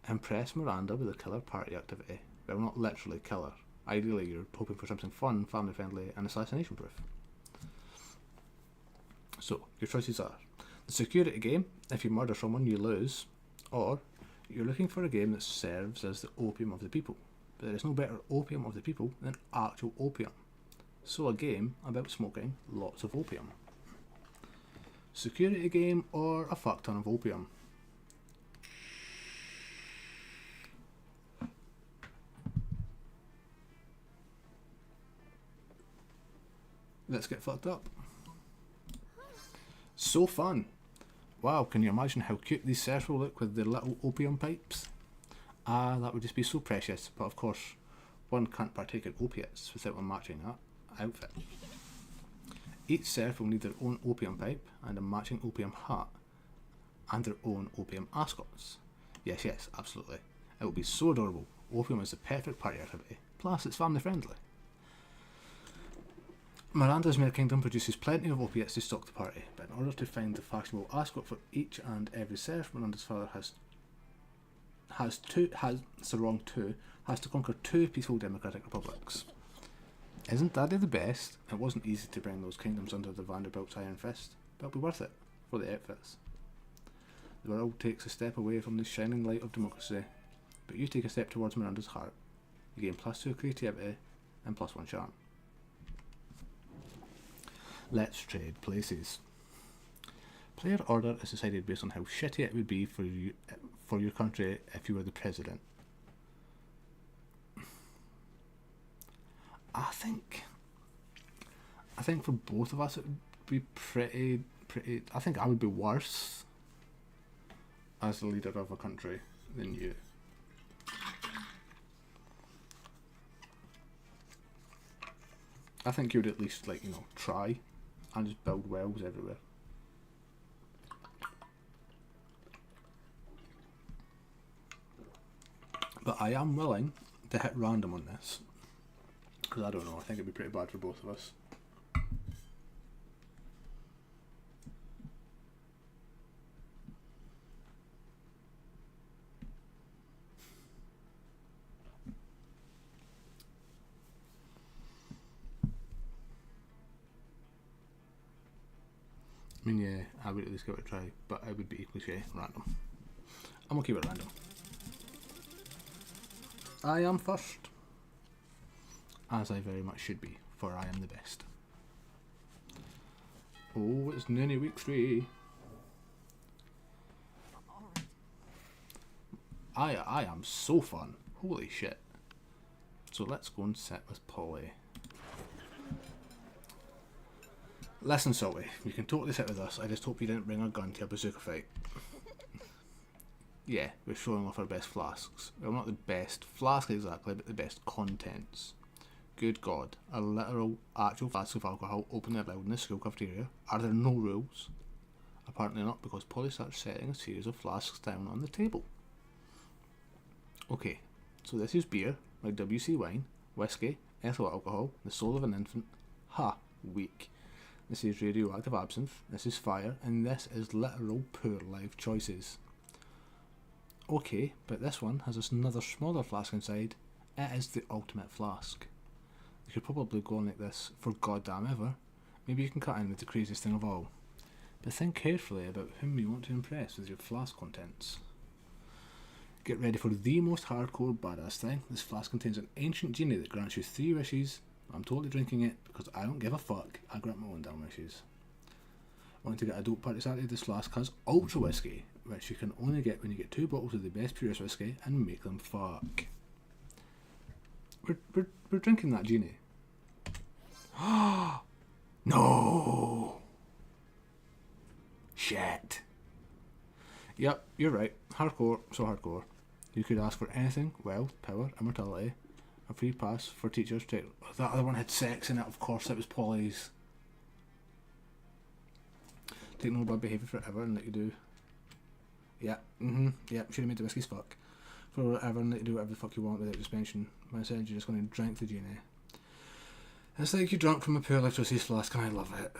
Impress Miranda with a killer party activity. Well, not literally killer. Ideally, you're hoping for something fun, family friendly, and assassination proof. So, your choices are the security game. If you murder someone, you lose. Or, you're looking for a game that serves as the opium of the people. But there is no better opium of the people than actual opium. So a game about smoking lots of opium. Security game or a fuck ton of opium? Let's get fucked up. So fun. Wow, can you imagine how cute these serfs will look with their little opium pipes? Ah, that would just be so precious. But of course, one can't partake in opiates without a matching outfit. Each serf will need their own opium pipe and a matching opium hat and their own opium ascots. Yes, absolutely. It will be so adorable. Opium is the perfect party activity. Plus, it's family friendly. Miranda's Mere Kingdom produces plenty of opiates to stock the party, but in order to find the fashionable ascot for each and every serf, Miranda's father has to conquer 2 peaceful democratic republics. Isn't Daddy the best? It wasn't easy to bring those kingdoms under the Vanderbilt's iron fist, but it'll be worth it for the outfits. The world takes a step away from the shining light of democracy, but you take a step towards Miranda's heart. You gain +2 creativity and +1 charm. Let's trade places. Player order is decided based on how shitty it would be for your country if you were the president. I think for both of us it would be pretty. I think I would be worse as the leader of a country than you. I think you would at least try and just build wells everywhere. But I am willing to hit random on this. Because I don't know, I think it'd be pretty bad for both of us. I mean, yeah, I would at least give it a try, but it would be cliche, random. I'm gonna keep it random. I am first. As I very much should be, for I am the best. Oh, it's nearly week 3. I am so fun. Holy shit. So let's go and sit with Polly. Listen, Salty, you can totally sit with us. I just hope you didn't bring a gun to a bazooka fight. Yeah, we're showing off our best flasks. Well, not the best flask exactly, but the best contents. Good God, a literal, actual flask of alcohol openly allowed in the school cafeteria? Are there no rules? Apparently not, because Polly starts setting a series of flasks down on the table. Okay, so this is beer, like WC wine, whiskey, ethyl alcohol, the soul of an infant. Ha, weak. This is radioactive absinthe, this is fire, and this is literal poor life choices. Okay, but this one has another smaller flask inside. It is the ultimate flask. You could probably go on like this for goddamn ever. Maybe you can cut in with the craziest thing of all. But think carefully about whom you want to impress with your flask contents. Get ready for the most hardcore badass thing. This flask contains an ancient genie that grants you 3 wishes. I'm totally drinking it because I don't give a fuck. I grant my own damn wishes. Want to get a dope party started? This flask has ultra whiskey, which you can only get when you get 2 bottles of the best purest whiskey and make them fuck. We're drinking that genie. No! Shit. Yep, you're right. Hardcore, so hardcore. You could ask for anything: wealth, power, immortality, a free pass for teachers to... That other one had sex in it, of course, it was Polly's. Take no bad behaviour forever and let you do... Yeah, yeah, should have made the whiskey fuck. Forever and let you do whatever the fuck you want without suspension. But instead you're just going to drink the genie. It's like you drunk from a poor electricity flask and I love it.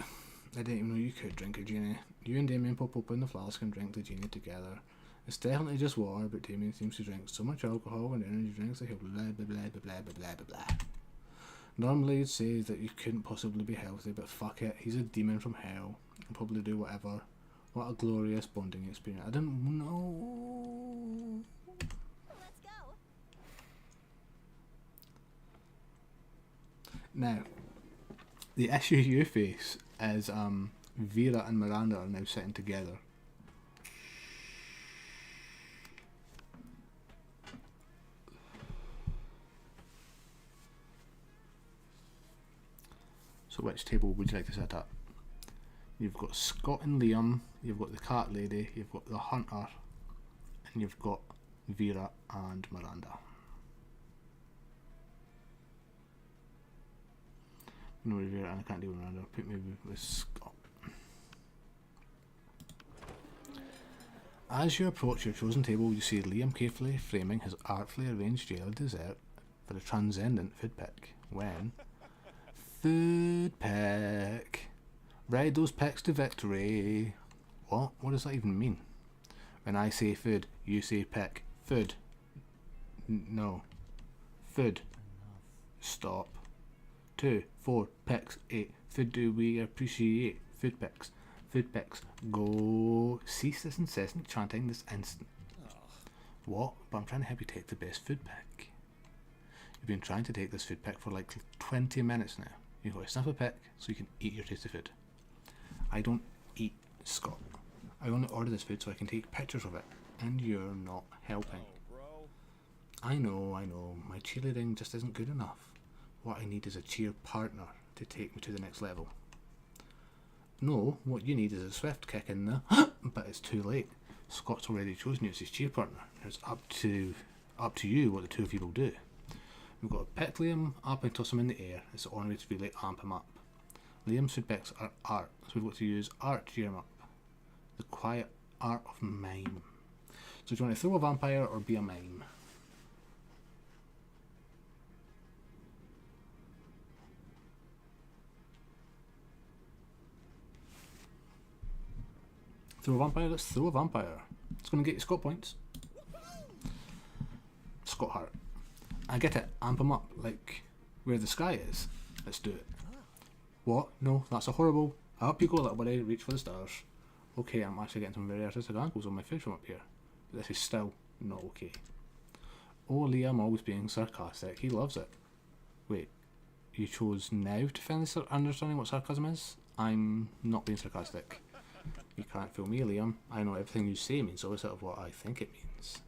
I didn't even know you could drink a genie. You and Damien pop open the flask and drink the genie together. It's definitely just water, but Damien seems to drink so much alcohol and energy drinks that he'll blah blah blah blah blah blah blah blah. Normally you'd say that you couldn't possibly be healthy, but fuck it, he's a demon from hell. He'll probably do whatever. What a glorious bonding experience. I don't know. Let's go. Now, the issue you face is Vera and Miranda are now sitting together. So which table would you like to sit at? You've got Scott and Liam, you've got the cat lady, you've got the hunter, and you've got Vera and Miranda. No, Vera, and I can't deal with Miranda. Put me with Scott. As you approach your chosen table, you see Liam carefully framing his artfully arranged yellow dessert for a transcendent food pick. When... Food pick. Ride those picks to victory. What? What does that even mean? When I say food, you say pick. Food. No. Food. Stop. 2, 4, picks, 8. Food do we appreciate? Food picks. Food picks. Go. Cease this incessant chanting this instant. What? But I'm trying to help you take the best food pick. You've been trying to take this food pick for like 20 minutes now. You've got to sniff a pick so you can eat your tasty food. I don't eat, Scott. I only order this food so I can take pictures of it. And you're not helping. I know. My cheerleading just isn't good enough. What I need is a cheer partner to take me to the next level. No, what you need is a swift kick in the but it's too late. Scott's already chosen you as his cheer partner. It's up to you what the two of you will do. We've got to pick Liam up and toss him in the air. It's the only way to really amp him up. Liam's food picks are art, so we've got to use art to cheer him up. The quiet art of mime. So do you want to throw a vampire or be a mime? Throw a vampire? Let's throw a vampire. It's going to get you Scott points. Scott Hart. I get it. Amp him up, like where the sky is. Let's do it. What? No, that's a horrible. Up you go, little buddy. Reach for the stars. Okay, I'm actually getting some very artistic angles on my fish from up here. But this is still not okay. Oh, Liam always being sarcastic. He loves it. Wait, you chose now to finally start understanding what sarcasm is? I'm not being sarcastic. You can't fool me, Liam. I know everything you say means the opposite of what I think it means.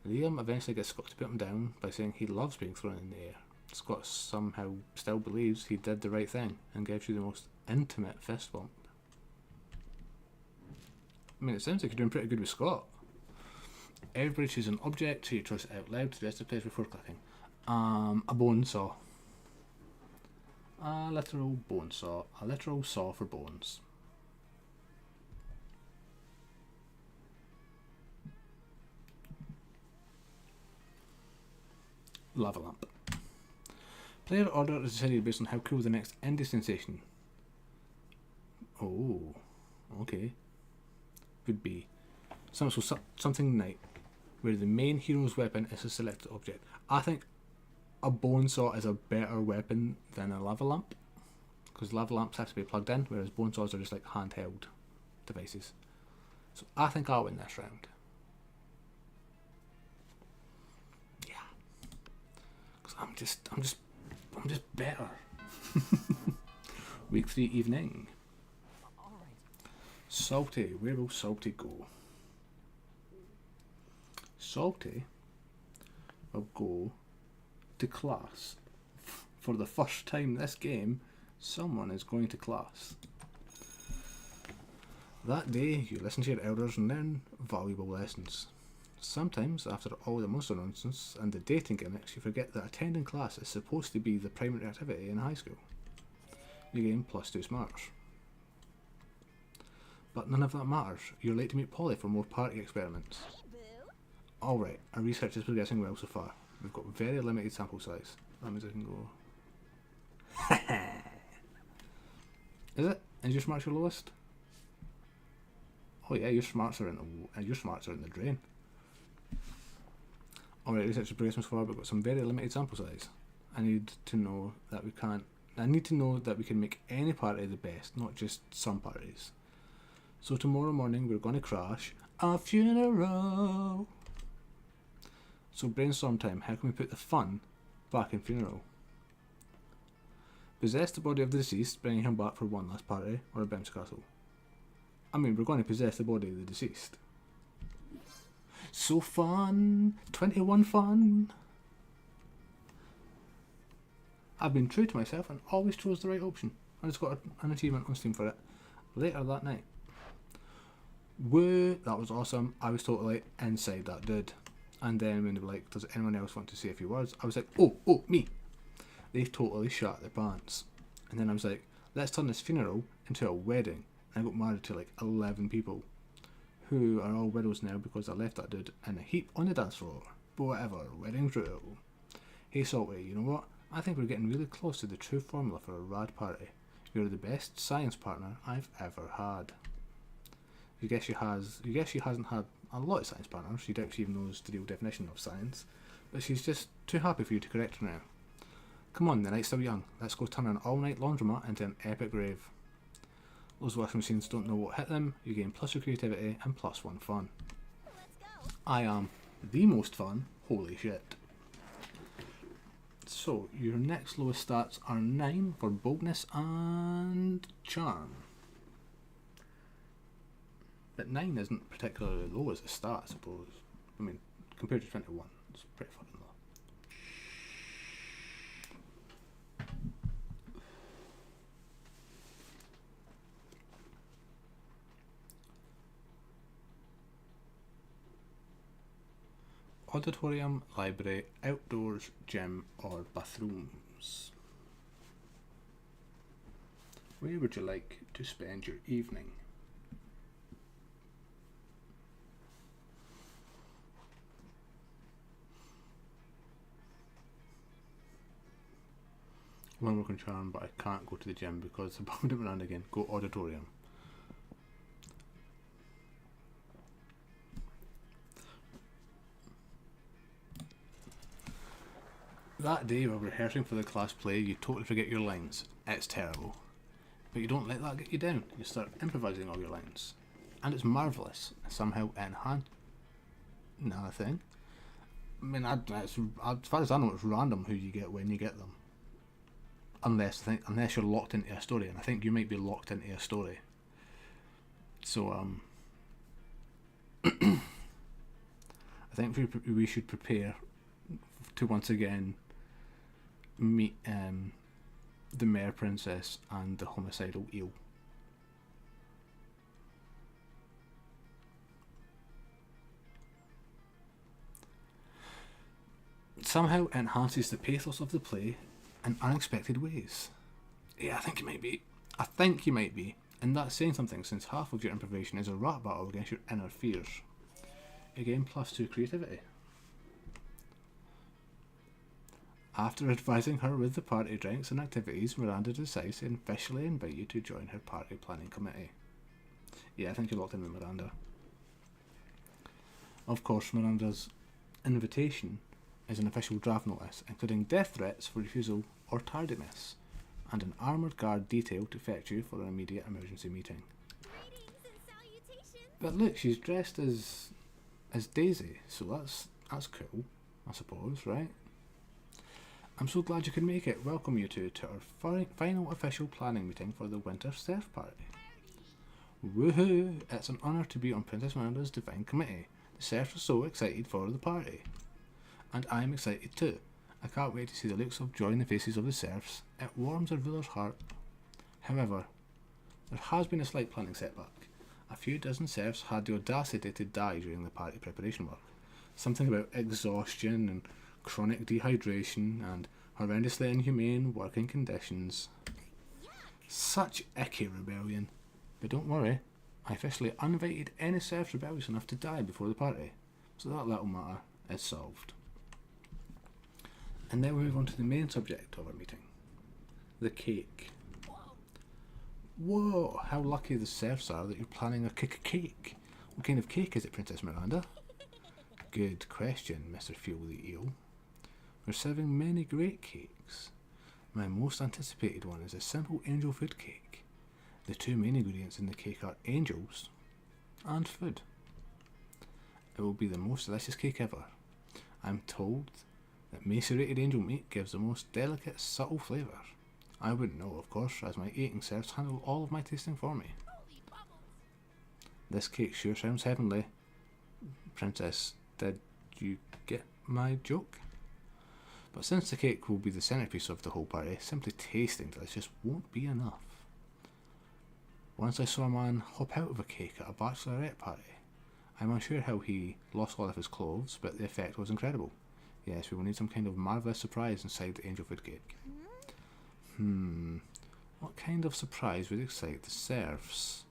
Liam eventually gets Scott to put him down by saying he loves being thrown in the air. Scott somehow still believes he did the right thing and gives you the most intimate fist bump. I mean, it sounds like you're doing pretty good with Scott. Everybody choose an object, so you choice it out loud to the rest of the players before clicking. A bone saw. A literal bone saw. A literal saw for bones. Lava lamp. Player order is decided based on how cool the next indie sensation. Oh, okay. Would be something night, where the main hero's weapon is a selected object. I think a bone saw is a better weapon than a lava lamp, because lava lamps have to be plugged in, whereas bone saws are just like handheld devices. So I think I'll win this round. I'm just better. Week 3 evening. Salty, where will Salty go? Salty will go to class for the first time this game Someone is going to class. That day, you listen to your elders and learn valuable lessons. Sometimes, after all the monster nonsense and the dating gimmicks, you forget that attending class is supposed to be the primary activity in high school. You gain +2 smarts. But none of that matters. You're late to meet Polly for more party experiments. Alright, our research is progressing well so far. We've got very limited sample size. That means I can go... Is it? Is your smarts your lowest? Oh yeah, your smarts are in the drain. Alright, research is progressing so far, but we've got some very limited sample size. I need to know that we can make any party the best, not just some parties. So tomorrow morning we're going to crash a funeral. So brainstorm time, how can we put the fun back in funeral? Possess the body of the deceased, bringing him back for one last party, or a bounce castle. I mean, we're going to possess the body of the deceased. So fun! 21 fun! I've been true to myself and always chose the right option. I just got an achievement on Steam for it. Later that night. Woo! That was awesome. I was totally inside that dude. And then when they were like, does anyone else want to say a few words? I was like, oh, me! They totally shat their pants. And then I was like, let's turn this funeral into a wedding. And I got married to like 11 people. Who are all widows now because I left that dude in a heap on the dance floor. But whatever, wedding's rule. Hey Salty, you know what? I think we're getting really close to the true formula for a rad party. You're the best science partner I've ever had. You guess she hasn't had a lot of science partners. She doubts she even knows the real definition of science. But she's just too happy for you to correct her now. Come on, the night's still young. Let's go turn an all-night laundromat into an epic rave. Those washing machines don't know what hit them. You gain +2 creativity and +1 fun. I am the most fun. Holy shit. So, your next lowest stats are 9 for boldness and charm. But 9 isn't particularly low as a stat, I suppose. I mean, compared to 21, it's pretty fucking low. Auditorium, library, outdoors, gym, or bathrooms. Where would you like to spend your evening? One working charm, but I can't go to the gym because I bombed it around again. Go auditorium. That day while rehearsing for the class play, you totally forget your lines. It's terrible. But you don't let that get you down. You start improvising all your lines. And it's marvellous. Somehow enhance... Another thing. I mean, as far as I know, it's random who you get when you get them. Unless you're locked into a story. And I think you might be locked into a story. So, I think we should prepare to once again meet the Mare Princess and the homicidal eel. Somehow enhances the pathos of the play in unexpected ways. Yeah, I think you might be. And that's saying something, since half of your improvisation is a rap battle against your inner fears. Again, +2 creativity. After advising her with the party drinks and activities, Miranda decides to officially invite you to join her party planning committee. Yeah, I think you're locked in with Miranda. Of course, Miranda's invitation is an official draft notice, including death threats for refusal or tardiness, and an armoured guard detailed to fetch you for an immediate emergency meeting. But look, she's dressed as Daisy, so that's cool, I suppose, right? I'm so glad you could make it. Welcome you two to our final official planning meeting for the winter surf party. Woohoo! It's an honour to be on Princess Miranda's divine committee. The serfs are so excited for the party. And I'm excited too. I can't wait to see the looks of joy in the faces of the serfs. It warms our ruler's heart However, there has been a slight planning setback. A few dozen serfs had the audacity to die during the party preparation work. Something about exhaustion and chronic dehydration and horrendously inhumane working conditions. Such icky rebellion. But don't worry, I officially uninvited any serfs rebellious enough to die before the party, so that little matter is solved. And now we move on to the main subject of our meeting. The cake. Whoa, how lucky the serfs are that you're planning a cake. What kind of cake is it, Princess Miranda? Good question, Mr. Fuel the Eel. We're serving many great cakes. My most anticipated one is a simple angel food cake. The two main ingredients in the cake are angels and food. It will be the most delicious cake ever. I'm told that macerated angel meat gives the most delicate, subtle flavour. I wouldn't know, of course, as my eating serfs handle all of my tasting for me. This cake sure sounds heavenly. Princess, did you get my joke? But since the cake will be the centrepiece of the whole party, simply tasting delicious won't be enough. Once I saw a man hop out of a cake at a bachelorette party. I'm unsure how he lost all of his clothes, but the effect was incredible. Yes, we will need some kind of marvellous surprise inside the angel food cake. What kind of surprise would excite the serfs?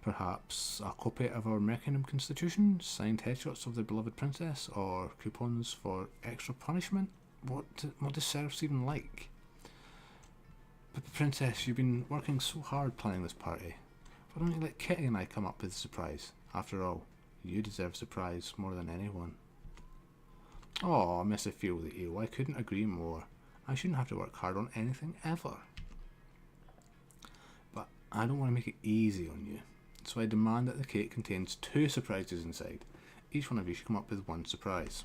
Perhaps a copy of our Merkingdom Constitution, signed headshots of their beloved princess, or coupons for extra punishment? What do serfs even like? But Princess, you've been working so hard planning this party. Why don't you let Kitty and I come up with the surprise? After all, you deserve surprise more than anyone. Oh, Mr. Fuel the Eel, I couldn't agree more. I shouldn't have to work hard on anything ever. But I don't want to make it easy on you. So I demand that the cake contains 2 surprises inside. Each one of you should come up with 1 surprise.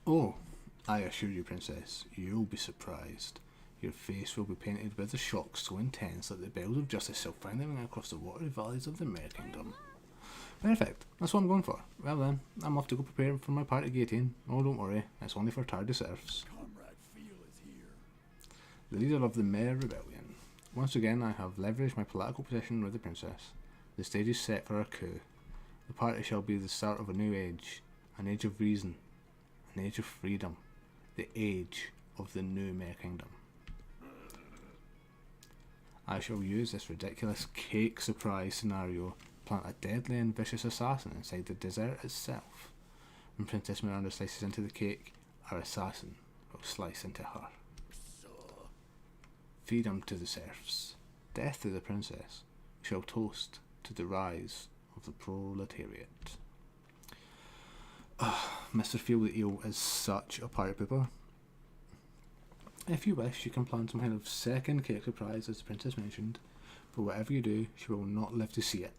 Oh, I assure you, Princess, you'll be surprised. Your face will be painted with a shock so intense that the bells of justice shall finally ring across the watery valleys of the Merkingdom. Perfect, that's what I'm going for. Well then, I'm off to go prepare for my party guillotine. Oh, don't worry, it's only for tardy serfs. Comrade Feel is here. The leader of the Mare Rebellion. Once again, I have leveraged my political position with the princess. The stage is set for our coup. The party shall be the start of a new age, an age of reason, an age of freedom, the age of the new Merkingdom. I shall use this ridiculous cake surprise scenario, plant a deadly and vicious assassin inside the dessert itself. When Princess Miranda slices into the cake, our assassin will slice into her. Freedom to the serfs, death to the princess. We shall toast to the rise of the proletariat. Mr. Feel the Eel is such a party pooper. If you wish, you can plan some kind of second cake surprise, as the princess mentioned, but whatever you do, she will not live to see it.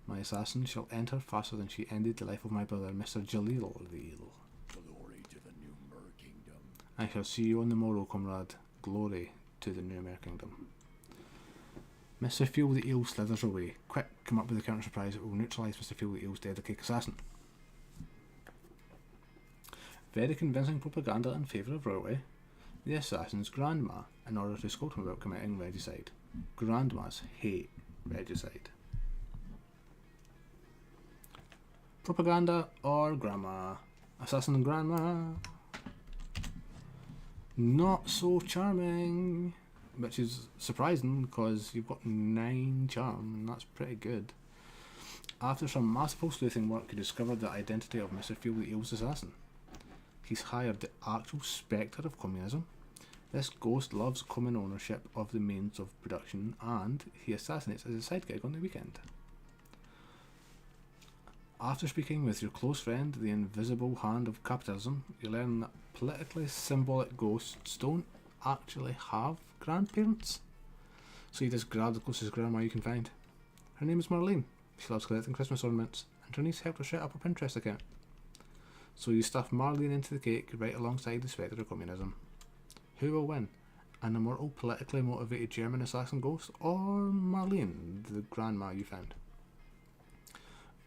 My assassin shall enter faster than she ended the life of my brother, Mr. Jaleel the Eel. Glory to the new Merkingdom. I shall see you on the morrow, comrade. Glory to the new Merkingdom. Mr. Feel the Eel slithers away. Quick, come up with a counter surprise that will neutralise Mr. Feel the Eel's deadly cake assassin. Very convincing propaganda in favour of royalty. The assassin's grandma, in order to scold him about committing regicide. Grandmas hate regicide. Propaganda or grandma? Assassin and grandma. Not so charming, which is surprising because you've got 9 charm, and that's pretty good. After some masterful sleuthing work, you discovered the identity of Mr. Feel the Eel's assassin. He's hired the actual spectre of communism. This ghost loves common ownership of the means of production, and he assassinates as a side gig on the weekend. After speaking with your close friend, the invisible hand of capitalism, you learn that politically symbolic ghosts don't actually have grandparents. So you just grab the closest grandma you can find. Her name is Marlene. She loves collecting Christmas ornaments, and her niece helped her set up a Pinterest account. So you stuff Marlene into the cake right alongside the spectre of communism. Who will win? An immortal, politically motivated German assassin ghost, or Marlene, the grandma you found?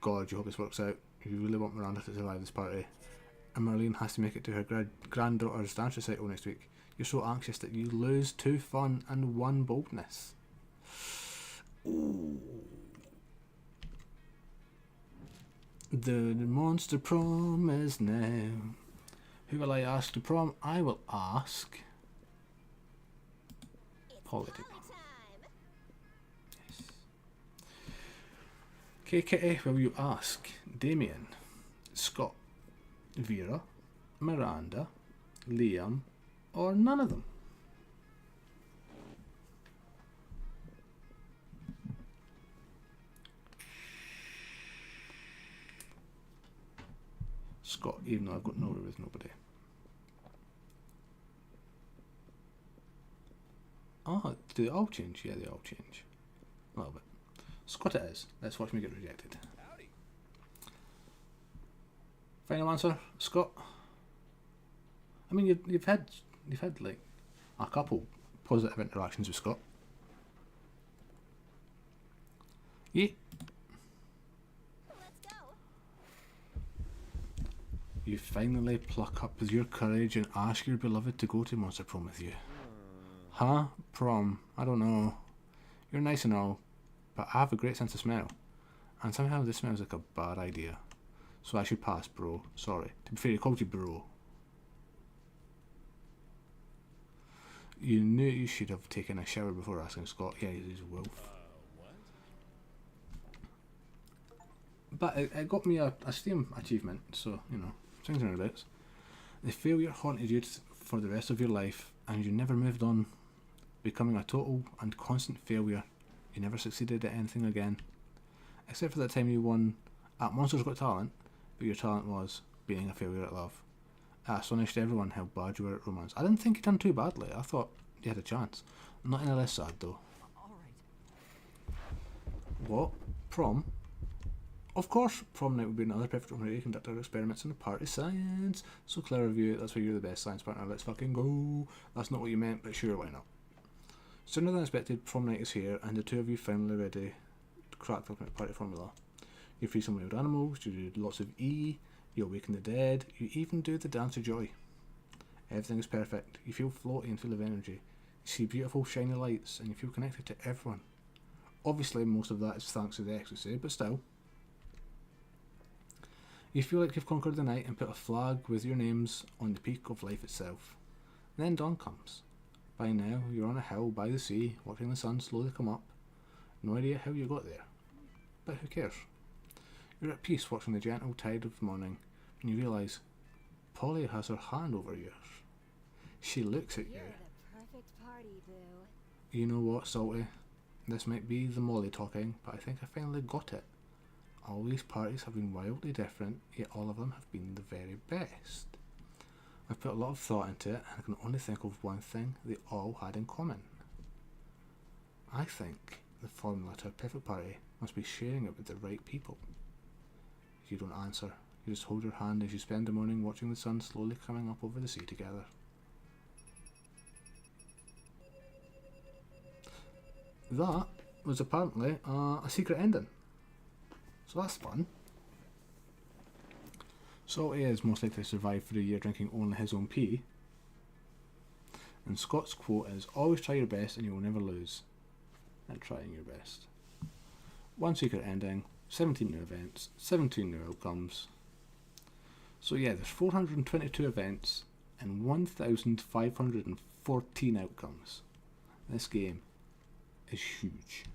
God, you hope this works out. You really want Miranda to survive this party. And Marlene has to make it to her granddaughter's dance recital next week. You're so anxious that you lose 2 fun and 1 boldness. Ooh. The monster prom is now. Who will I ask to prom? I will ask Polly to prom. Yes. Okay, Kitty, will you ask Damien, Scott, Vera, Miranda, Liam, or none of them? Scott, even though I've got nowhere with nobody. Oh, do they all change? Yeah, they all change. A little bit. Scott it is. Let's watch me get rejected. Howdy. Final answer, Scott. I mean, you've had like a couple positive interactions with Scott. Yeah. Let's go. You finally pluck up with your courage and ask your beloved to go to Monster Prom with you. Huh? Prom? I don't know. You're nice and all, but I have a great sense of smell. And somehow this smells like a bad idea. So I should pass, bro. Sorry. To be fair, he called you bro. You knew you should have taken a shower before asking Scott. Yeah, he's a wolf. What? But it got me a Steam achievement, so, you know, swings and roundabouts. The failure haunted you for the rest of your life, and you never moved on, becoming a total and constant failure. You never succeeded at anything again. Except for that time you won at Monsters Got Talent, but your talent was being a failure at love. It astonished everyone how bad you were at romance. I didn't think you done too badly. I thought you had a chance. Not any less sad, though. What? Prom? Of course, prom night would be another perfect opportunity to conduct our experiments in the party science. So clever of you, that's why you're the best science partner. Let's fucking go. That's not what you meant, but sure, why not? Sooner than expected, prom night is here, and the two of you finally ready to crack the ultimate party formula. You free some wild animals, you do lots of E, you awaken the dead, you even do the dance of joy. Everything is perfect. You feel floaty and full of energy. You see beautiful shiny lights, and you feel connected to everyone. Obviously, most of that is thanks to the ecstasy, but still. You feel like you've conquered the night and put a flag with your names on the peak of life itself. Then dawn comes. By now, you're on a hill by the sea, watching the sun slowly come up. No idea how you got there, but who cares? You're at peace watching the gentle tide of morning, and you realise Polly has her hand over yours. She looks at you. You're the perfect party, boo. You know what, Salty? This might be the Molly talking, but I think I finally got it. All these parties have been wildly different, yet all of them have been the very best. I've put a lot of thought into it, and I can only think of one thing they all had in common. I think the formula to a perfect party must be sharing it with the right people. You don't answer. You just hold your hand as you spend the morning watching the sun slowly coming up over the sea together. That was apparently a secret ending. So that's fun. Salty is most likely to survive for a year drinking only his own pee. And Scott's quote is, always try your best and you will never lose at trying your best. One secret ending, 17 new events, 17 new outcomes. So yeah, there's 422 events and 1,514 outcomes. This game is huge.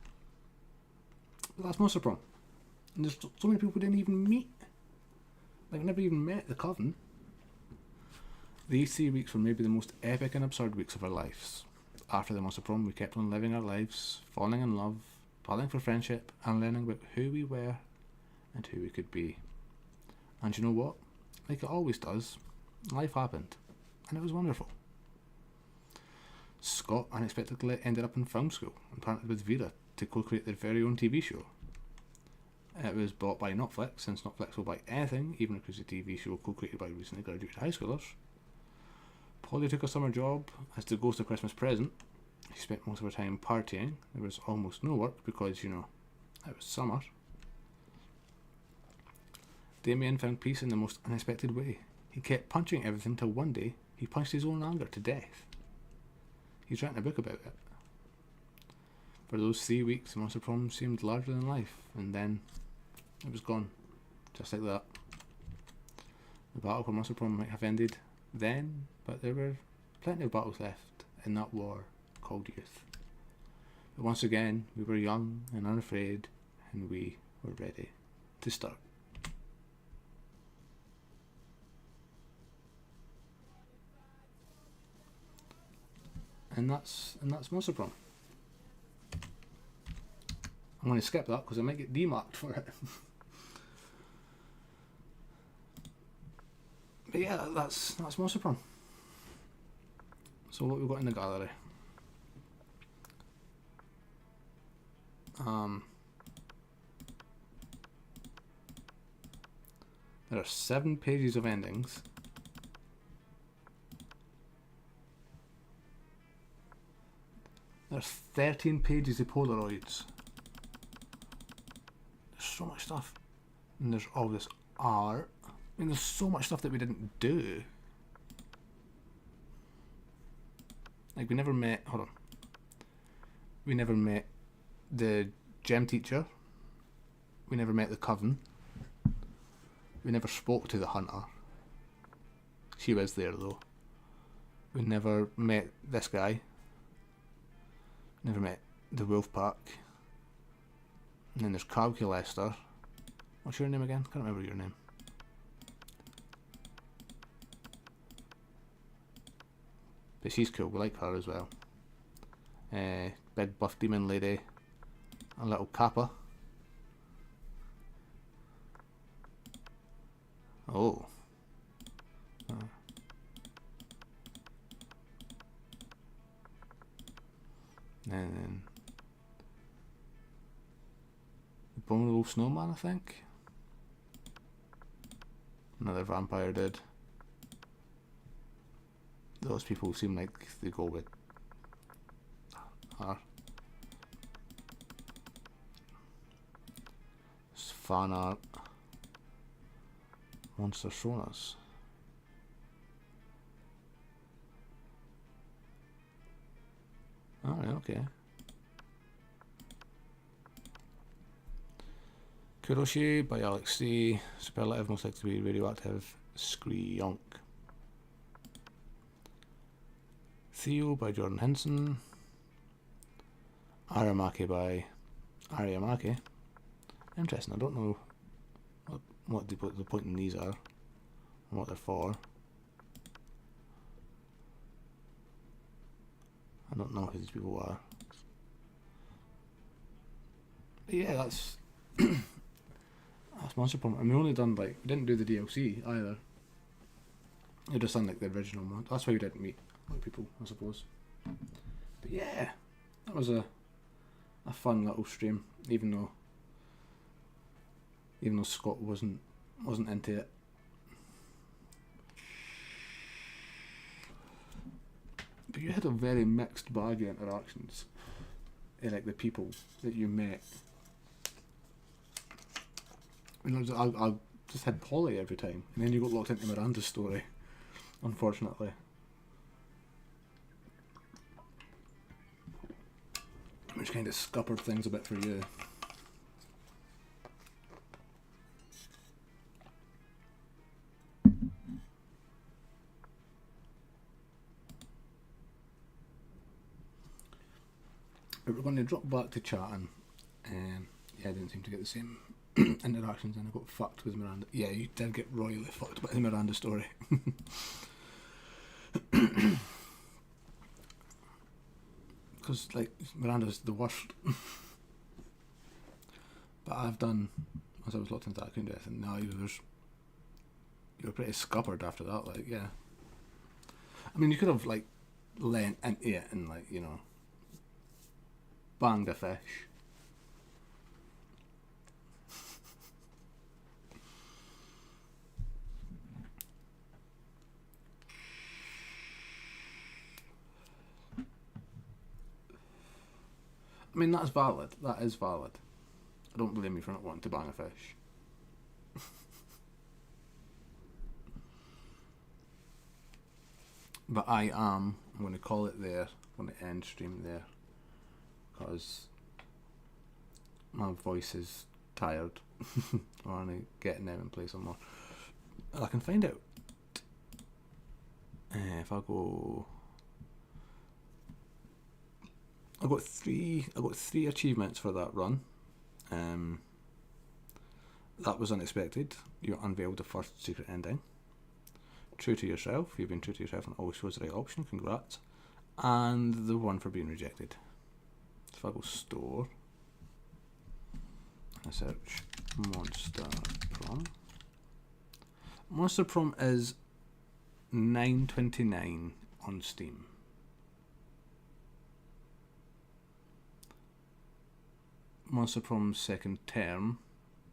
But that's Monster Prom. And there's so many people we didn't even meet. Like, never even met the coven. These 3 weeks were maybe the most epic and absurd weeks of our lives. After the Monster Prom, we kept on living our lives, falling in love, planning for friendship, and learning about who we were and who we could be. And you know what? Like it always does, life happened, and it was wonderful. Scott unexpectedly ended up in film school and partnered with Vera to co-create their very own TV show. It was bought by Netflix, since Netflix will buy anything, even if it's a TV show co-created by recently graduated high schoolers. Polly took a summer job as the ghost of Christmas present. She spent most of her time partying. There was almost no work because, you know, it was summer. Damien found peace in the most unexpected way. He kept punching everything till one day he punched his own anger to death. He's written a book about it. For those 3 weeks, the Monster Prom seemed larger than life, and then it was gone, just like that. The battle for Monster Prom might have ended then, but there were plenty of battles left in that war called youth. But once again, we were young and unafraid, and we were ready to start. And that's Monster Prom. I'm going to skip that because I might get demarked for it. But yeah, that's Monster Prom. So what we've got in the gallery. There are 7 pages of endings. There's 13 pages of Polaroids. There's so much stuff. And there's all this art. I mean, there's so much stuff that we didn't do. Like, we never met... Hold on. We never met the gem teacher. We never met the coven. We never spoke to the hunter. She was there, though. We never met this guy. Never met the wolf pack. And then there's Calculester. What's your name again? Can't remember your name. But she's cool, we like her as well. Big buff demon lady. A little Kappa. Oh. And then the Abominable Snowman, I think. Another vampire dude. Those people seem like they go with her. It's fan art. Monster Sonas. Alright, okay. Kuroshi by Alex C. Superlative, most likely to be radioactive. Skryonk. Theo by Jordan Henson. Aramaki by Ariamaki. Interesting, I don't know what the point in these are and what they're for. I don't know who these people are. But yeah, that's Monster Prom. And we only done we didn't do the DLC either. We just done the original one. That's why we didn't meet a lot of people, I suppose. But yeah, that was a fun little stream, even though Scott wasn't into it. But you had a very mixed bag of interactions, the people that you met. I just had Polly every time, and then you got locked into Miranda's story, unfortunately. Which kind of scuppered things a bit for you. But we're going to drop back to chatting. Yeah, I didn't seem to get the same interactions, and I got fucked with Miranda. Yeah, you did get royally fucked by the Miranda story. Because Miranda's the worst. But I've done, as I was locked into that kind of death, and now you were pretty scuppered after that. Yeah. I mean, you could have lent into it and banged a fish. I mean, that's valid. That is valid. I don't blame you for not wanting to bang a fish. But I'm going to call it there. I'm going to end stream there. Because my voice is tired. I want to get in there and play some more. I can find out. If I go... I got three achievements for that run. That was unexpected. You unveiled the first secret ending. True to yourself. You've been true to yourself and always chose the right option. Congrats. And the one for being rejected. So if I go store, I search Monster Prom. Monster Prom is $9.29 on Steam. Monster Prom's second term,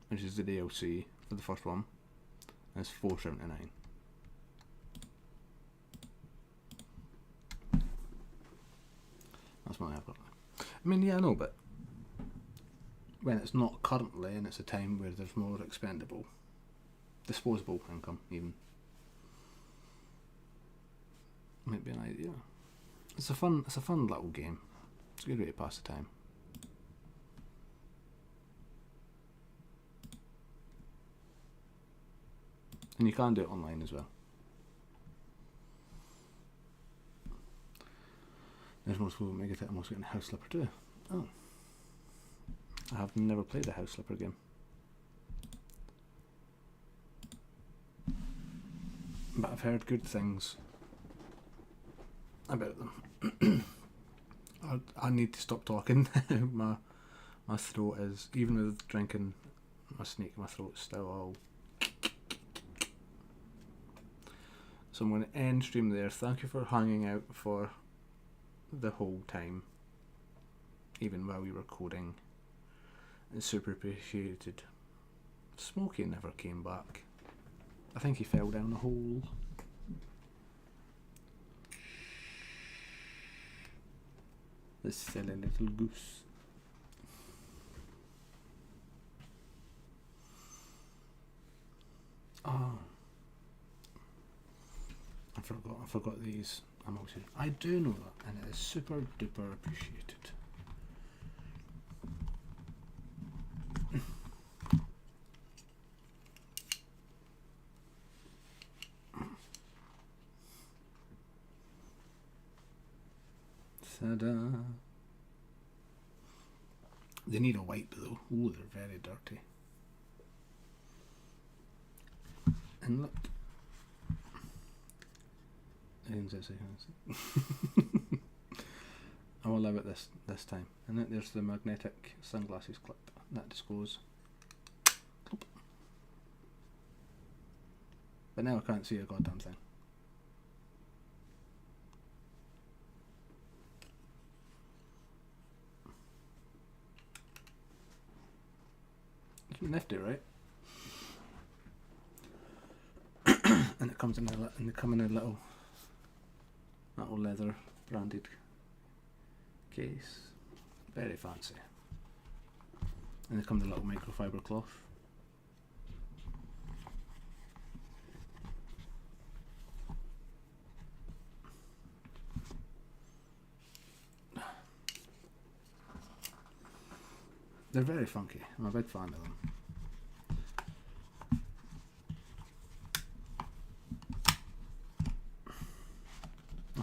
which is the DLC for the first one, is $4.79. That's what I've got. I mean, yeah, I know, but when it's not currently, and it's a time where there's more disposable income, even, might be an idea. It's a fun little game. It's a good way to pass the time. And you can do it online as well. There's most people make it I'm also getting a House Slipper too. Oh. I have never played a House Slipper game. But I've heard good things about them. I need to stop talking. my throat is, even with drinking my snake, my throat's still all... So I'm going to end stream there. Thank you for hanging out for the whole time, even while we were coding. It's super appreciated. Smokey never came back. I think he fell down a hole. This silly little goose. Oh. I forgot these emotions. I do know that, and it is super duper appreciated. Ta-da! They need a wipe though. Ooh, they're very dirty. And look. I will leave it this time. And then there's the magnetic sunglasses clip. That just goes. But now I can't see a goddamn thing. It's nifty, right? And it comes in a little leather branded case. Very fancy. And they come in a little microfiber cloth. They're very funky. I'm a big fan of them. I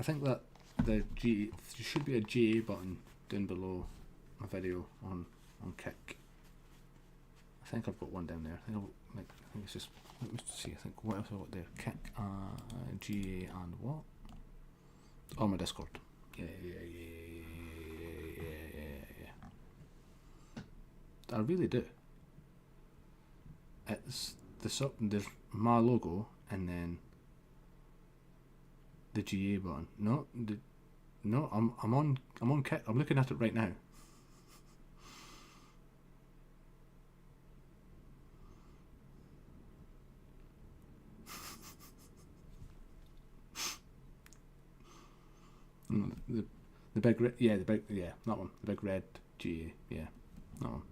think that there should be a GA button down below a video on Kick. I think I've got one down there. I think it's just, let me see, I think what else have I got there? Kick, GA and what? Oh, my Discord. Yeah. I really do. It's there's my logo and then the GA button. No, I'm on Kick. I'm looking at it right now. The big red, that one. The big red GA, yeah, that one.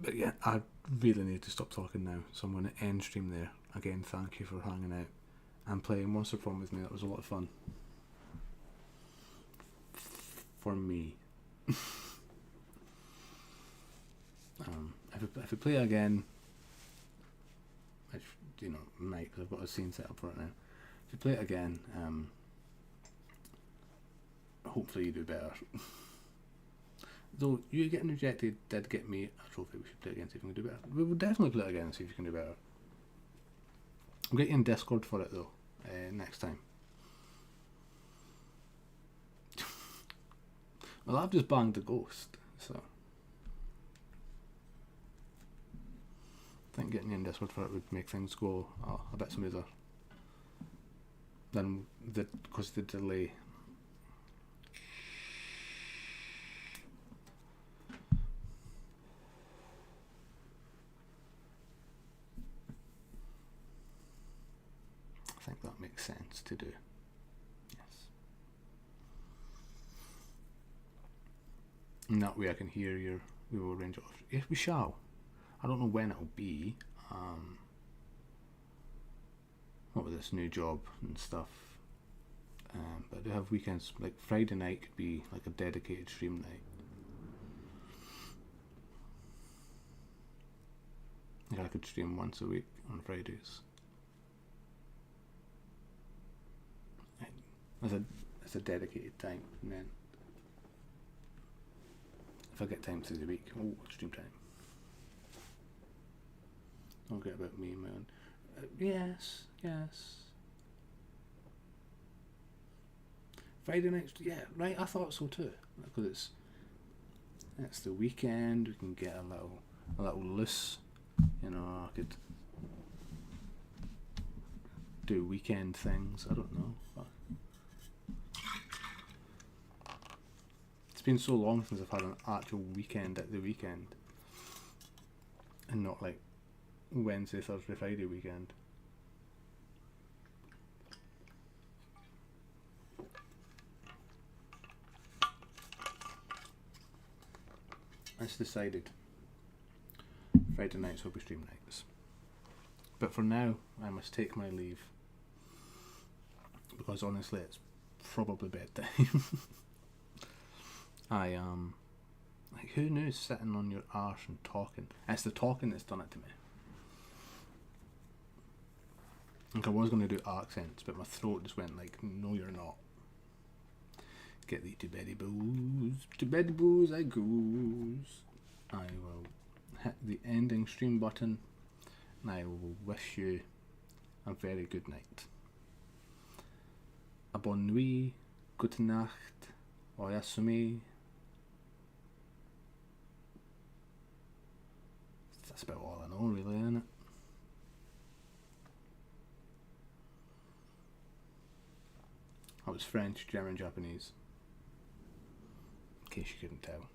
But yeah, I really need to stop talking now, so I'm going to end stream there. Again, thank you for hanging out and playing Monster Prom with me. That was a lot of fun. For me. If we play again, which, you know, might, because I've got a scene set up for it now. If you play it again, hopefully you do better. Though you getting rejected did get me a trophy. We should play it again, see if we can do better. We will definitely play it again and see if you can do better. I'll get you in Discord for it though, next time. Well, I've just banged the ghost, so I think getting you in Discord for it would make things go a bit smoother than because the delay. I think that makes sense to do. Yes. And that way I can hear your. We will arrange it off. Yes, we shall. I don't know when it'll be. What with this new job and stuff. But I do have weekends. Like Friday night could be like a dedicated stream night. Like I could stream once a week on Fridays. It's a dedicated time, and then if I get time through the week, stream time. I'll get about me, man. Yes. Friday nights, yeah, right. I thought so too, because it's the weekend. We can get a little loose. You know, I could do weekend things. I don't know. But it's been so long since I've had an actual weekend at the weekend, and not like Wednesday, Thursday, Friday weekend. It's decided. Friday nights will be stream nights. But for now, I must take my leave. Because honestly, it's probably bedtime. I like, who knew sitting on your arse and talking? It's the talking that's done it to me. Like I was going to do accents, but my throat just went like, no you're not. Get thee to beddy booze I goes. I will hit the ending stream button and I will wish you a very good night. A bonne nuit, gute Nacht, oyasumi. That's about all I know really, isn't it? I was French, German, Japanese. In case you couldn't tell.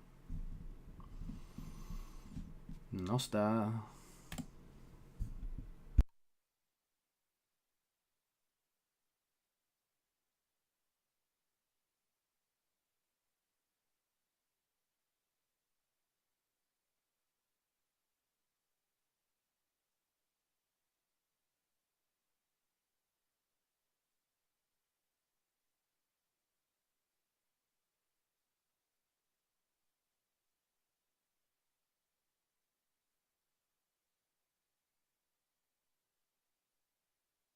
Nosta.